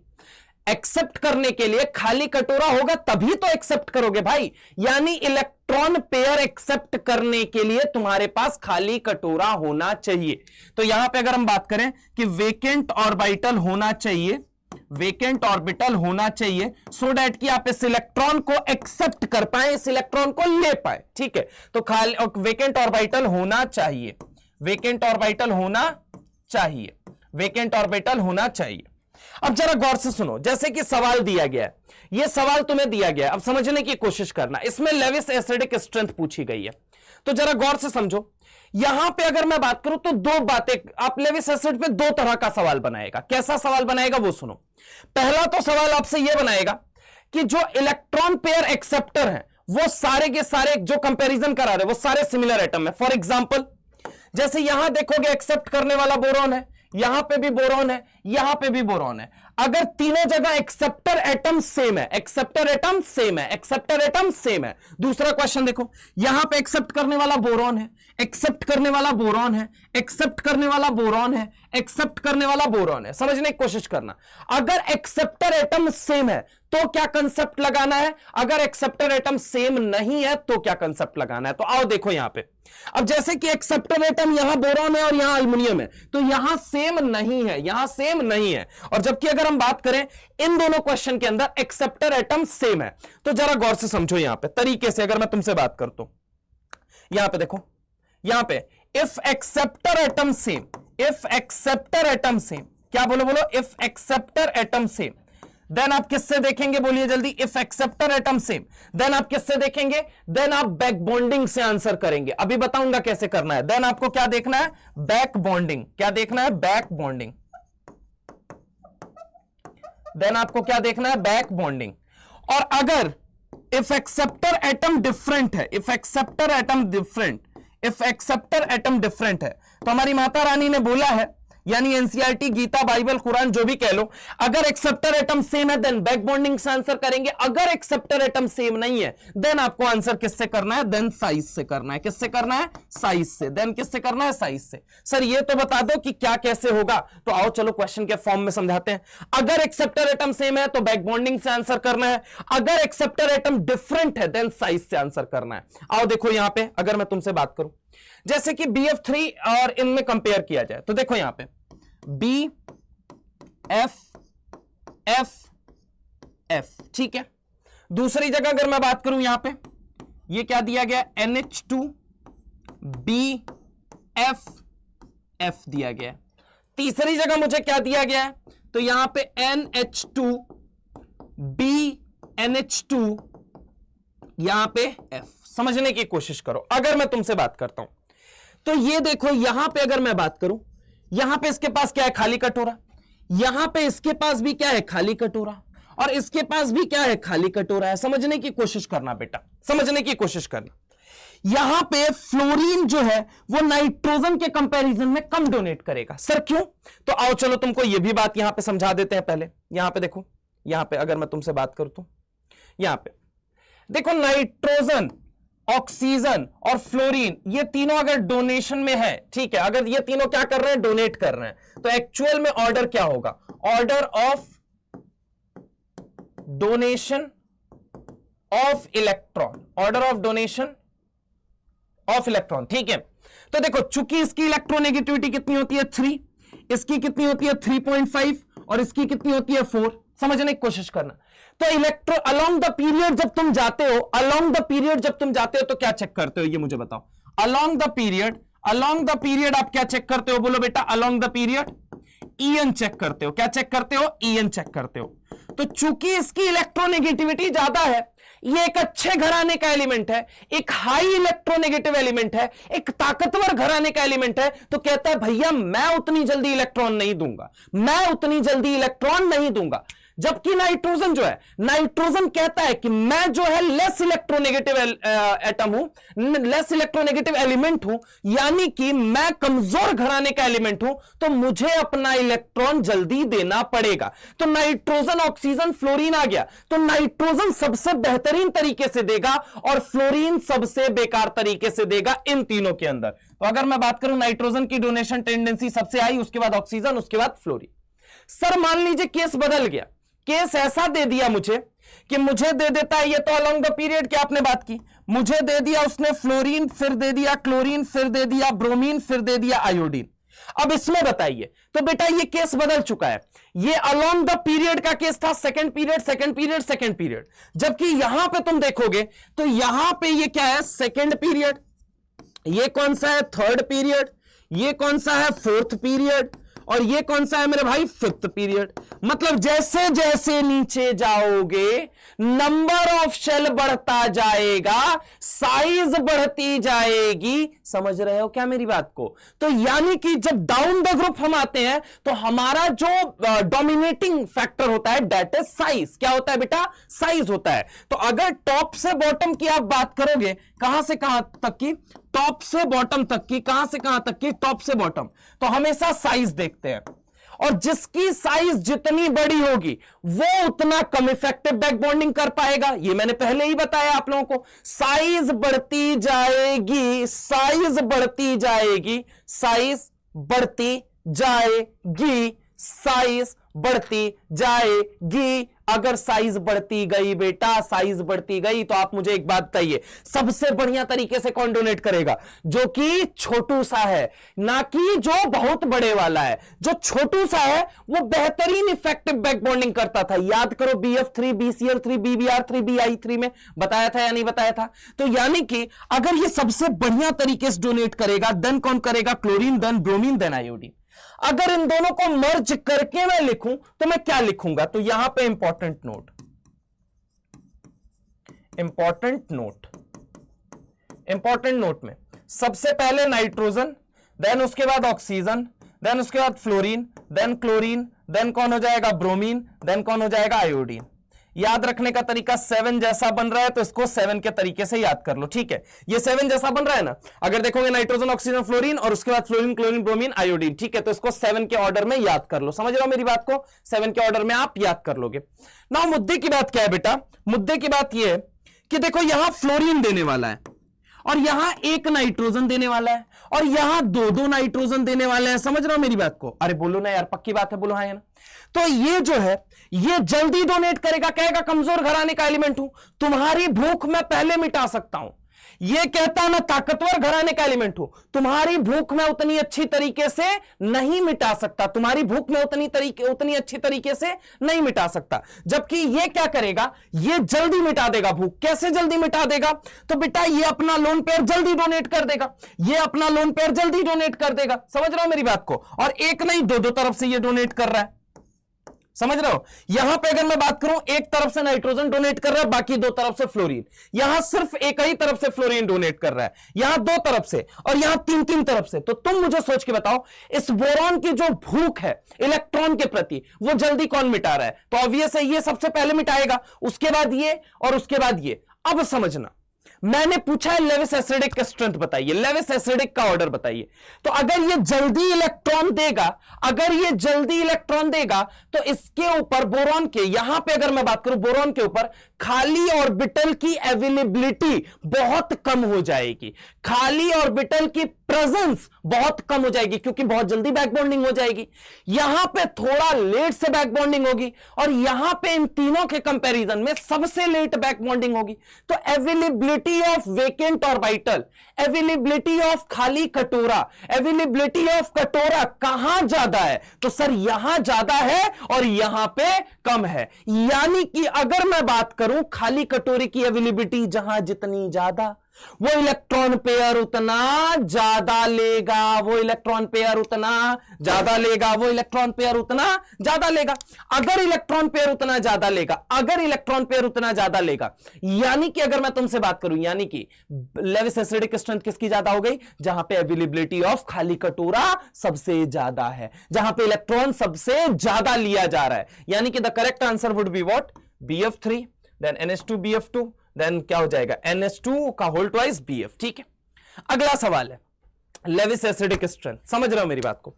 एक्सेप्ट करने के लिए खाली कटोरा होगा तभी तो एक्सेप्ट करोगे भाई, यानी इलेक्ट्रॉन पेयर एक्सेप्ट करने के लिए तुम्हारे पास खाली कटोरा होना चाहिए। तो यहां पे अगर हम बात करें कि वेकेंट ऑर्बिटल होना चाहिए, वेकेंट ऑर्बिटल होना चाहिए सो डैट कि आप इस इलेक्ट्रॉन को एक्सेप्ट कर पाए, इस इलेक्ट्रॉन को ले पाए, ठीक है। तो खाली वेकेंट ऑर्बिटल होना चाहिए, वेकेंट ऑर्बिटल होना चाहिए, वेकेंट ऑर्बिटल होना चाहिए। अब जरा गौर से सुनो, जैसे कि सवाल दिया गया है, यह सवाल तुम्हें दिया गया है, अब समझने की कोशिश करना। इसमें लेविस एसिडिक स्ट्रेंथ पूछी गई है, तो जरा गौर से समझो यहां पे अगर मैं बात करूं तो दो बातें, आप लेविस एसिड पे दो तरह का सवाल बनाएगा। कैसा सवाल बनाएगा वो सुनो। पहला तो सवाल आपसे यह बनाएगा कि जो इलेक्ट्रॉन पेयर एक्सेप्टर हैं वो सारे के सारे जो कंपैरिजन करा रहे वो सारे सिमिलर एटम है। फॉर एग्जांपल जैसे यहां देखोगे एक्सेप्ट करने वाला बोरॉन है, यहां पे भी बोरॉन है, यहां पे भी बोरॉन है। अगर तीनों जगह एक्सेप्टर एटम सेम है, एक्सेप्टर एटम सेम है, एक्सेप्टर एटम सेम है। दूसरा क्वेश्चन देखो, यहां पे एक्सेप्ट करने वाला बोरॉन है, एक्सेप्ट करने वाला बोरॉन है, एक्सेप्ट करने वाला बोरॉन है, एक्सेप्ट करने वाला बोरॉन है। समझने की कोशिश करना। अगर एक्सेप्टर एटम सेम है तो क्या कंसेप्ट लगाना है, अगर एक्सेप्टर एटम सेम नहीं है तो क्या कंसेप्ट लगाना है। तो आओ देखो यहां पे, अब जैसे कि एक्सेप्टर एटम यहां बोरॉन है और यहां एल्युमिनियम है, तो यहां सेम नहीं है, यहां सेम नहीं है। और जबकि अगर हम बात करें इन दोनों क्वेश्चन के अंदर एक्सेप्टर एटम सेम है। तो जरा गौर से समझो यहां पे तरीके से, अगर मैं तुमसे बात करता हूं यहां पे देखो, यहां पे if acceptor atom same, if acceptor atom same, क्या बोलो बोलो, if acceptor atom same, then आप किससे देखेंगे, बोलिए जल्दी, if acceptor atom same, then आप किससे देखेंगे, देन आप बैक बॉन्डिंग से आंसर करेंगे। अभी बताऊंगा कैसे करना है। देन आपको क्या देखना है, बैक बॉन्डिंग। क्या देखना है, बैक बॉन्डिंग। देन आपको क्या देखना है, बैक बॉन्डिंग। और अगर इफ एक्सेप्टर एटम डिफरेंट है, if acceptor atom different, if acceptor atom different है, तो हमारी माता रानी ने बोला है, यानी एनसीईआरटी, गीता, बाइबल, कुरान जो भी कह लो, अगर एक्सेप्टर एटम सेम है देन बैक बॉन्डिंग से आंसर करेंगे। अगर एक्सेप्टर एटम सेम नहीं है देन आपको आंसर किससे करना है, देन साइज से करना है। किससे करना है, साइज से। देन किससे करना है, साइज से। सर ये तो बता दो कि क्या कैसे होगा। तो आओ चलो क्वेश्चन के फॉर्म में समझाते हैं। अगर एक्सेप्टर एटम सेम है तो बैक बॉन्डिंग से आंसर करना है, अगर एक्सेप्टर एटम डिफरेंट है देन साइज से आंसर करना है। आओ देखो यहां पे, अगर मैं तुमसे बात करूं जैसे कि BF3 और इनमें कंपेयर किया जाए, तो देखो यहां पे BF F F, ठीक है। दूसरी जगह अगर मैं बात करूं यहां पे, ये क्या दिया गया, NH2 BF F दिया गया। तीसरी जगह मुझे क्या दिया गया है, तो यहां पे NH2 BNH2, यहां पे F। समझने की कोशिश करो। अगर मैं तुमसे बात करता हूं तो ये देखो, यहां पे अगर मैं बात करूं, यहां पे इसके पास क्या है, खाली कटोरा, यहां पे इसके पास भी क्या है, खाली कटोरा, और इसके पास भी क्या है, खाली कटोरा है। समझने की कोशिश करना बेटा, समझने की कोशिश करना। यहां पे फ्लोरीन जो है वो नाइट्रोजन के कंपैरिजन में कम डोनेट करेगा। सर क्यों, तो आओ चलो तुमको ये भी बात यहां पे समझा देते हैं। पहले यहां पे देखो, यहां पे अगर मैं तुमसे बात करूं तो यहां पे देखो, नाइट्रोजन, ऑक्सीजन और फ्लोरीन, ये तीनों अगर डोनेशन में है, ठीक है, अगर ये तीनों क्या कर रहे हैं, डोनेट कर रहे हैं, तो एक्चुअल में ऑर्डर क्या होगा, order of donation of electron, order of donation of electron, ठीक है। तो देखो, चूंकि इसकी इलेक्ट्रोनेगेटिविटी कितनी होती है, 3, इसकी कितनी होती है 3.5, और इसकी कितनी होती है 4। समझने की कोशिश करना। तो इलेक्ट्रो अलोंग द पीरियड जब तुम जाते हो, अलोंग द पीरियड जब तुम जाते हो तो क्या चेक करते हो, ये मुझे बताओ। Along the period, along the period आप क्या चेक करते हो, बोलो बेटा, along the period EN check करते हो। क्या चेक करते हो, EN चेक करते हो। तो चूंकि इसकी इलेक्ट्रोनेगेटिविटी ज्यादा है, ये एक अच्छे घराने का एलिमेंट है, एक हाई इलेक्ट्रोनेगेटिव एलिमेंट है, एक ताकतवर घराने का एलिमेंट है, तो कहता है भैया मैं उतनी जल्दी इलेक्ट्रॉन नहीं दूंगा, मैं उतनी जल्दी इलेक्ट्रॉन नहीं दूंगा। जबकि नाइट्रोजन जो है, नाइट्रोजन कहता है कि मैं जो है लेस इलेक्ट्रोनेगेटिव एटम हूं, लेस इलेक्ट्रोनेगेटिव एलिमेंट हूं, यानी कि मैं कमजोर घराने का एलिमेंट हूं, तो मुझे अपना इलेक्ट्रॉन जल्दी देना पड़ेगा। तो नाइट्रोजन, ऑक्सीजन, फ्लोरीन आ गया, तो नाइट्रोजन सबसे बेहतरीन तरीके से देगा और फ्लोरीन सबसे बेकार तरीके से देगा इन तीनों के अंदर। तो अगर मैं बात करूं नाइट्रोजन की डोनेशन टेंडेंसी सबसे आई, उसके बाद ऑक्सीजन, उसके बाद फ्लोरीन। सर मान लीजिए केस बदल गया, केस ऐसा दे दिया मुझे कि मुझे दे देता है, ये तो अलोंग द पीरियड की आपने बात की, मुझे दे दिया उसने फ्लोरीन, फिर दे दिया क्लोरीन, फिर दे दिया ब्रोमीन, फिर दे दिया आयोडीन। अब इसमें बताइए, तो बेटा ये केस बदल चुका है। ये अलोंग द पीरियड का केस था, second period, second period, second period. जबकि यहां पे तुम देखोगे तो यहां पे ये क्या है, सेकंड पीरियड, ये कौन सा है, थर्ड पीरियड, ये कौन सा है, फोर्थ पीरियड, और ये कौन सा है मेरे भाई, फिफ्थ पीरियड। मतलब जैसे जैसे नीचे जाओगे नंबर ऑफ शेल बढ़ता जाएगा, साइज बढ़ती जाएगी, समझ रहे हो क्या मेरी बात को? तो यानी कि जब डाउन द ग्रुप हम आते हैं तो हमारा जो डोमिनेटिंग फैक्टर होता है दैट इज साइज। क्या होता है बेटा? साइज होता है। तो अगर टॉप से बॉटम की आप बात करोगे, कहां से कहां तक की? टॉप से बॉटम तक की। कहां से कहां तक की? टॉप से बॉटम। तो हमेशा साइज देखते हैं, और जिसकी साइज जितनी बड़ी होगी वो उतना कम इफेक्टिव बैक बॉन्डिंग कर पाएगा। ये मैंने पहले ही बताया आप लोगों को। साइज बढ़ती जाएगी, साइज बढ़ती जाएगी, साइज बढ़ती जाएगी, साइज बढ़ती जाएगी। अगर साइज बढ़ती गई बेटा, साइज बढ़ती गई, तो आप मुझे एक बात बताइए, सबसे बढ़िया तरीके से कौन डोनेट करेगा? जो कि छोटू सा है, ना कि जो बहुत बड़े वाला है। जो छोटू सा है वो बेहतरीन इफेक्टिव बैक बॉन्डिंग करता था। याद करो BF3, BCl3, BBr3, BI3 में बताया था या नहीं बताया था? तो यानी कि अगर ये सबसे बढ़िया तरीके से डोनेट करेगा, देन कौन करेगा? Chlorine, then bromine, then iodine. अगर इन दोनों को मर्ज करके मैं लिखूं तो मैं क्या लिखूंगा? तो यहां पे important note, important note, important note में सबसे पहले नाइट्रोजन, देन उसके बाद ऑक्सीजन, देन उसके बाद फ्लोरीन, देन क्लोरीन, देन कौन हो जाएगा? ब्रोमीन, देन कौन हो जाएगा? आयोडीन। याद रखने का तरीका 7 जैसा बन रहा है तो इसको 7 के तरीके से याद कर लो, ठीक है? ये 7 जैसा बन रहा है ना। अगर देखोगे नाइट्रोजन, ऑक्सीजन, फ्लोरीन और उसके बाद फ्लोरीन, क्लोरीन, ब्रोमीन, आयोडीन, ठीक है? तो इसको 7 के ऑर्डर में याद कर लो। समझ रहे हो मेरी बात को? 7 के ऑर्डर में आप याद कर लोगे ना। मुद्दे की बात क्या है बेटा? मुद्दे की बात यह है कि देखो यहां फ्लोरीन देने वाला है, और यहां एक नाइट्रोजन देने वाला है, और यहां दो नाइट्रोजन देने वाले हैं। समझ रहे हो मेरी बात को? अरे बोलो ना यार, पक्की बात है, बोलो हाँ या ना। तो ये जो है ये जल्दी डोनेट करेगा, कहेगा कमजोर घराने का एलिमेंट हूं, तुम्हारी भूख मैं पहले मिटा सकता हूं। ये कहता मैं ताकतवर घराने का एलिमेंट हूं, तुम्हारी भूख मैं उतनी अच्छी तरीके से नहीं मिटा सकता, तुम्हारी भूख में उतनी अच्छी तरीके से नहीं मिटा सकता। जबकि ये क्या करेगा? ये जल्दी मिटा देगा भूख। कैसे जल्दी मिटा देगा? तो बेटा ये अपना लोन पेयर जल्दी डोनेट कर देगा, ये अपना लोन पेयर जल्दी डोनेट कर देगा। समझ रहे हो मेरी बात को? और एक नहीं दो तरफ से ये डोनेट कर रहा है। समझ रहे हो? यहां पे अगर मैं बात करूं, एक तरफ से नाइट्रोजन डोनेट कर रहा है, बाकी दो तरफ से फ्लोरीन। यहां सिर्फ एक ही तरफ से फ्लोरीन डोनेट कर रहा है, यहां दो तरफ से, और यहां तीन तरफ से। तो तुम मुझे सोच के बताओ, इस बोरॉन की जो भूख है इलेक्ट्रॉन के प्रति, वो जल्दी कौन मिटा रहा है? तो ऑब्वियस है ये सबसे पहले मिटाएगा, उसके बाद ये, और उसके बाद ये। अब समझना, मैंने पूछा है लेविस एसिडिक का स्ट्रेंथ बताइए, लेविस एसिडिक का ऑर्डर बताइए। तो अगर ये जल्दी इलेक्ट्रॉन देगा, अगर ये जल्दी इलेक्ट्रॉन देगा, तो इसके ऊपर बोरॉन के, यहां पे अगर मैं बात करूं बोरॉन के ऊपर, खाली ऑर्बिटल की अवेलेबिलिटी बहुत कम हो जाएगी, खाली ऑर्बिटल की प्रेजेंस बहुत कम हो जाएगी, क्योंकि बहुत जल्दी बैक बॉन्डिंग हो जाएगी। यहां पे थोड़ा लेट से बैक बॉन्डिंग होगी, और यहां पे इन तीनों के कंपैरिजन में सबसे लेट बैक बॉन्डिंग होगी। तो availability of vacant orbital, availability of खाली कटोरा, अवेलेबिलिटी ऑफ कटोरा कहां ज्यादा है? तो सर यहां ज्यादा है और यहां पे कम है। यानी कि अगर मैं बात करूं खाली कटोरे की अवेलेबिलिटी जहां जितनी ज्यादा, वो इलेक्ट्रॉन पेयर उतना ज्यादा लेगा, वो इलेक्ट्रॉन पेयर उतना ज्यादा लेगा, वो इलेक्ट्रॉन पेयर उतना ज्यादा लेगा। अगर इलेक्ट्रॉन पेयर उतना ज्यादा लेगा, अगर इलेक्ट्रॉन पेयर उतना ज्यादा लेगा, यानी कि अगर मैं तुमसे बात करूं, यानी कि लेविस एसिडिक स्ट्रेंथ किसकी ज्यादा हो गई? जहां पे अवेलेबिलिटी ऑफ खाली कटोरा सबसे ज्यादा है, जहां पे इलेक्ट्रॉन सबसे ज्यादा लिया जा रहा है। यानी कि the correct answer would be what? BF3, then NH2 BF2, then क्या हो जाएगा? NH2 का होल ट्वाइस BF। ठीक है, अगला सवाल है लेविस एसिडिक स्ट्रेंथ। समझ रहे हो मेरी बात को?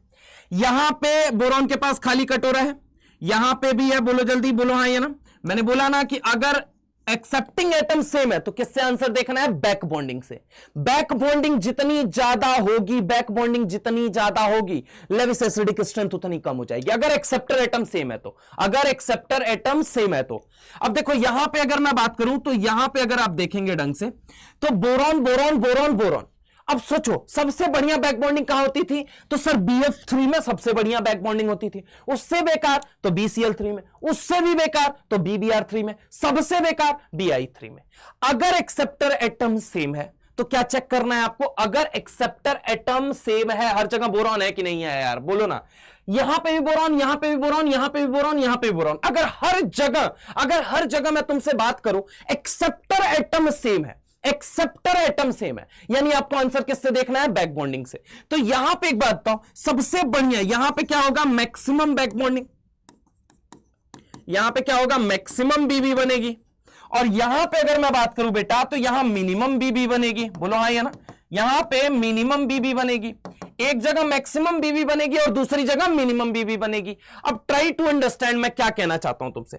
यहां पे बोरॉन के पास खाली कटोरा है, यहां पे भी है, बोलो जल्दी, बोलो हाँ या ना। मैंने बोला ना कि अगर एक्सेप्टिंग एटम सेम है तो किससे आंसर देखना है? बैक बॉन्डिंग से। बैक बॉन्डिंग जितनी ज्यादा होगी, बैक बॉन्डिंग जितनी ज्यादा होगी, लेविस एसिडिक स्ट्रेंथ उतनी कम हो जाएगी, अगर एक्सेप्टर एटम सेम है तो। अगर एक्सेप्टर एटम सेम है तो। अब देखो यहां पे अगर मैं बात करूं, तो यहां पे अगर आप देखेंगे ढंग से, तो बोरॉन बोरॉन बोरॉन बोरॉन। अब सोचो सबसे बढ़िया बैक बॉन्डिंग कहां होती थी? तो सर BF3 में सबसे बढ़िया बैक बॉन्डिंग होती थी। उससे बेकार तो BCl3 में, उससे भी बेकार तो BBr3 में, सबसे बेकार BI3 में। अगर एक्सेप्टर एटम सेम है तो क्या चेक करना है आपको? अगर एक्सेप्टर एटम सेम है, हर जगह बोरॉन है कि नहीं है यार, बोलो ना। यहां पे भी बोरॉन, यहां पे भी बोरॉन, यहां पे भी बोरॉन, यहां पे भी बोरॉन। अगर हर जगह मैं तुमसे बात करूं एक्सेप्टर एटम सेम है, एक्सेप्टर एटम सेम है, यानी आपको आंसर किससे देखना है? बैक बॉन्डिंग से। तो यहां पे एक बात बताओ, सबसे बढ़िया यहां पे क्या होगा? Maximum back bonding. यहां पे क्या होगा? मैक्सिमम बीबी बनेगी। और यहां पे अगर मैं बात करूं बेटा, तो यहां मिनिमम बीबी बनेगी। बोलो हाँ या ना? यहां पे मिनिमम बीबी बनेगी, एक जगह मैक्सिमम बीबी बनेगी और दूसरी जगह मिनिमम बीबी बनेगी। अब ट्राई टू अंडरस्टैंड मैं क्या कहना चाहता हूं तुमसे,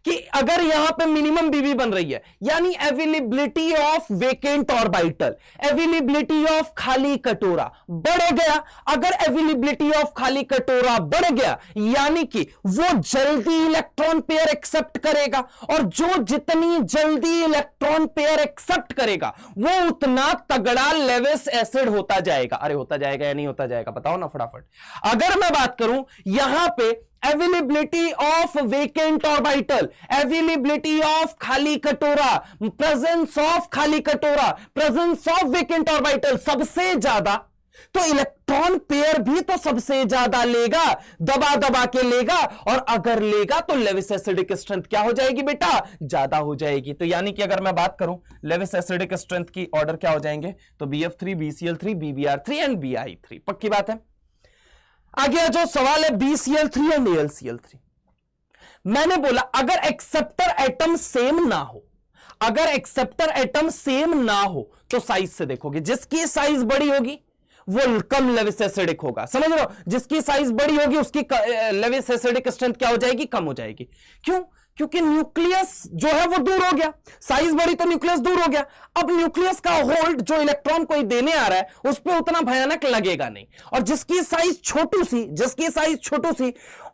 कि अगर यहां पे मिनिमम बीबी बन रही है, यानी availability of vacant orbital, availability of खाली कटोरा बढ़ गया। अगर अवेलेबिलिटी ऑफ खाली कटोरा बढ़ गया, यानी कि वो जल्दी इलेक्ट्रॉन पेयर एक्सेप्ट करेगा, और जो जितनी जल्दी इलेक्ट्रॉन पेयर एक्सेप्ट करेगा वो उतना तगड़ा लेविस एसिड होता जाएगा। अरे होता जाएगा या नहीं होता जाएगा? बताओ ना फटाफट। अगर मैं बात करूं यहां पे availability of vacant orbital, availability of खाली कटोरा, प्रेजेंस ऑफ खाली कटोरा, प्रेजेंस ऑफ वेकेंट ऑर्बिटल सबसे ज्यादा, तो इलेक्ट्रॉन पेयर भी तो सबसे ज्यादा लेगा, दबा दबा के लेगा, और अगर लेगा तो लेविस एसिडिक स्ट्रेंथ क्या हो जाएगी बेटा? ज्यादा हो जाएगी। तो यानी कि अगर मैं बात करूं लेविस एसिडिक स्ट्रेंथ की ऑर्डर क्या हो जाएंगे? तो BF3, BCl3, BBr3 and BI3। पक्की बात है। आगे जो सवाल है BCl3 एंड AlCl3, मैंने बोला अगर एक्सेप्टर एटम सेम ना हो, अगर एक्सेप्टर एटम सेम ना हो तो साइज से देखोगे, जिसकी साइज बड़ी होगी वो कम लेविस एसिडिक होगा। समझ रहे हो? जिसकी साइज बड़ी होगी उसकी लेविस एसिडिक स्ट्रेंथ क्या हो जाएगी? कम हो जाएगी। क्यों? क्योंकि न्यूक्लियस जो है वो दूर हो गया, साइज बड़ी तो न्यूक्लियस दूर हो गया। अब न्यूक्लियस का होल्ड जो इलेक्ट्रॉन कोई देने आ रहा है उस पर उतना भयानक लगेगा नहीं, और जिसकी साइज छोटू सी, जिसकी साइज छोटू सी,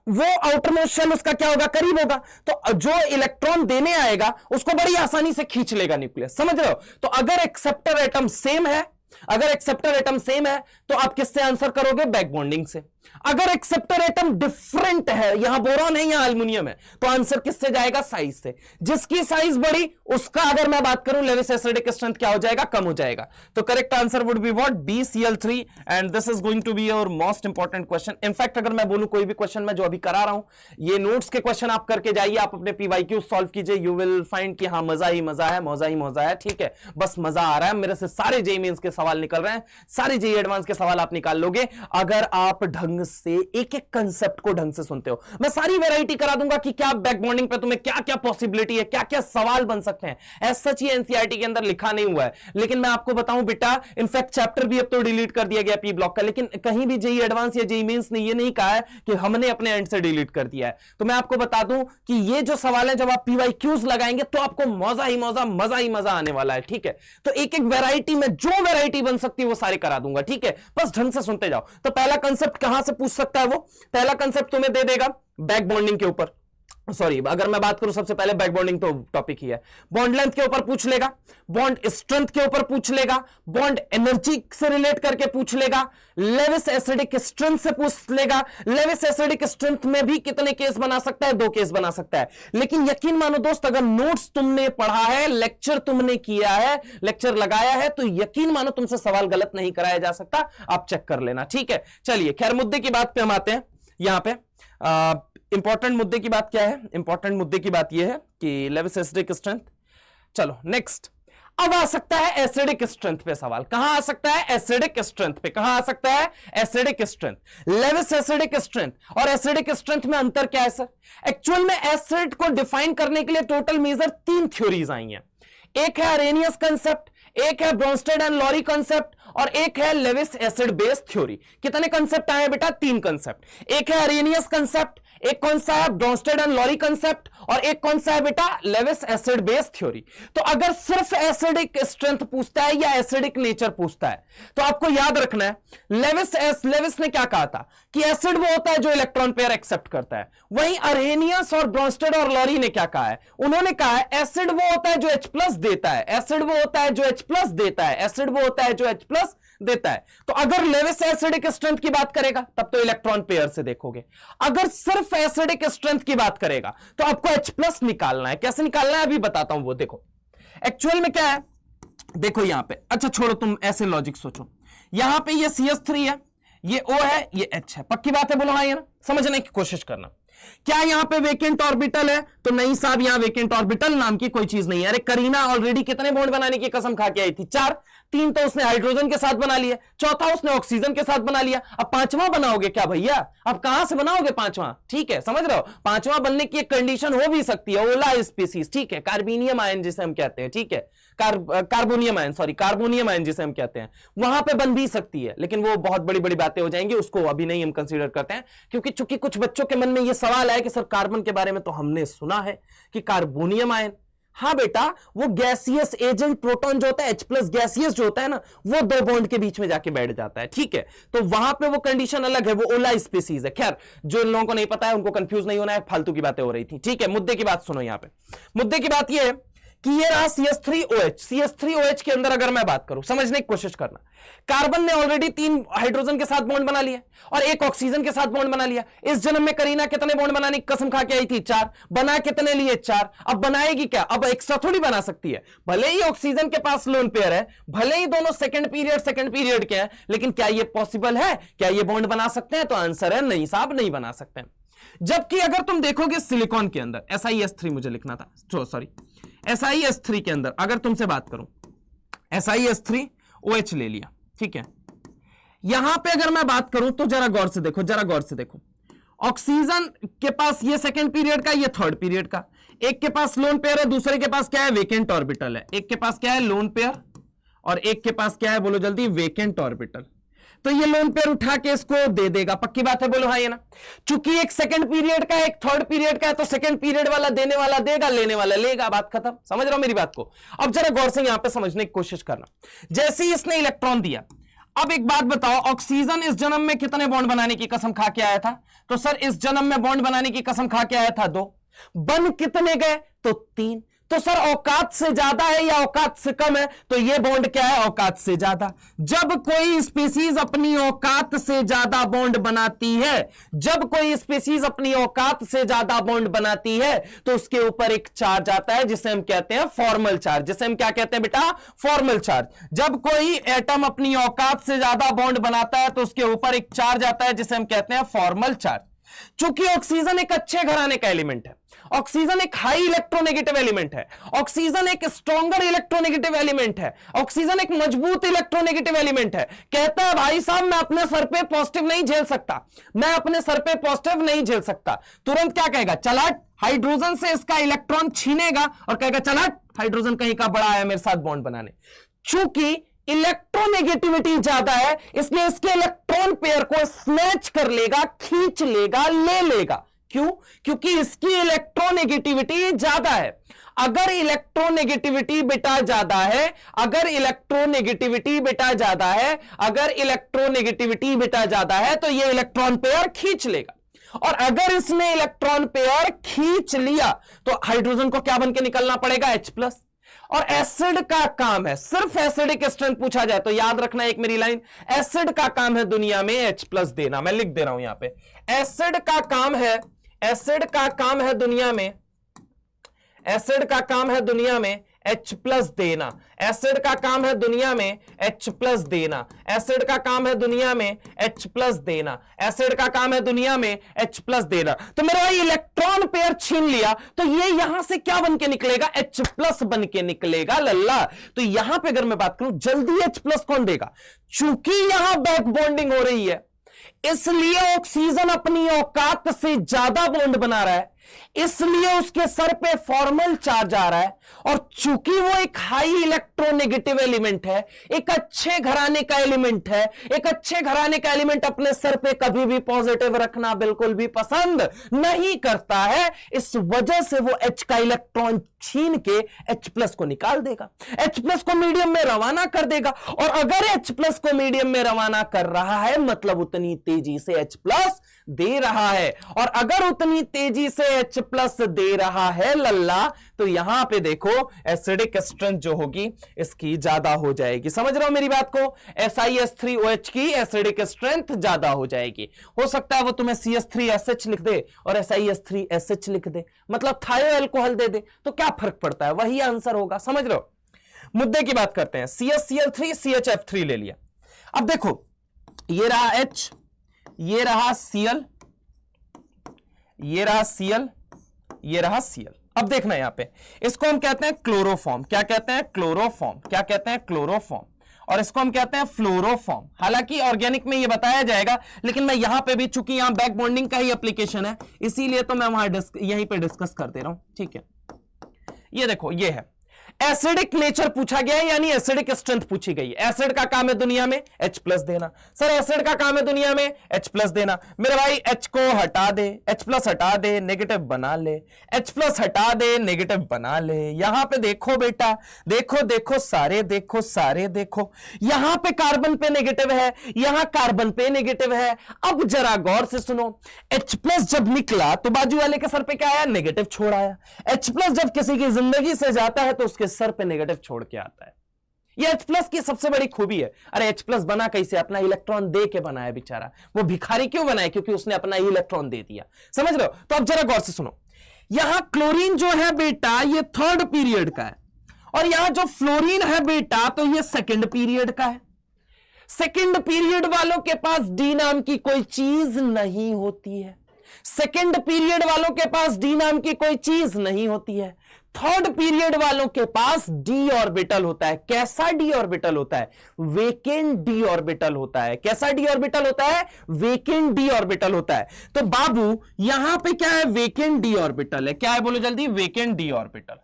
वो आउटरमोस्ट शेल उसका क्या होगा? करीब होगा, तो जो इलेक्ट्रॉन देने आएगा उसको बड़ी आसानी से खींच लेगा न्यूक्लियस। समझ रहे हो? तो अगर एक्सेप्टर एटम सेम है, अगर एक्सेप्टर एटम सेम है तो आप किससे आंसर करोगे? बैक बॉन्डिंग से। अगर एक्सेप्टर एटम डिफरेंट है, यहां बोरॉन है, यहां एल्युमिनियम है, तो आंसर किससे जाएगा? साइज से। जिसकी साइज बड़ी उसका अगर मैं बात करूं लेविस एसिडिक स्ट्रेंथ क्या हो जाएगा? कम हो जाएगा। तो correct answer would be what? BCl3, and this is going to be your most important question. In fact अगर मैं बोलूं कोई भी क्वेश्चन मैं जो अभी करा रहा हूं, ये नोट्स के क्वेश्चन आप करके जाइए, आप अपने PYQ सॉल्व कीजिए, यू विल फाइंड कि हाँ मजा ही मजा है, मजा ही मजा है। ठीक है, बस मजा आ रहा है। मेरे से सारे JEE मेंस के सवाल निकल रहे हैं, सारे JEE एडवांस के सवाल आप निकाल लोगे अगर आप ढंग से एक एक कंसेप्ट को ढंग से सुनते हो। मैं सारी वैरायटी करा दूंगा कि क्या बैक बॉन्डिंग पे तुम्हें क्या क्या पॉसिबिलिटी है, क्या क्या सवाल बन सकते हैं। एज सच ये एनसीईआरटी के अंदर लिखा नहीं हुआ है, लेकिन मैं आपको बताऊं बेटा, इनफैक्ट चैप्टर भी अब तो डिलीट कर दिया गया पी ब्लॉक का, लेकिन कहीं भी JEE एडवांस या JEE मेंस ने ये नहीं कहा है कि हमने अपने एंड से डिलीट कर दिया है। तो मैं आपको बता दूं कि ये जो सवाल है जब आप PYQs लगाएंगे तो आपको मजा ही मजा, मजा ही मजा आने वाला है। ठीक है, तो एक एक वैरायटी में जो वैरायटी बन सकती है वो सारे करा दूंगा। ठीक है, बस ढंग से सुनते जाओ। तो पहला कंसेप्ट कहां से पूछ सकता है? वो पहला कंसेप्ट तुम्हें दे देगा बैक बॉन्डिंग के ऊपर, सॉरी अगर मैं बात करूं सबसे पहले बैक बॉन्डिंग तो टॉपिक ही है, बॉन्ड लेंथ के ऊपर पूछ लेगा, बॉन्ड स्ट्रेंथ के ऊपर पूछ लेगा, बॉन्ड एनर्जी से रिलेट करके पूछ लेगा, लेविस एसिडिक स्ट्रेंथ से पूछ लेगा। लेविस एसिडिक स्ट्रेंथ में भी कितने केस बना सकता है? 2 केस बना सकता है। लेकिन यकीन मानो दोस्त, अगर नोट्स तुमने पढ़ा है, लेक्चर तुमने किया है, लेक्चर लगाया है, तो यकीन मानो तुमसे सवाल गलत नहीं कराया जा सकता। आप चेक कर लेना। ठीक है, चलिए खैर मुद्दे की बात पे हम आते हैं। यहां पे इंपॉर्टेंट मुद्दे की बात क्या है? इंपॉर्टेंट मुद्दे की बात यह है कि लेविस एसिडिक स्ट्रेंथ। चलो नेक्स्ट, अब आ सकता है एसिडिक स्ट्रेंथ पे सवाल। कहां आ सकता है? एसिडिक स्ट्रेंथ पे। कहां आ सकता है? Acidic strength. Lewis acidic strength और एसिडिक स्ट्रेंथ में अंतर क्या है सर? एक्चुअल में एसिड को डिफाइन करने के लिए टोटल मेजर 3 थ्योरीज आई हैं। एक है अरेनियस कंसेप्ट, एक है ब्रोंस्टेड एंड लॉरी कंसेप्ट, और एक है लेविस एसिड बेस थ्योरी। कितने कंसेप्ट आए बेटा? 3 कंसेप्ट। एक है अरेनियस कंसेप्ट, एक कौन सा है? ब्रोंस्टेड एंड लॉरी कंसेप्ट, और एक कौन सा है बेटा? Lewis acid base theory. तो अगर सिर्फ एसिडिक स्ट्रेंथ पूछता है या एसिडिक नेचर पूछता है, तो आपको याद रखना है लेविस ने क्या कहा था कि एसिड वो होता है जो इलेक्ट्रॉन पेयर एक्सेप्ट करता है। वहीं अरेनियस और ब्रोंस्टेड और लॉरी ने क्या कहा है? उन्होंने कहा है एसिड वो होता है जो H+ देता है, एसिड वो होता है जो H+ देता है, एसिड वो होता है जो H+ देता है। तो अगर लेविस एसिडिक स्ट्रेंथ की बात करेगा तब तो इलेक्ट्रॉन पेयर से देखोगे। अगर सिर्फ एसिडिक स्ट्रेंथ की बात करेगा तो आपको H+ निकालना है। कैसे निकालना है अभी बताता हूं। वो देखो एक्चुअल में क्या है, देखो यहां पे, अच्छा छोड़ो तुम ऐसे लॉजिक सोचो, यहां पे ये CH3 है, ये O है, ये H है। पक्की बात है? बोलो हाँ या ना? समझने की कोशिश करना। क्या यहां पे वेकेंट ऑर्बिटल है? तो नहीं साहब, यहां वेकेंट ऑर्बिटल नाम की कोई चीज नहीं है। अरे करीना ऑलरेडी कितने बॉन्ड बनाने की कसम खा के आई थी? 4। 3 तो उसने हाइड्रोजन के साथ बना लिया, चौथा उसने ऑक्सीजन के साथ बना लिया, अब 5वां बनाओगे क्या भैया? अब कहां से बनाओगे 5वां? ठीक है, समझ रहे हो? 5वां बनने की एक कंडीशन हो भी सकती है, ओला स्पीसीज, ठीक है, कार्बोनियम आयन जिसे हम कहते हैं, ठीक है, carbonium ion, sorry carbonium ion जिसे हम कहते हैं, वहां पे बन भी सकती है, लेकिन वो बहुत बड़ी बड़ी बातें हो जाएंगी, उसको अभी नहीं हम कंसीडर करते हैं, क्योंकि चूंकि कुछ बच्चों के मन में ये सवाल है कि सर कार्बन के बारे में तो हमने सुना है कि कार्बोनियम आयन, हाँ बेटा, वो गैसियस एजेंट प्रोटॉन जो होता है H+ गैसियस जो होता है ना, वो 2 बॉन्ड के बीच में जाके बैठ जाता है, ठीक है, तो वहां पे वो कंडीशन अलग है, वो ओला स्पीसीज है। खैर, जो इन लोगों को नहीं पता है उनको कंफ्यूज नहीं होना है, फालतू की बातें हो रही थी, ठीक है। मुद्दे की बात सुनो, यहां पे मुद्दे की बात ये है कि ये रहा CH3OH। CH3OH के अंदर अगर मैं बात करूं, समझने की कोशिश करना, कार्बन ने ऑलरेडी 3 हाइड्रोजन के साथ बॉन्ड बना लिया और 1 ऑक्सीजन के साथ बॉन्ड बना लिया। इस जन्म में करीना कितने बॉन्ड बनाने की कसम खा के आई थी? 4। बना कितने लिए? 4। अब बनाएगी क्या? अब एक्स्ट्रा थोड़ी बना सकती है। भले ही ऑक्सीजन के पास लोन पेयर है, भले ही दोनों सेकंड पीरियड के हैं, लेकिन क्या यह पॉसिबल है? क्या ये बॉन्ड बना सकते हैं? तो आंसर है नहीं साहब, नहीं बना सकते। जबकि अगर तुम देखोगे सिलिकॉन के अंदर, SiS3 मुझे लिखना था, सॉरी, SiS3 के अंदर अगर तुमसे बात करूं, SiS3OH ले लिया, ठीक है। यहां पे अगर मैं बात करूं तो जरा गौर से देखो, जरा गौर से देखो, ऑक्सीजन के पास ये सेकंड पीरियड का, ये थर्ड पीरियड का, एक के पास लोन पेयर है, दूसरे के पास क्या है? वेकेंट ऑर्बिटल है। एक के पास क्या है? लोन पेयर, और एक के पास क्या है? बोलो जल्दी, वेकेंट ऑर्बिटल। तो ये लोन पेयर उठा के इसको दे देगा, पक्की बात है, बोलो हाँ या ना? चूंकि एक सेकंड पीरियड का, एक थर्ड पीरियड का है, तो सेकंड पीरियड वाला देने वाला देगा, लेने वाला लेगा, बात खत्म। समझ रहे हो मेरी बात को? अब जरा गौर से यहां पे समझने की कोशिश करना। जैसे ही इसने इलेक्ट्रॉन दिया, अब एक बात बताओ, ऑक्सीजन इस जन्म में कितने बॉन्ड बनाने की कसम खा के आया था? तो सर इस जन्म में बॉन्ड बनाने की कसम खा के आया था 2। बन कितने गए? तो 3। तो सर औकात से ज्यादा है या औकात से कम है? तो ये बॉन्ड क्या है? औकात से ज्यादा। जब कोई स्पीसीज अपनी औकात से ज्यादा बॉन्ड बनाती है, जब कोई स्पीसीज अपनी औकात से ज्यादा बॉन्ड बनाती है, तो उसके ऊपर एक चार्ज आता है जिसे हम कहते हैं फॉर्मल चार्ज। जिसे हम क्या कहते हैं बेटा? Formal charge. जब कोई एटम अपनी औकात से ज्यादा बॉन्ड बनाता है तो उसके ऊपर एक चार्ज आता है जिसे हम कहते हैं फॉर्मल चार्ज। चूंकि ऑक्सीजन एक अच्छे घराने का एलिमेंट है, ऑक्सीजन एक हाई इलेक्ट्रोनेगेटिव एलिमेंट है, ऑक्सीजन एक स्ट्रॉन्गर इलेक्ट्रोनेगेटिव एलिमेंट है, ऑक्सीजन एक मजबूत इलेक्ट्रोनेगेटिव एलिमेंट है। कहता है भाई साहब मैं अपने सर पे पॉजिटिव नहीं झेल सकता, मैं अपने सर पे पॉजिटिव नहीं झेल सकता। तुरंत क्या कहेगा? चला हाइड्रोजन से इसका इलेक्ट्रॉन छीनेगा और कहेगा चला हाइड्रोजन कहीं का बड़ा आया मेरे साथ बॉन्ड बनाने। चूंकि इलेक्ट्रोनेगेटिविटी ज्यादा है, इसलिए इसके इलेक्ट्रॉन पेयर को स्नैच कर लेगा, खींच लेगा, ले लेगा। क्यों? क्योंकि इसकी इलेक्ट्रोनेगेटिविटी ज्यादा है। अगर इलेक्ट्रोनेगेटिविटी बेटा ज्यादा है, अगर इलेक्ट्रोनेगेटिविटी बेटा ज्यादा है, अगर इलेक्ट्रोनेगेटिविटी बेटा ज्यादा है, तो ये इलेक्ट्रॉन पेयर खींच लेगा। और अगर इसने इलेक्ट्रॉन पेयर खींच लिया तो हाइड्रोजन को क्या बन के निकलना पड़ेगा? H+। और एसिड का काम है, सिर्फ एसिडिक स्ट्रेंथ पूछा जाए तो याद रखना एक मेरी लाइन, एसिड का काम है दुनिया में H+ देना। मैं लिख दे रहा हूं यहां पे, एसिड का काम है, एसिड का काम है दुनिया में, एसिड का काम है दुनिया में H+ देना। एसिड का काम है दुनिया में H+ देना। एसिड का काम है दुनिया में H+ देना। एसिड का काम है दुनिया में H+ देना। तो मेरा भाई इलेक्ट्रॉन पेयर छीन लिया तो ये यहां से क्या बन के निकलेगा? H+ बन के निकलेगा लल्ला। तो यहां पे अगर मैं बात करूं जल्दी H+ कौन देगा? चूंकि यहां बैक बॉन्डिंग हो रही है, इसलिए ऑक्सीजन अपनी औकात से ज्यादा बॉन्ड बना रहा है, इसलिए उसके सर पे फॉर्मल चार्ज आ रहा है। और चूंकि वो एक हाई इलेक्ट्रोनेगेटिव एलिमेंट है, एक अच्छे घराने का एलिमेंट है, एक अच्छे घराने का एलिमेंट अपने सर पे कभी भी पॉजिटिव रखना बिल्कुल भी पसंद नहीं करता है। इस वजह से वो H का इलेक्ट्रॉन छीन के H+ को निकाल देगा, H+ को मीडियम में रवाना कर देगा। और अगर H+ को मीडियम में रवाना कर रहा है मतलब उतनी तेजी से H+ दे रहा है, और अगर उतनी तेजी से H+ दे रहा है लल्ला, तो यहां पे देखो एसिडिक स्ट्रेंथ जो होगी इसकी ज्यादा हो जाएगी। समझ रहे हो मेरी बात को? SiS3OH की एसिडिक स्ट्रेंथ ज्यादा हो जाएगी। हो सकता है वो तुम्हें CH3SH लिख दे और SiS3SH लिख दे, मतलब थायो अल्कोहल दे दे, तो क्या फर्क पड़ता है? वही आंसर होगा। समझ रहे हो? मुद्दे की बात करते हैं। CH CH3 ले लिया। अब देखो ये रहा H, ये रहा Cl, ये रहा Cl, ये रहा Cl। अब देखना यहां पे, इसको हम कहते हैं क्लोरोफॉर्म। क्या कहते हैं? क्लोरोफॉर्म। क्या कहते हैं? क्लोरोफॉर्म। और इसको हम कहते हैं फ्लोरोफॉर्म। हालांकि ऑर्गेनिक में ये बताया जाएगा, लेकिन मैं यहां पे भी, चूंकि यहां बैक बॉन्डिंग का ही एप्लीकेशन है, इसीलिए तो मैं वहां यहीं पे डिस्कस कर दे रहा हूं। ठीक है, ये देखो, ये है एसिडिक नेचर पूछा गया है, यानी एसिडिक स्ट्रेंथ पूछी गई है। एसिड का काम है दुनिया में H+ देना। सर एसिड का काम है दुनिया में H+ देना। मेरे भाई H को हटा दे, H+ हटा दे, नेगेटिव बना ले, H+ हटा दे, नेगेटिव बना ले। यहां पे देखो बेटा, देखो देखो सारे, देखो सारे, देखो यहां पे कार्बन पे नेगेटिव है, यहां कार्बन पे नेगेटिव है। अब जरा गौर से सुनो, H+ जब निकला तो बाजू वाले के सर पे क्या आया? नेगेटिव छोड़ आया। H+ जब किसी की जिंदगी से जाता है तो उसके सर पे नेगेटिव छोड़ के आता है। ये H+ की सबसे बड़ी खूबी है। अरे H+ बना कैसे? अपना इलेक्ट्रॉन दे के बनाया बेचारा। वो भिखारी क्यों बनाया? क्योंकि उसने अपना इलेक्ट्रॉन दे दिया। समझ रहे हो? तो अब जरा गौर से सुनो, यहां क्लोरीन जो है बेटा ये 3rd पीरियड का है, और यहां जो फ्लोरीन है बेटा तो ये 2nd पीरियड का है। 2nd पीरियड वालों के पास D नाम की कोई चीज नहीं होती है। 2nd पीरियड वालों के पास D नाम की कोई चीज नहीं होती है। 3rd पीरियड वालों के पास d ऑर्बिटल होता है। कैसा d ऑर्बिटल होता है? वेकेंट d ऑर्बिटल होता है। कैसा d ऑर्बिटल होता है? वेकेंट d ऑर्बिटल होता है। तो बाबू यहां पे क्या है? वेकेंट d ऑर्बिटल है। क्या है? बोलो जल्दी। Vacant d orbital.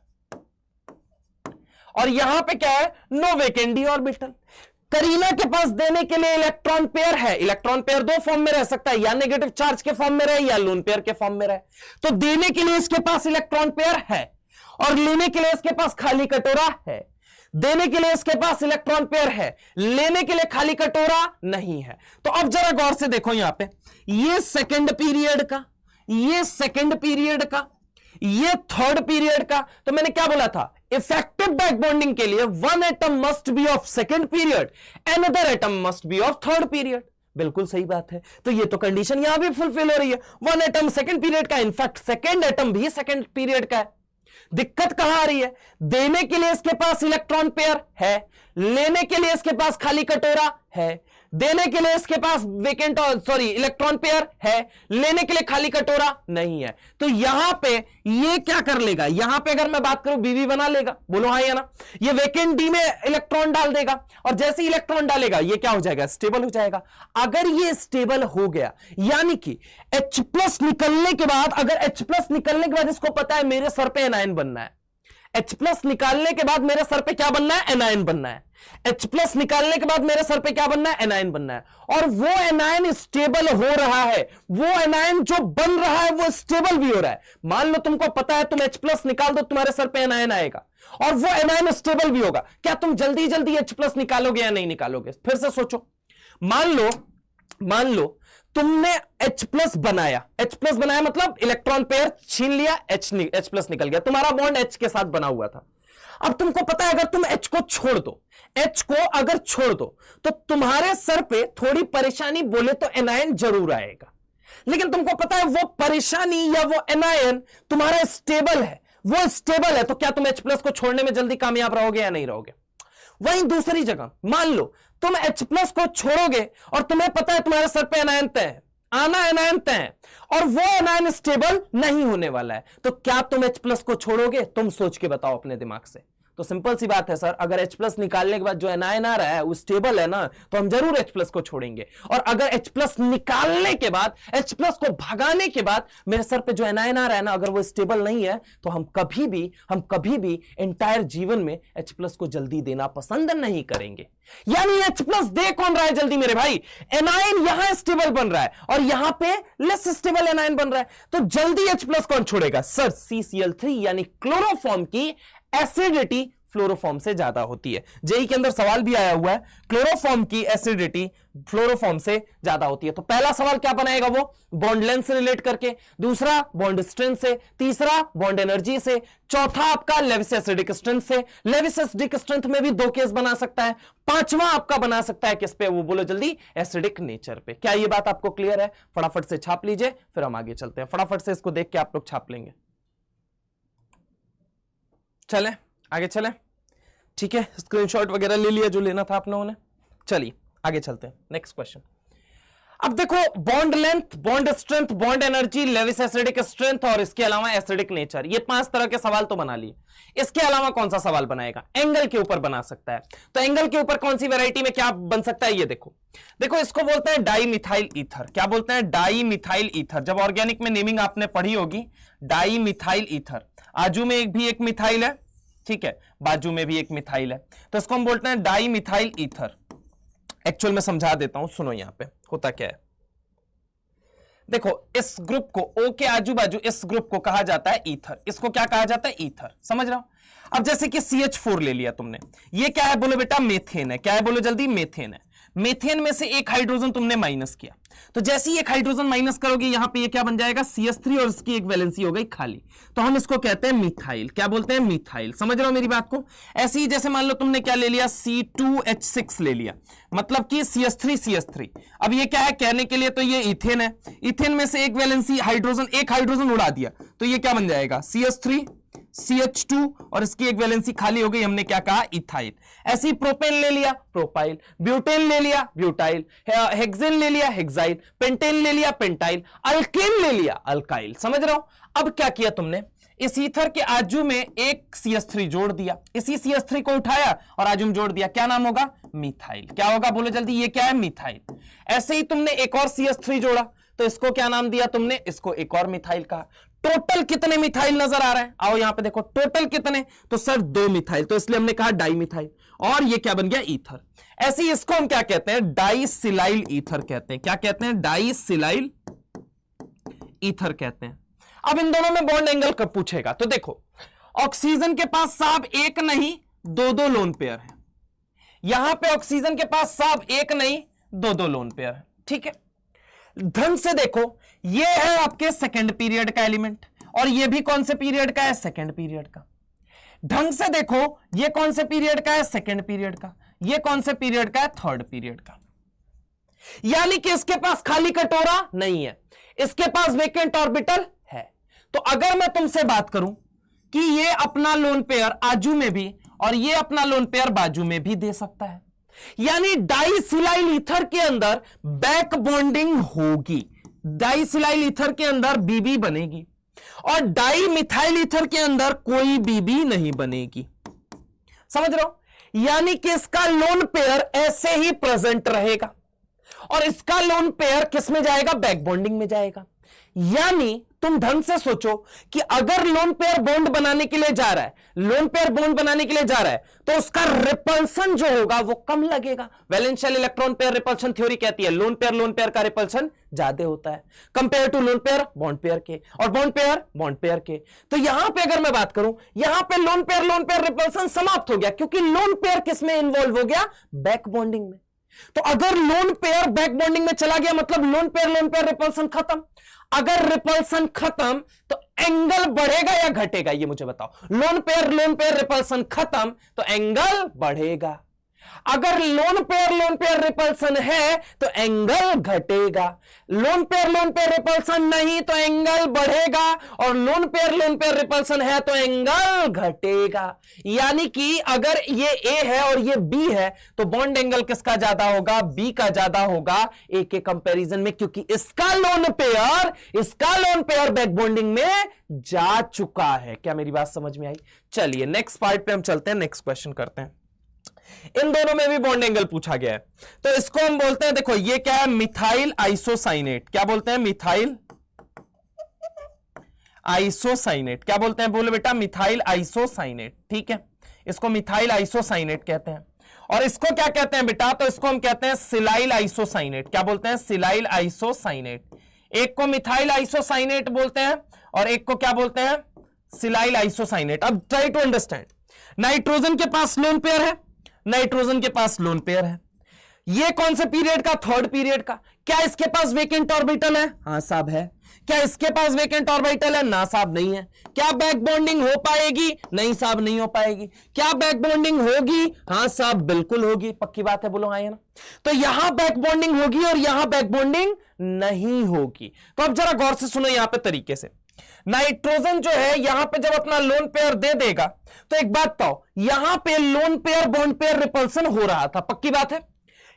और यहां पे क्या है? No vacant d orbital. करीना के पास देने के लिए इलेक्ट्रॉन पेयर है। इलेक्ट्रॉन पेयर 2 फॉर्म में रह सकता है, या नेगेटिव चार्ज के फॉर्म में रहे या लोन पेयर के फॉर्म में रहे। तो देने के लिए इसके पास इलेक्ट्रॉन पेयर है, और लेने के लिए इसके पास खाली कटोरा है। देने के लिए इसके पास इलेक्ट्रॉन पेयर है, लेने के लिए खाली कटोरा नहीं है। तो अब जरा गौर से देखो, यहां पे ये 2nd पीरियड का, ये 2nd पीरियड का, ये 3rd पीरियड का। तो मैंने क्या बोला था? इफेक्टिव बैक बॉन्डिंग के लिए 1 atom must be of 2nd period, another atom must be of 3rd period. बिल्कुल सही बात है। तो ये तो कंडीशन यहां भी फुलफिल हो रही है। 1 एटम 2nd पीरियड का, इनफैक्ट 2nd एटम भी 2nd पीरियड का है। दिक्कत कहां आ रही है? देने के लिए इसके पास इलेक्ट्रॉन पेयर है, लेने के लिए इसके पास खाली कटोरा है। देने के लिए इसके पास वेकेंट इलेक्ट्रॉन पेयर है, लेने के लिए खाली कटोरा नहीं है। तो यहां पे ये क्या कर लेगा? यहां पे अगर मैं बात करूं बीवी बना लेगा। बोलो हाँ या ना? ये वेकेंट डी में इलेक्ट्रॉन डाल देगा, और जैसे ही इलेक्ट्रॉन डालेगा ये क्या हो जाएगा? स्टेबल हो जाएगा। अगर ये स्टेबल हो गया, यानी कि H+ निकलने के बाद, अगर H+ निकलने के बाद इसको पता है मेरे सर पे एनायन बनना है, H+ निकालने के बाद मेरे सर पे क्या बनना है? एनायन बनना है। H+ निकालने के बाद मेरे सर पे क्या बनना है? एनायन बनना है। और वो एनायन स्टेबल हो रहा है, वो एनायन जो बन रहा है वो स्टेबल भी हो रहा है। मान लो तुमको पता है तुम H+ निकाल दो, तुम्हारे सर पे एनायन आएगा, और वो एनायन स्टेबल भी होगा। क्या तुम जल्दी जल्दी H+ निकालोगे या नहीं निकालोगे? फिर से सोचो। मान लो तुमने H+ बनाया, H+ बनाया मतलब इलेक्ट्रॉन पेयर छीन लिया, H+ निकल गया, तुम्हारा बॉन्ड H के साथ बना हुआ था। अब तुमको पता है अगर तुम H को छोड़ दो, H को अगर छोड़ दो तो तुम्हारे सर पे थोड़ी परेशानी, बोले तो एनायन जरूर आएगा। लेकिन तुमको पता है वो परेशानी या वो एनायन तुम्हारा स्टेबल है, वो स्टेबल है। तो क्या तुम H+ को छोड़ने में जल्दी कामयाब रहोगे या नहीं रहोगे? वहीं दूसरी जगह मान लो तुम H+ को छोड़ोगे और तुम्हें पता है तुम्हारे सर पे एनायन तय है, आना एनायन तय है, और वो एनायन स्टेबल नहीं होने वाला है। तो क्या तुम H+ को छोड़ोगे? तुम सोच के बताओ अपने दिमाग से। तो सिंपल सी बात है सर, अगर H+ निकालने के बाद जो एनायन आ रहा है वो स्टेबल है ना, तो हम जरूर H+ को छोड़ेंगे। और अगर H+ निकालने के बाद, H+ को भगाने के बाद मेरे सर पे जो एनायन आ रहा है ना, अगर वो स्टेबल नहीं है, तो हम कभी भी एंटायर जीवन में H+ को जल्दी देना पसंद नहीं करेंगे। यानी H+ दे कौन रहा है जल्दी मेरे भाई? एनायन यहां स्टेबल बन रहा है और यहां पे लेस स्टेबल एनायन बन रहा है, तो जल्दी H+ कौन छोड़ेगा? सर CCl3 यानी क्लोरोफॉर्म की एसिडिटी फ्लोरोफॉर्म से ज्यादा होती है। जेई के अंदर सवाल भी आया हुआ है, क्लोरोफॉर्म की एसिडिटी फ्लोरोफॉर्म से ज्यादा होती है। तो पहला सवाल क्या बनाएगा? वो बॉन्ड लेंथ से रिलेट करके, दूसरा बॉन्ड स्ट्रेंथ से, तीसरा बॉन्ड एनर्जी से, चौथा आपका लेविस एसिडिक स्ट्रेंथ से। लेविस एसिडिक स्ट्रेंथ में भी 2 केस बना सकता है, पांचवा आपका बना सकता है किस पे? वो बोलो जल्दी, एसिडिक नेचर पे। क्या ये बात आपको क्लियर है? फटाफट से छाप लीजिए, फिर हम आगे चलते हैं। फटाफट से इसको देख के आप लोग छाप लेंगे। चले आगे चले, ठीक है? स्क्रीनशॉट वगैरह ले लिया जो लेना था आप लोगों ने। चलिए आगे चलते हैं। Next question. अब देखो bond length, bond strength, bond energy, Lewis acidic strength और इसके अलावा एसिडिक नेचर, ये 5 तरह के सवाल तो बना लिए। इसके अलावा कौन सा सवाल बनाएगा? एंगल के ऊपर बना सकता है। तो एंगल के ऊपर कौन सी वैरायटी में क्या बन सकता है, ये देखो। देखो इसको बोलते हैं डाई मिथाइल ईथर। क्या बोलते हैं? Di methyl ether. जब ऑर्गेनिक में नेमिंग आपने पढ़ी होगी, डाई मिथाइल ईथर। आजू में एक मिथाइल है, ठीक है, बाजू में भी एक मिथाइल है, तो इसको हम बोलते हैं डाई मिथाइल ईथर। एक्चुअल में समझा देता हूं, सुनो यहां पे होता क्या है। देखो इस ग्रुप को, ओ के आजू बाजू इस ग्रुप को कहा जाता है ईथर। इसको क्या कहा जाता है? ईथर। समझ रहा हो? अब जैसे कि CH4 ले लिया तुमने, ये क्या है बोलो बेटा? मेथेन है। क्या है बोलो जल्दी? मेथेन है। मेथेन में से एक हाइड्रोजन तुमने माइनस किया, तो जैसे ही एक हाइड्रोजन माइनस करोगे यहां पे ये क्या बन जाएगा? CH3 और इसकी एक वैलेंसी हो गई खाली, तो हम इसको कहते हैं मिथाइल। क्या बोलते हैं? मिथाइल। समझ रहे हो मेरी बात को? ऐसे ही जैसे मान लो तुमने क्या ले लिया? C2H6 ले लिया, मतलब कि CH3। अब ये क्या है कहने के लिए? तो ये इथेन है। इथेन में से एक वैलेंसी हाइड्रोजन, एक हाइड्रोजन उड़ा दिया, तो ये क्या बन जाएगा? CH3 CH2 और इसकी एक वैलेंसी खाली हो गई, हमने क्या कहा? इथाइल। ऐसे ही प्रोपेन ले लिया, प्रोपाइल। ब्यूटेन ले लिया, ब्यूटाइल। हेक्सेन ले लिया, हेक्साइल। पेंटेन ले लिया, पेंटाइल। अल्केन ले लिया, अल्काइल। समझ रहे हो? अब क्या किया तुमने? इस ईथर के आजू में एक CH3 जोड़ दिया, इसी CH3 को उठाया और आजू में जोड़ दिया, क्या नाम होगा? मिथाइल। क्या होगा बोलो जल्दी? ये क्या है? मिथाइल। ऐसे ही तुमने एक और CH3 जोड़ा, तो इसको क्या नाम दिया तुमने? इसको एक और मिथाइल कहा। टोटल कितने मिथाइल नजर आ रहे हैं? आओ यहां पे देखो, टोटल कितने? तो सर 2 मिथाइल, तो इसलिए हमने कहा डाई मिथाइल। और ये क्या बन गया? ईथर। ऐसे ही इसको हम क्या कहते हैं? डाइसिलाइल ईथर कहते हैं। क्या कहते हैं? डाइसिलाइल ईथर कहते हैं। अब इन दोनों में बॉन्ड एंगल कब पूछेगा? तो देखो ऑक्सीजन के पास साहब एक नहीं 2 लोन पेयर है, यहां पे ऑक्सीजन के पास साहब एक नहीं 2 लोन पेयर है, ठीक है। ढंग से देखो, ये है आपके सेकंड पीरियड का एलिमेंट और ये भी कौन से पीरियड का है? सेकंड पीरियड का। ढंग से देखो, ये कौन से पीरियड का है? सेकंड पीरियड का। ये कौन से पीरियड का है? थर्ड पीरियड का। यानी कि इसके पास खाली कटोरा नहीं है, इसके पास वेकेंट ऑर्बिटल है। तो अगर मैं तुमसे बात करूं कि ये अपना लोन पेयर आजू में भी और ये अपना लोन पेयर बाजू में भी दे सकता है, यानी डाइसिलाइल ईथर के अंदर बैक बॉन्डिंग होगी, डाइसिलाइल ईथर के अंदर बीबी बनेगी और डाई मिथाइल ईथर के अंदर कोई बीबी नहीं बनेगी। समझ रहे हो? यानी कि इसका लोन पेयर ऐसे ही प्रेजेंट रहेगा और इसका लोन पेयर किस में जाएगा? बैक बॉन्डिंग में जाएगा। यानी तुम ढंग से सोचो कि अगर लोन पेयर बॉन्ड बनाने के लिए जा रहा है, लोन पेयर बॉन्ड बनाने के लिए जा रहा है, तो उसका रिपल्सन जो होगा वो कम लगेगा। Valence shell electron pair repulsion theory कहती है लोन पेयर का रिपल्सन ज्यादा होता है compare to lone pair bond pair के, और बॉन्ड पेयर के। तो यहां पे अगर मैं बात करूं, यहां पे लोन पेयर रिपल्सन समाप्त हो गया, क्योंकि लोन पेयर किस में इन्वॉल्व हो गया? बैक बॉन्डिंग में। तो अगर लोन पेयर बैक बॉन्डिंग में चला गया मतलब लोन पेयर रिपल्सन खत्म। अगर रिपल्सन खत्म तो एंगल बढ़ेगा या घटेगा? ये मुझे बताओ। लोन पेयर रिपल्सन खत्म तो एंगल बढ़ेगा। अगर लोन पेयर रिपल्सन है तो एंगल घटेगा। लोन पेयर रिपल्सन नहीं तो एंगल बढ़ेगा, और लोन पेयर रिपल्सन है तो एंगल घटेगा। यानी कि अगर ये ए है और ये बी है तो बॉन्ड एंगल किसका ज्यादा होगा? बी का ज्यादा होगा ए के कंपैरिजन में, क्योंकि इसका लोन पेयर बैक बॉन्डिंग में जा चुका है। क्या मेरी बात समझ में आई? चलिए नेक्स्ट पार्ट पे हम चलते हैं, नेक्स्ट क्वेश्चन करते हैं। इन दोनों में भी बॉन्ड एंगल पूछा गया है, तो इसको हम बोलते हैं, देखो ये क्या है? Methyl isocyanate. क्या बोलते हैं? Methyl isocyanate. क्या बोलते हैं? बोलो बेटा, मिथाइल आइसोसाइनेट। ठीक है, इसको मिथाइल आइसोसाइनेट कहते हैं। और इसको क्या कहते हैं बेटा? तो इसको हम कहते हैं सिलाइल आइसोसाइनेट। क्या बोलते हैं? Silyl isocyanate. एक को मिथाइल आइसोसाइनेट बोलते हैं और एक को क्या बोलते हैं? Silyl isocyanate. अब ट्राई टू अंडरस्टैंड, नाइट्रोजन के पास लोन पेयर है, नाइट्रोजन के पास लोन पेयर है। ये कौन से पीरियड का? थर्ड पीरियड का। क्या इसके पास वेकेंट ऑर्बिटल है? हां साहब है। क्या इसके पास वेकेंट ऑर्बिटल है? ना साहब नहीं है। क्या बैक बॉन्डिंग हो पाएगी? नहीं साहब नहीं हो पाएगी। क्या बैक बॉन्डिंग होगी? हां साहब बिल्कुल होगी। पक्की बात है, बोलो हाँ या ना। तो यहां बैक बॉन्डिंग होगी और यहां बैक बॉन्डिंग नहीं होगी। तो अब जरा गौर से सुनो यहां पे तरीके से। नाइट्रोजन जो है यहां पे जब अपना लोन पेयर दे देगा तो एक बात बताओ, यहां पे loan pair bond pair repulsion हो रहा था, पक्की बात है।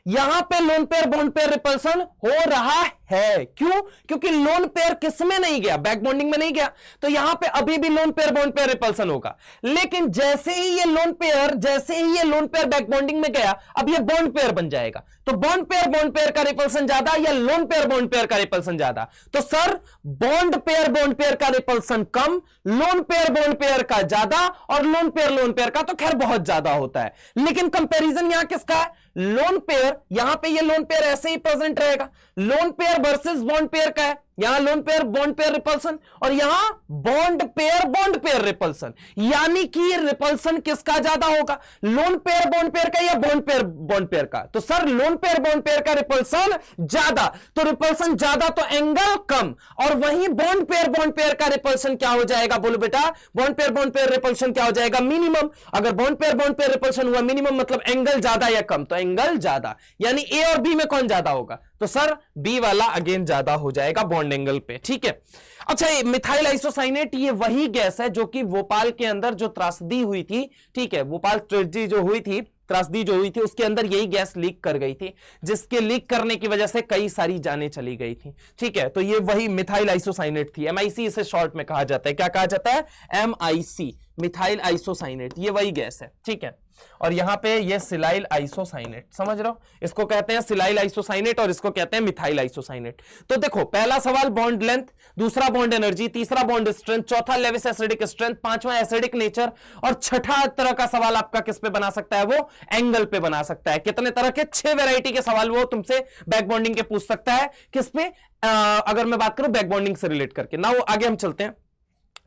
यहां पे loan pair bond pair repulsion हो रहा है। क्यों? क्योंकि लोन पेयर किसमें नहीं गया, बैक बॉन्डिंग में नहीं गया, तो यहां पे अभी भी loan pair bond pair repulsion होगा। लेकिन जैसे ही ये लोन पेयर बैक बॉन्डिंग में गया, अब ये बॉन्ड पेयर बन जाएगा। तो बॉन्ड पेयर का रिपल्सन ज्यादा या लोन पेयर बॉन्ड पेयर का रिपल्सन ज्यादा? तो सर बॉन्ड पेयर का रिपल्सन कम, लोन पेयर बॉन्ड पेयर का ज्यादा, और लोन पेयर का तो खैर बहुत ज्यादा होता है। लेकिन कंपैरिजन यहां किसका है? लोन पेयर, यहां पे ये लोन पेयर ऐसे ही प्रेजेंट रहेगा, lone pair versus bond pair का है, यहां loan pair bond pair repulsion, और यहां बॉन्ड पेयर रिपल्सन। यानी कि रिपल्सन किसका ज्यादा होगा, लोन पेयर बॉन्ड पेयर का या बॉन्ड पेयर का? तो sir loan pair bond pair का रिपल्सन ज्यादा, तो रिपल्सन ज्यादा तो एंगल कम, और वहीं बॉन्ड पेयर का रिपल्सन क्या हो जाएगा? बोलो बेटा, बॉन्ड पेयर रिपल्सन क्या हो जाएगा? मिनिमम। अगर बॉन्ड पेयर रिपल्सन हुआ मिनिमम, मतलब एंगल ज्यादा या कम? तो एंगल ज्यादा। यानी ए और बी में कौन ज्यादा होगा? तो सर बी वाला अगेन ज्यादा हो जाएगा बॉन्ड एंगल पे। ठीक है। अच्छा, ये मिथाइल आइसोसाइनेट ये वही गैस है जो कि भोपाल के अंदर जो त्रासदी हुई थी, ठीक है, भोपाल ट्रेजेडी जो हुई थी, त्रासदी जो हुई थी, उसके अंदर यही गैस लीक कर गई थी, जिसके लीक करने की वजह से कई सारी जानें चली गई थी। ठीक है, तो ये वही मिथाइल आइसोसाइनेट थी। MIC इसे शॉर्ट में कहा जाता है। क्या कहा जाता है? MIC, मिथाइल आइसोसाइनेट, ये वही गैस है। ठीक है, और यहां पे ये सिलाइल आइसोसाइनेट, समझ रहे हो, इसको कहते हैं सिलाइल आइसोसाइनेट और इसको कहते हैं मिथाइल आइसोसाइनेट। तो देखो, पहला सवाल बॉन्ड लेंथ, दूसरा बॉन्ड एनर्जी, तीसरा बॉन्ड स्ट्रेंथ, चौथा लेविस एसिडिक स्ट्रेंथ, पांचवा एसिडिक नेचर, और छठा तरह का सवाल आपका किस पे बना सकता है? वो एंगल पे बना सकता है। कितने तरह के? 6 वैरायटी के सवाल वो तुमसे बैक बॉन्डिंग के पूछ सकता है। किस पे? अगर मैं बात करूं बैक बॉन्डिंग से रिलेट करके ना। वो आगे हम चलते हैं,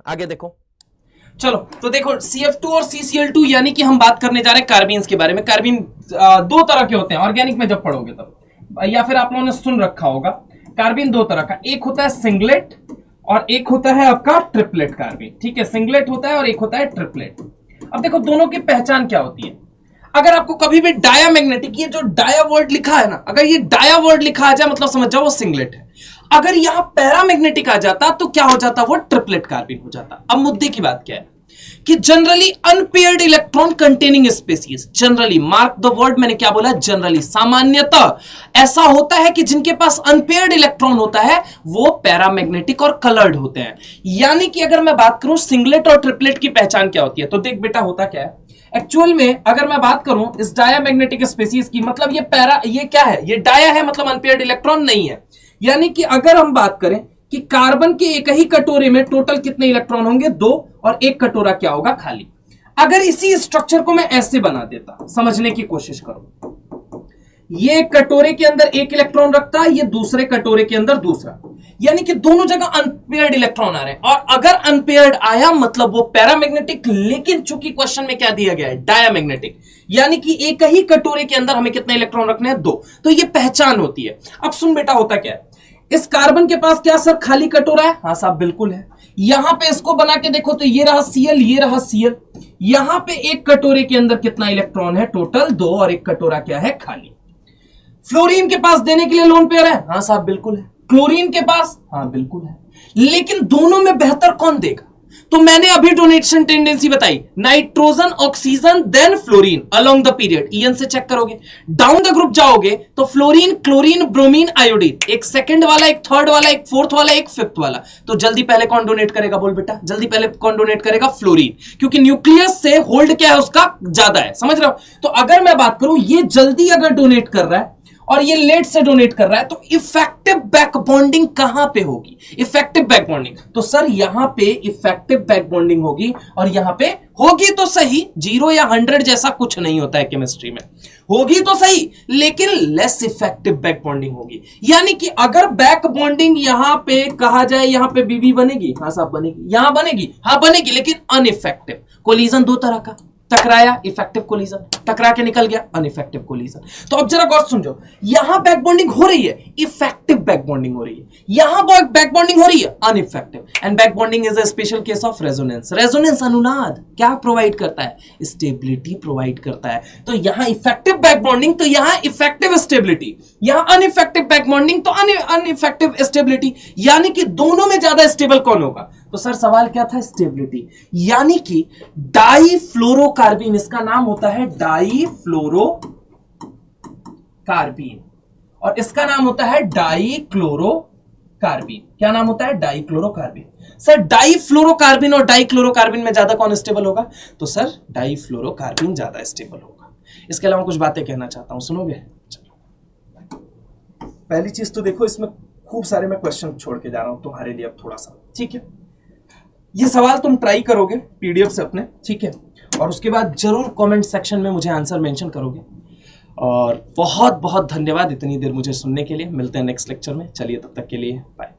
आगे देखो। चलो, तो देखो CF2 और CCl2, यानी कि हम बात करने जा रहे हैं कार्बीन्स के बारे में। कार्बीन दो तरह के होते हैं, ऑर्गेनिक में जब पढ़ोगे तब, या फिर आप लोगों ने सुन रखा होगा। कार्बीन दो तरह का, एक होता है सिंगलेट और एक होता है आपका ट्रिपलेट कार्बीन। ठीक है, सिंगलेट होता है और एक होता है ट्रिपलेट। अब देखो दोनों की पहचान क्या होती है। अगर आपको कभी भी डायामैग्नेटिक, ये जो डाया वर्ड लिखा है ना, अगर ये डाया वर्ड लिखा आ जाए मतलब समझ जाओ वो सिंगलेट है। अगर यहां पैरामैग्नेटिक आ जाता तो क्या हो जाता? वो ट्रिपलेट कार्बीन हो जाता। अब मुद्दे की बात क्या है कि generally unpaired electron containing species, generally, mark the word, मैंने क्या बोला? जनरली, सामान्यतः ऐसा होता है कि जिनके पास अनपेयर्ड इलेक्ट्रॉन होता है वो पैरामैग्नेटिक और कलर्ड होते हैं। यानी कि अगर मैं बात करूं सिंगलेट और ट्रिपलेट की पहचान क्या होती है, तो देख बेटा होता क्या है एक्चुअल में। अगर मैं बात करूं इस डायामैग्नेटिक स्पीसीज की, मतलब ये क्या है? ये डाया है, मतलब अनपेयर्ड इलेक्ट्रॉन नहीं है। यानी कि अगर हम बात करें कि कार्बन के एक ही कटोरे में टोटल कितने इलेक्ट्रॉन होंगे? 2, और एक कटोरा क्या होगा? खाली। अगर इसी स्ट्रक्चर को मैं ऐसे बना देता, समझने की कोशिश करो, ये कटोरे के अंदर एक इलेक्ट्रॉन रखता है, ये दूसरे कटोरे के अंदर दूसरा, यानी कि दोनों जगह अनपेयर्ड इलेक्ट्रॉन आ रहे हैं। और अगर अनपेयर्ड आया मतलब वो पैरामैग्नेटिक, लेकिन चूंकि क्वेश्चन में क्या दिया गया है? डायामैग्नेटिक, यानी कि एक ही कटोरे के अंदर हमें कितने इलेक्ट्रॉन रखने हैं? 2। तो ये पहचान होती है। अब सुन बेटा होता क्या है, इस कार्बन के पास क्या सर खाली कटोरा है? हाँ साहब बिल्कुल है। यहां पे इसको बना के देखो तो ये रहा Cl, ये रहा Cl। यहां पे एक कटोरे के अंदर कितना इलेक्ट्रॉन है? टोटल 2, और एक कटोरा क्या है? खाली। फ्लोरीन के पास देने के लिए लोन पेयर है? हाँ साहब बिल्कुल है। क्लोरीन के पास? हाँ बिल्कुल है। लेकिन दोनों में बेहतर कौन देगा? तो मैंने अभी डोनेशन टेंडेंसी बताई, nitrogen, oxygen, then fluorine along the period. EN से चेक करोगे, डाउन द ग्रुप जाओगे तो फ्लोरीन, क्लोरीन, ब्रोमीन, आयोडीन, एक सेकंड वाला, एक थर्ड वाला, एक फोर्थ वाला, एक फिफ्थ वाला। तो जल्दी पहले कौन डोनेट करेगा? बोल बेटा, जल्दी पहले कौन डोनेट करेगा? फ्लोरीन, क्योंकि न्यूक्लियस से होल्ड क्या है उसका? ज्यादा है। समझ रहे हो? तो अगर मैं बात करूं ये जल्दी अगर डोनेट कर रहा है और ये लेट से डोनेट कर रहा है, तो इफेक्टिव बैक बॉन्डिंग कहां पे होगी? इफेक्टिव बैक बॉन्डिंग, तो सर यहां पे इफेक्टिव बैक बॉन्डिंग होगी, और यहां पे होगी तो सही, 0 या 100 जैसा कुछ नहीं होता है केमिस्ट्री में, होगी तो सही लेकिन लेस इफेक्टिव बैक बॉन्डिंग होगी। यानी कि अगर बैक बॉन्डिंग यहां पे कहा जाए, यहां पे बीबी बनेगी? हाँ साहब बनेगी। यहां बनेगी? हाँ बनेगी, लेकिन अनइफेक्टिव। कोलिजन दो तरह का, टकराया इफेक्टिव कोलिजन, टकरा के निकल गया अनइफेक्टिव कोलिजन। तो अब जरा गौर समझो, यहां बैक बॉन्डिंग हो रही है, इफेक्टिव बैक बॉन्डिंग हो रही है, यहां बैक बॉन्डिंग हो रही है ineffective. And back bonding is a special case of resonance. Resonance अनुनाद क्या प्रोवाइड करता है? स्टेबिलिटी प्रोवाइड करता है। तो यहां इफेक्टिव बैक बॉन्डिंग तो यहां इफेक्टिव स्टेबिलिटी, यहां अनइफेक्टिव बैक बॉन्डिंग तो अनइफेक्टिव स्टेबिलिटी। यानी कि दोनों में ज्यादा स्टेबल कौन होगा? तो सर सवाल क्या था? स्टेबिलिटी। यानी कि डाईफ्लोरोकार्बीन, इसका नाम होता है डाईफ्लोरोकार्बीन, कार्बीन, और इसका नाम होता है डाईक्लोरोकार्बीन। क्या नाम होता है? डाईक्लोरोकार्बीन। सर डाईफ्लोरोकार्बीन और डाईक्लोरोकार्बीन में ज्यादा कौन स्टेबल होगा? तो सर डाईफ्लोरोकार्बीन ज्यादा स्टेबल होगा। इसके अलावा कुछ बातें कहना चाहता हूं, सुनोगे? चलो, पहली चीज तो देखो, इसमें खूब सारे मैं क्वेश्चन छोड़ के जा रहा हूं तुम्हारे लिए अब थोड़ा सा, ठीक है? ये सवाल तुम ट्राई करोगे पीडीएफ से अपने, ठीक है? और उसके बाद जरूर कमेंट सेक्शन में मुझे आंसर मेंशन करोगे। और बहुत बहुत धन्यवाद इतनी देर मुझे सुनने के लिए। मिलते हैं नेक्स्ट लेक्चर में। चलिए तब तक के लिए बाय।